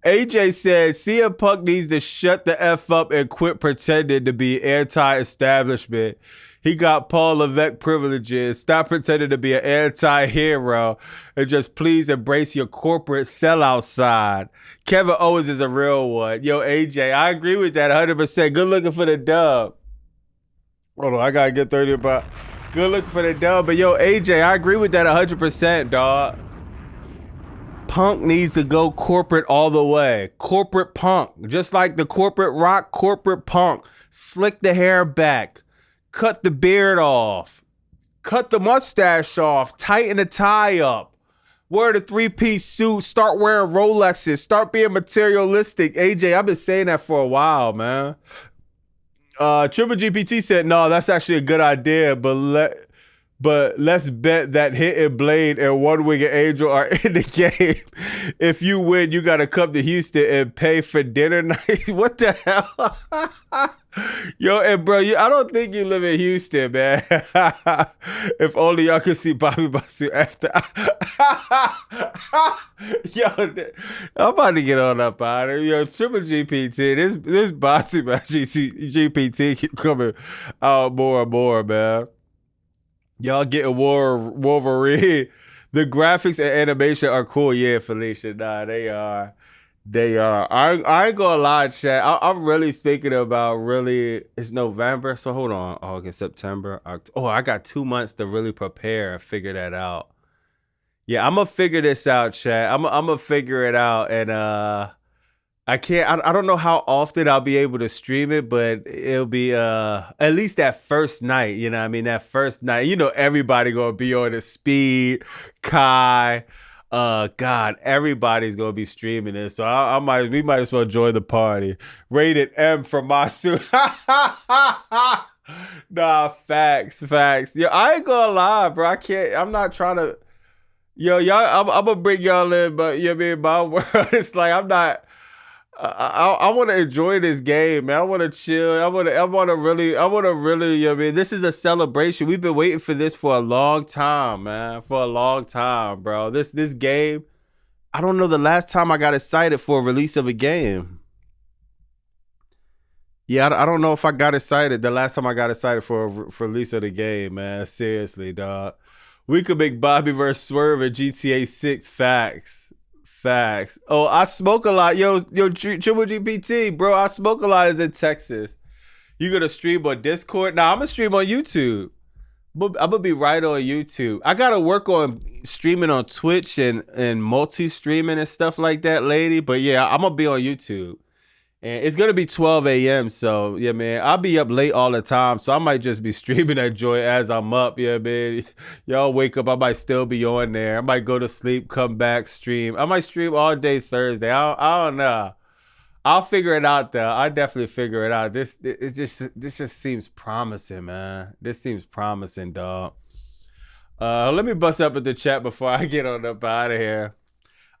AJ said, CM Punk needs to shut the F up and quit pretending to be anti-establishment. He got Paul Levesque privileges. Stop pretending to be an anti-hero and just please embrace your corporate sellout side. Kevin Owens is a real one. Yo, AJ, I agree with that 100%. Good looking for the dub. Hold on, I got to get 30 about. Good looking for the dub. But yo, AJ, I agree with that 100%, dog. Punk needs to go corporate all the way. Corporate Punk. Just like the corporate rock, corporate Punk. Slick the hair back. Cut the beard off. Cut the mustache off. Tighten the tie up. Wear the three-piece suit. Start wearing Rolexes. Start being materialistic. AJ, I've been saying that for a while, man. Triple GPT said, no, that's actually a good idea, but let's bet that Hidden Blade and One Winged Angel are in the game. If you win, you got to come to Houston and pay for dinner night. What the hell? Yo, and bro, I don't think you live in Houston, man. If only y'all could see Bobby Basu after. Yo, I'm about to get on up out of here. Yo, Triple GPT, this Basu GPT keep coming out more and more, man. Y'all getting Wolverine. The graphics and animation are cool. Yeah, Felicia. Nah, they are. I ain't gonna lie, chat. I'm really thinking about it's November. So hold on. August, September, October. Oh, I got 2 months to really prepare and figure that out. Yeah, I'm gonna figure this out, chat. I'm gonna figure it out. And I don't know how often I'll be able to stream it, but it'll be at least that first night, you know what I mean? That first night, you know, everybody gonna be on the speed, Kai, God, everybody's gonna be streaming this. So we might as well join the party. Rated M for Masu. Nah, facts. Yo, I ain't gonna lie, bro. I'm not trying to, y'all, I'm gonna bring y'all in, but you know what I mean, my world, it's like, I'm not, I want to enjoy this game, man. I want to chill. I want to really, you know what I mean? This is a celebration. We've been waiting for this for a long time, man. For a long time, bro. This game, I don't know the last time I got excited for a release of a game. Yeah, I don't know if I got excited the last time I got excited for release of the game, man. Seriously, dog. We could make Bobby vs. Swerve at GTA 6. Facts. Oh, I smoke a lot. Yo, Triple GPT, bro. I smoke a lot is in Texas. You gonna stream on Discord? Nah, I'm gonna stream on YouTube. I'm gonna be right on YouTube. I gotta work on streaming on Twitch and multi-streaming and stuff like that, lady. But yeah, I'm gonna be on YouTube. And it's gonna be 12 a.m. So yeah, man, I'll be up late all the time. So I might just be streaming that joy as I'm up. Yeah, man. Y'all wake up, I might still be on there. I might go to sleep, come back, stream. I might stream all day Thursday. I don't know. I'll figure it out though. I definitely figure it out. This just seems promising, man. This seems promising, dog. Let me bust up in the chat before I get on up out of here.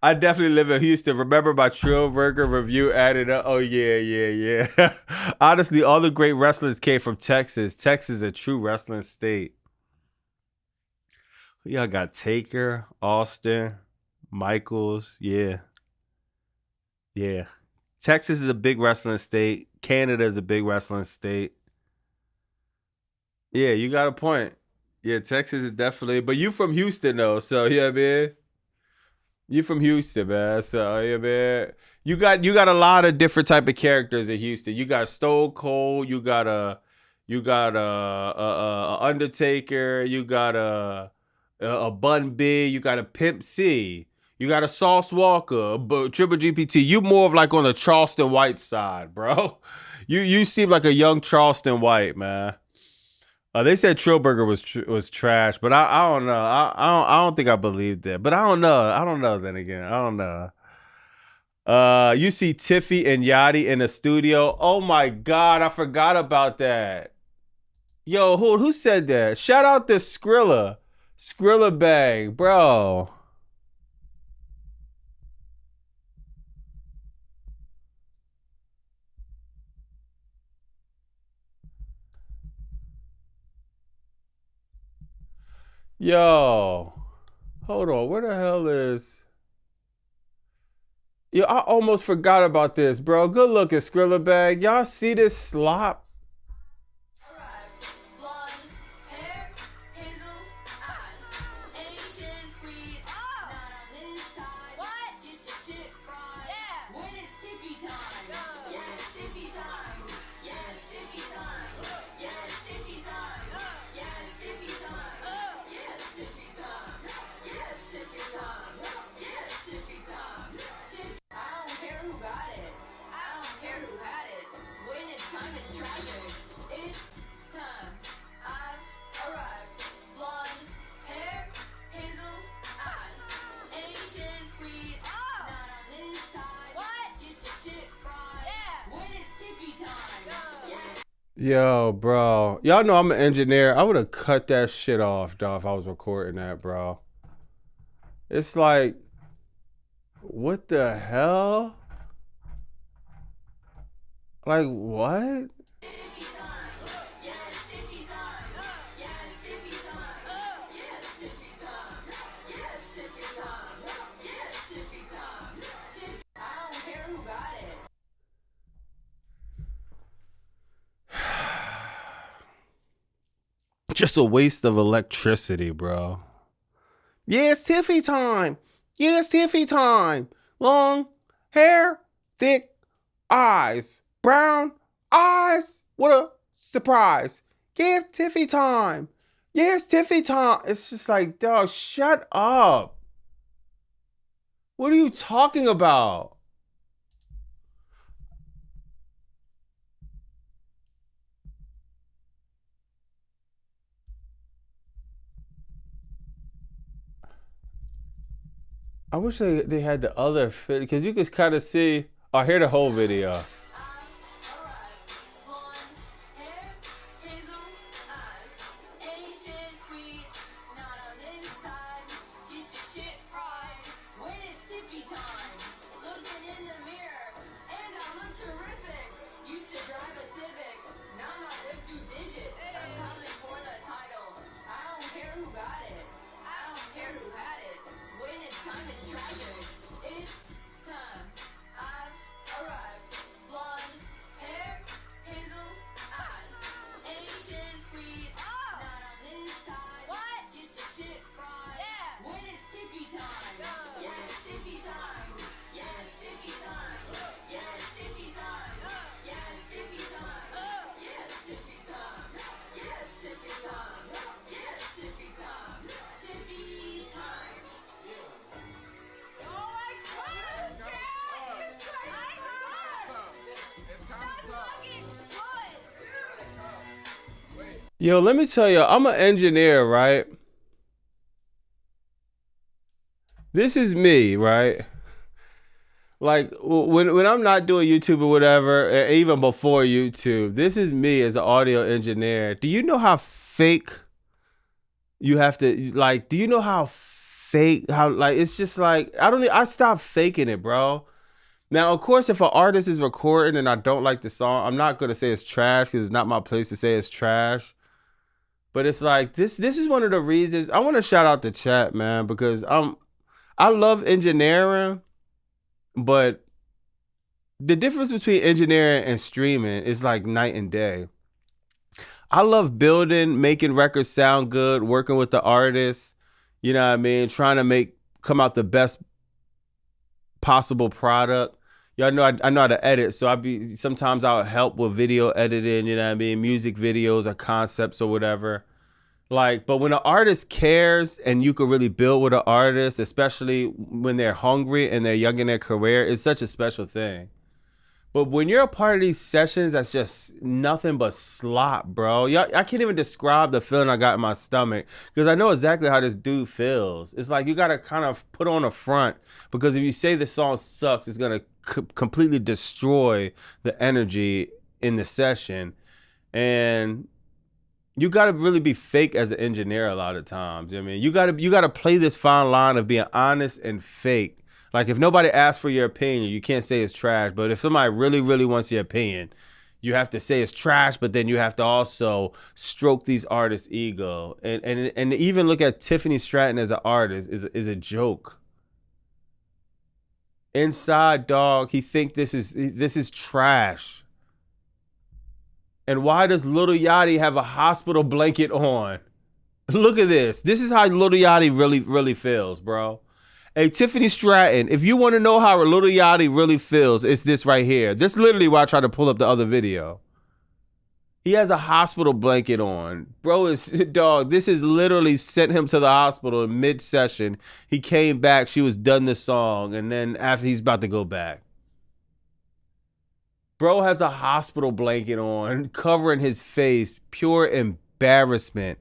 I definitely live in Houston. Remember my Trill Burger review added up? Oh, yeah. Honestly, all the great wrestlers came from Texas. Texas is a true wrestling state. Y'all got Taker, Austin, Michaels. Yeah. Yeah. Texas is a big wrestling state. Canada is a big wrestling state. Yeah, you got a point. Yeah, Texas is definitely. But you from Houston though, so yeah, man. You from Houston, man. So yeah, man. You got a lot of different type of characters in Houston. You got Stone Cold. You got a Undertaker. You got a Bun B. You got a Pimp C. You got a Sauce Walker, but Triple GPT. You more of like on the Charleston White side, bro. You seem like a young Charleston White, man. They said Trillburger was trash, but I don't know. I don't think I believed that. But I don't know. I don't know. Then again, I don't know. You see Tiffy and Yachty in the studio. Oh my God, I forgot about that. Yo, who said that? Shout out to Skrilla Bang, bro. Yo, hold on. Where the hell is? Yo, I almost forgot about this, bro. Good looking, Skrilla Bag. Y'all see this slop? Yo, bro. Y'all know I'm an engineer. I would have cut that shit off, dog, if I was recording that, bro. It's like, what the hell? Like, what? Just a waste of electricity, bro. Yeah, it's Tiffy time. Yeah, it's Tiffy time. Long hair, thick eyes, brown eyes. What a surprise. Yeah, it's Tiffy time. Yeah, it's Tiffy time. It's just like, dog, shut up. What are you talking about? I wish they had the other fit because you could kind of see. Oh, hear the whole video. Yo, let me tell you, I'm an engineer, right? This is me, right? Like when I'm not doing YouTube or whatever, even before YouTube, this is me as an audio engineer. Do you know how fake you have to like? Do you know how fake? How like it's just like I stopped faking it, bro. Now, of course, if an artist is recording and I don't like the song, I'm not gonna say it's trash because it's not my place to say it's trash. But it's like this is one of the reasons I want to shout out the chat, man, because I love engineering, but the difference between engineering and streaming is like night and day. I love building, making records sound good, working with the artists, you know what I mean, trying to come out the best possible product. Y'all know I know how to edit, so sometimes I'll help with video editing, you know what I mean, music videos or concepts or whatever. Like, but when an artist cares and you can really build with an artist, especially when they're hungry and they're young in their career, it's such a special thing. But when you're a part of these sessions, that's just nothing but slop, bro. I can't even describe the feeling I got in my stomach because I know exactly how this dude feels. It's like you got to kind of put on a front because if you say the song sucks, it's going to completely destroy the energy in the session. And you got to really be fake as an engineer a lot of times. I mean, you got to play this fine line of being honest and fake. Like if nobody asks for your opinion, you can't say it's trash. But if somebody really, really wants your opinion, you have to say it's trash, but then you have to also stroke these artists' ego. And even look at Tiffany Stratton as an artist is a joke. Inside, dog, he think this is trash. And why does Lil Yachty have a hospital blanket on? Look at this. This is how Lil Yachty really, really feels, bro. Hey, Tiffany Stratton, if you want to know how Lil Yachty really feels, it's this right here. This is literally why I tried to pull up the other video. He has a hospital blanket on. Bro, this is literally sent him to the hospital in mid-session. He came back, she was done the song, and then after he's about to go back. Bro has a hospital blanket on, covering his face. Pure embarrassment.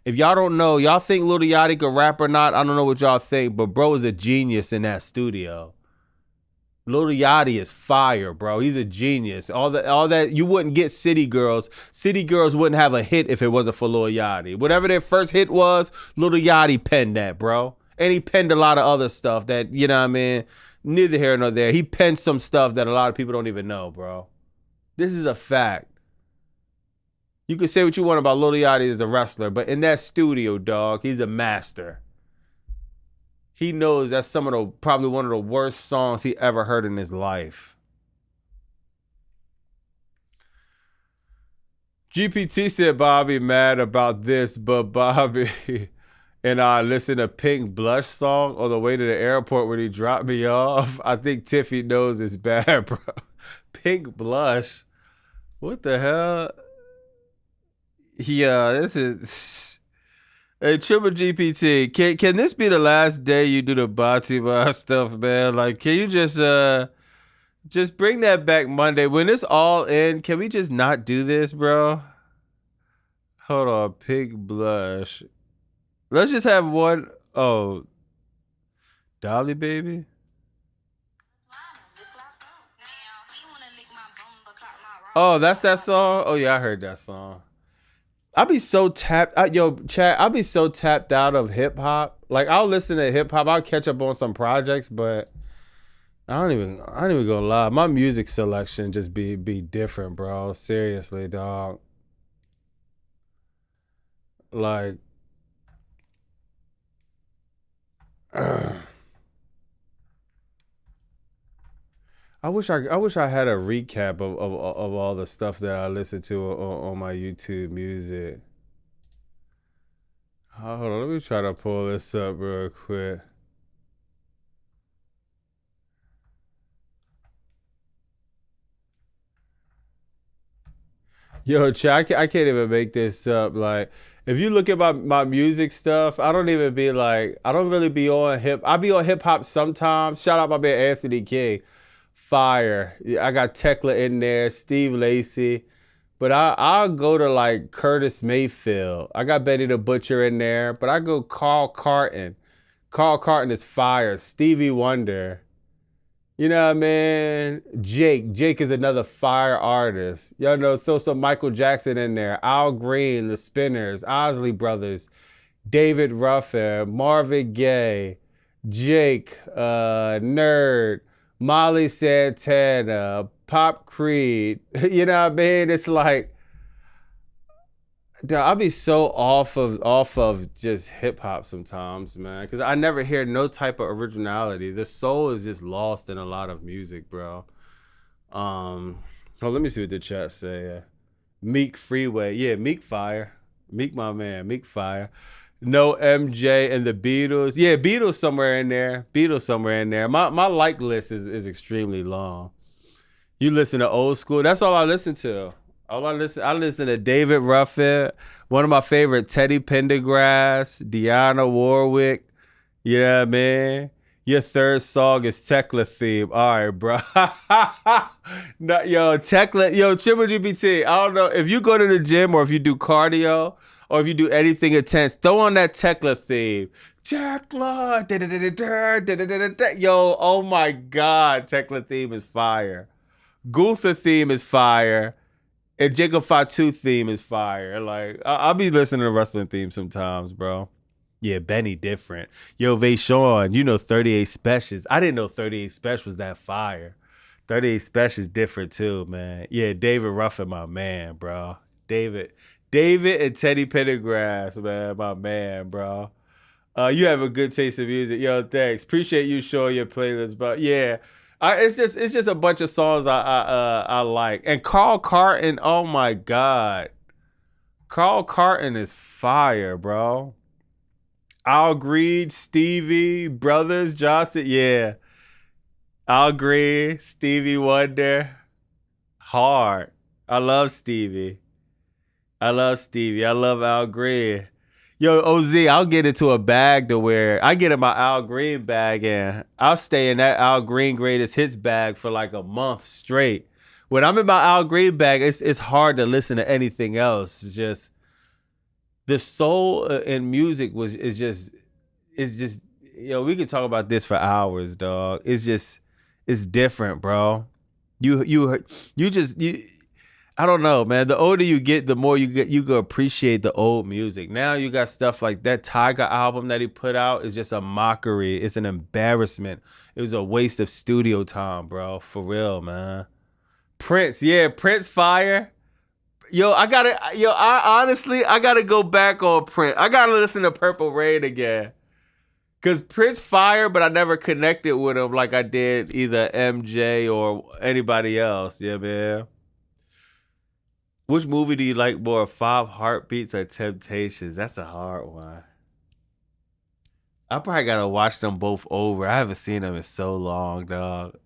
If y'all don't know, y'all think Lil Yachty could rap or not, I don't know what y'all think, but bro is a genius in that studio. Lil Yachty is fire, bro. He's a genius. All that you wouldn't get City Girls. City Girls wouldn't have a hit if it wasn't for Lil Yachty. Whatever their first hit was, Lil Yachty penned that, bro. And he penned a lot of other stuff that, you know what I mean, neither here nor there. He penned some stuff that a lot of people don't even know, bro. This is a fact. You can say what you want about Lil Yachty as a wrestler, but in that studio, dog, he's a master. He knows that's probably one of the worst songs he ever heard in his life. GPT said Bobby mad about this, but Bobby and I listened to Pink Blush song on the way to the airport when he dropped me off. I think Tiffy knows it's bad, bro. Pink Blush. What the hell? Yeah, this is. Hey, Triple GPT, can this be the last day you do the Batima stuff, man? Like, can you just bring that back Monday when it's all in? Can we just not do this, bro? Hold on, Pink Blush. Let's just have one. Oh, Dolly Baby. Oh, that's that song? Oh, yeah, I heard that song. I'll be so tapped. Chat, I'll be so tapped out of hip hop. Like, I'll listen to hip hop. I'll catch up on some projects, but I don't even gonna lie. My music selection just be different, bro. Seriously, dog. Like, I wish I had a recap of all the stuff that I listen to on my YouTube music. Hold on, let me try to pull this up real quick. Yo, chat, I can't even make this up. Like, if you look at my music stuff, I don't really be on I be on hip hop sometimes. Shout out my man Anthony King. Fire. I got Tekla in there, Steve Lacy. But I'll go to like Curtis Mayfield. I got Betty the Butcher in there, but I go Carl Carton. Carl Carton is fire. Stevie Wonder. You know what I mean? Jake is another fire artist. Y'all know, throw some Michael Jackson in there. Al Green, The Spinners, Osley Brothers, David Ruffin, Marvin Gaye, Jake, Nerd, Molly Santana, Pop Creed. You know what I mean? It's like, Dude, I'll be so off of just hip hop sometimes, man. Because I never hear no type of originality. The soul is just lost in a lot of music, bro. Oh, let me see what the chat say. Meek Freeway, yeah, Meek Fire, Meek my man, Meek Fire. No MJ and the Beatles, yeah, Beatles somewhere in there. Beatles somewhere in there. My like list is extremely long. You listen to old school. That's all I listen to. I listen to David Ruffin, one of my favorite, Teddy Pendergrass, Dionne Warwick. You know what I mean? Your third song is Tekla theme. All right, bro. No, yo, Tekla, yo, Triple GPT. I don't know if you go to the gym or if you do cardio or if you do anything intense, throw on that Tekla theme. Tekla. Yo, oh my God. Tekla theme is fire. Gutha theme is fire. And Jacob Fatu theme is fire. Like, I'll be listening to wrestling themes sometimes, bro. Yeah, Benny different. Yo, Vayshawn, you know 38 Specials. I didn't know 38 Specials was that fire. 38 Specials different too, man. Yeah, David Ruffin, my man, bro. David and Teddy Pendergrass, man, my man, bro. You have a good taste of music. Yo, thanks. Appreciate you showing your playlist. But yeah, it's just a bunch of songs I like. And Carl Carton, oh my God. Carl Carton is fire, bro. Al Green, Stevie, Brothers, Johnson, yeah. Al Green, Stevie Wonder, hard. I love Stevie. I love Al Green. Yo, OZ, I'll get into a bag to where I get in my Al Green bag and I'll stay in that Al Green greatest hits bag for like a month straight. When I'm in my Al Green bag, it's hard to listen to anything else. It's just the soul in music is just we could talk about this for hours, dog. It's different, bro. You I don't know, man. The older you get, the more you go appreciate the old music. Now you got stuff like that Tiger album that he put out is just a mockery. It's an embarrassment. It was a waste of studio time, bro. For real, man. Prince, yeah, Prince fire. I honestly gotta go back on Prince. I gotta listen to Purple Rain again. Cause Prince fire, but I never connected with him like I did either MJ or anybody else. Yeah, man. Which movie do you like more, Five Heartbeats or Temptations? That's a hard one. I probably gotta watch them both over. I haven't seen them in so long, dog.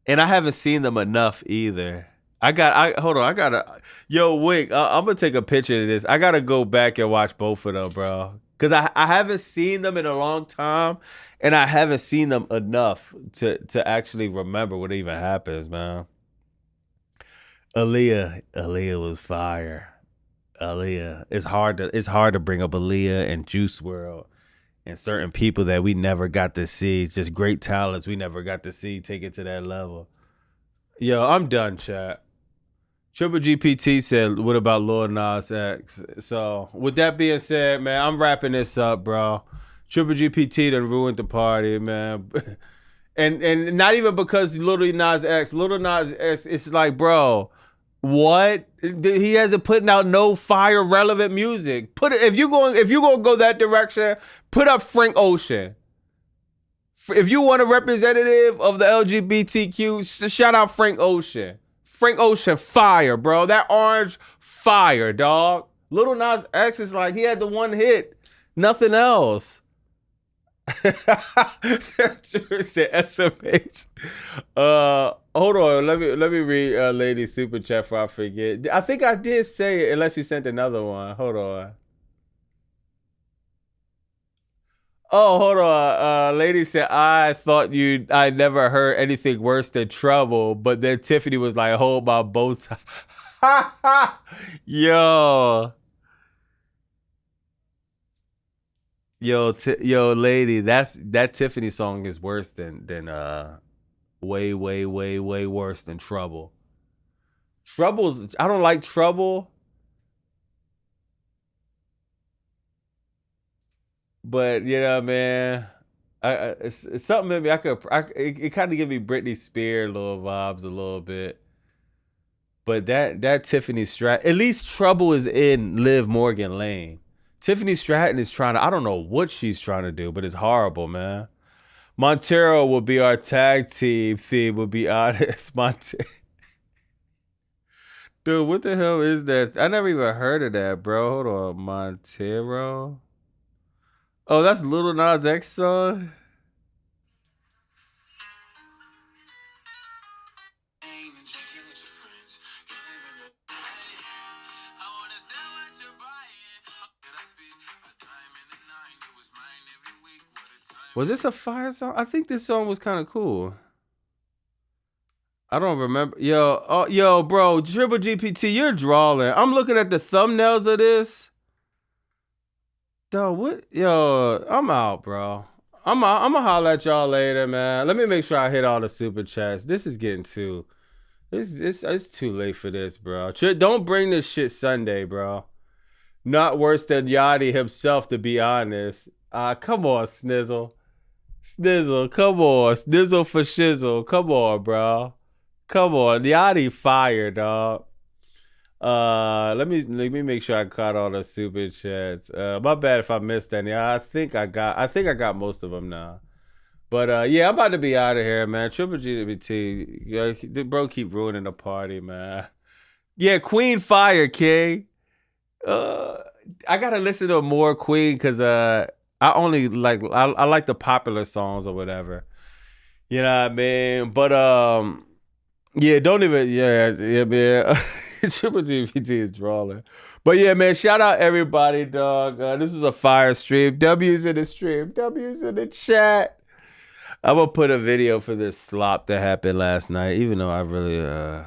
And I haven't seen them enough either. Hold on, I gotta, yo, Wick, I'm gonna take a picture of this. I gotta go back and watch both of them, bro. Cause I haven't seen them in a long time, and I haven't seen them enough to actually remember what even happens, man. Aaliyah was fire. Aaliyah. It's hard to bring up Aaliyah and Juice World and certain people that we never got to see. Just great talents we never got to see take it to that level. Yo, I'm done, chat. Triple GPT said, what about Lil Nas X? So with that being said, man, I'm wrapping this up, bro. Triple GPT done ruined the party, man. And not even because Lil Nas X, it's like, bro, what? He hasn't putting out no fire relevant music. If you gonna go that direction, put up Frank Ocean. If you want a representative of the LGBTQ, shout out Frank Ocean. Frank Ocean fire, bro. That orange fire, dog. Lil Nas X is like he had the one hit, nothing else. Drew said SMH. Hold on, let me read Lady Super Chat before I forget. I think I did say it, unless you sent another one. Hold on. Oh, hold on. Lady said, I never heard anything worse than Trouble, but then Tiffany was like, hold my bow tie. Yo. Yo, lady, that Tiffany song is worse than way worse than Trouble. I don't like Trouble. But you know, man, it's something in me. It kind of give me Britney Spears little vibes a little bit. But that Tiffany Stratton, at least trouble is in Liv Morgan lane. Tiffany Stratton is trying to, I don't know what she's trying to do, but it's horrible, man. Montero will be our tag team theme, will be honest. Dude, what the hell is that? I never even heard of that, bro. Hold on. Montero. Oh, that's Little Nas X song? Was this a fire song? I think this song was kind of cool. I don't remember. Yo, bro, Triple GPT, you're drawing. I'm looking at the thumbnails of this. Dog, what? Yo, I'm out, bro. I'm gonna holler at y'all later, man. Let me make sure I hit all the super chats. This is getting too. It's too late for this, bro. Don't bring this shit Sunday, bro. Not worse than Yachty himself, to be honest. Come on, Snizzle. Snizzle, come on. Snizzle for shizzle. Come on, bro. Come on. Yachty fire, dog. Let me make sure I caught all the super chats. My bad if I missed any. I think I got most of them now. But yeah, I'm about to be out of here, man. Triple GWT, yeah, bro, keep ruining the party, man. Yeah, Queen Fire, King. I gotta listen to more Queen because I only like I like the popular songs or whatever. You know what I mean? But yeah, don't even man. Triple GPT is drawing. But yeah, man, shout out everybody, dog. This was a fire stream. W's in the stream. W's in the chat. I'm gonna put a video for this slop that happened last night, even though I really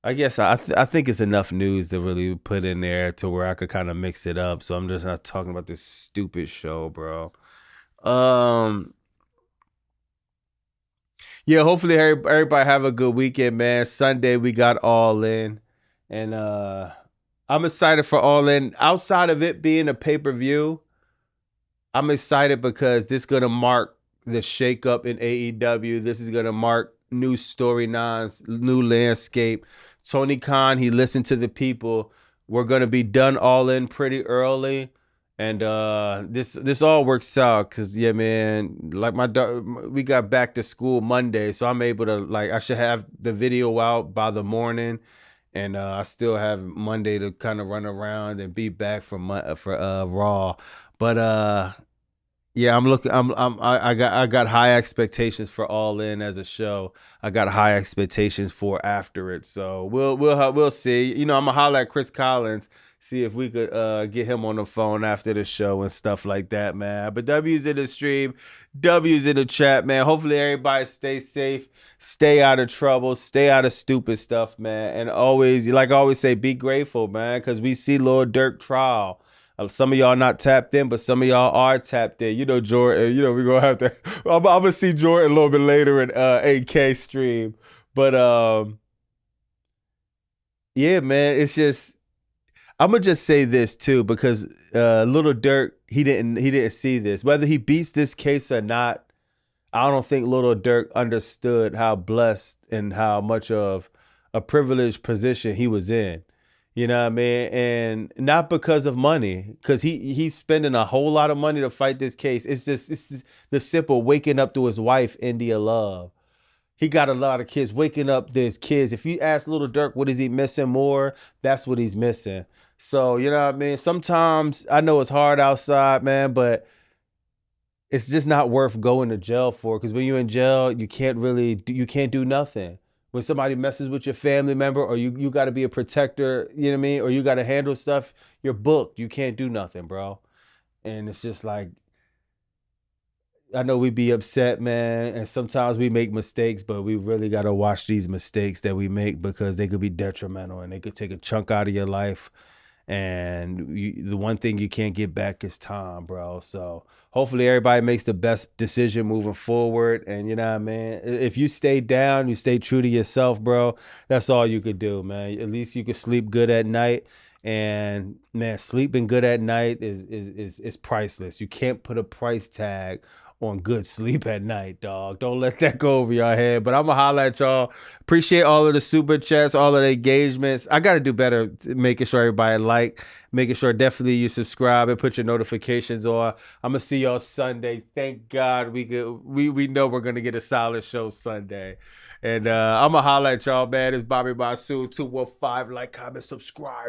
I guess I think it's enough news to really put in there to where I could kind of mix it up. So I'm just not talking about this stupid show, bro. Yeah, hopefully everybody have a good weekend, man. Sunday we got All In, and I'm excited for All In. Outside of it being a pay-per-view, I'm excited because this is gonna mark the shakeup in AEW. This is gonna mark new storylines, new landscape. Tony Khan, he listened to the people. We're gonna be done All In pretty early. And this all works out because yeah, man, like we got back to school Monday, so I'm able to I should have the video out by the morning, and I still have Monday to kind of run around and be back for Raw. But yeah, I got high expectations for All In as a show. I got high expectations for after it. So we'll see. You know, I'm gonna holler at Chris Collins, see if we could get him on the phone after the show and stuff like that, man. But W's in the stream, W's in the chat, man. Hopefully everybody stay safe, stay out of trouble, stay out of stupid stuff, man. And always, like I always say, be grateful, man, because we see Lil Durk trial. Some of y'all not tapped in, but some of y'all are tapped in. You know, Jordan, you know, we're going to have to, I'm going to see Jordan a little bit later in AK stream. But, yeah, man, it's just, I'm going to just say this too, because Little Durk, he didn't see this. Whether he beats this case or not, I don't think Little Durk understood how blessed and how much of a privileged position he was in. You know what I mean? And not because of money, because he's spending a whole lot of money to fight this case. It's just the simple waking up to his wife, India Love. He got a lot of kids, waking up to his kids. If you ask Little Durk what is he missing more, that's what he's missing. So, you know what I mean? Sometimes I know it's hard outside, man, but it's just not worth going to jail for, because when you're in jail, you can't do nothing. When somebody messes with your family member, or you got to be a protector, you know what I mean? Or you got to handle stuff, you're booked. You can't do nothing, bro. And it's just like, I know we be upset, man. And sometimes we make mistakes, but we really got to watch these mistakes that we make, because they could be detrimental and they could take a chunk out of your life. And the one thing you can't get back is time, bro. So hopefully everybody makes the best decision moving forward. And you know what I mean? If you stay down, you stay true to yourself, bro, that's all you could do, man. At least you could sleep good at night. And man, sleeping good at night is priceless. You can't put a price tag on good sleep at night, dog. Don't let that go over your head. But I'm going to holler at y'all. Appreciate all of the super chats, all of the engagements. I got to do better making sure everybody making sure definitely you subscribe and put your notifications on. I'm going to see y'all Sunday. Thank God we know we're going to get a solid show Sunday. And I'm going to holler at y'all, man. It's Bobby Basu, 215. Like, comment, subscribe.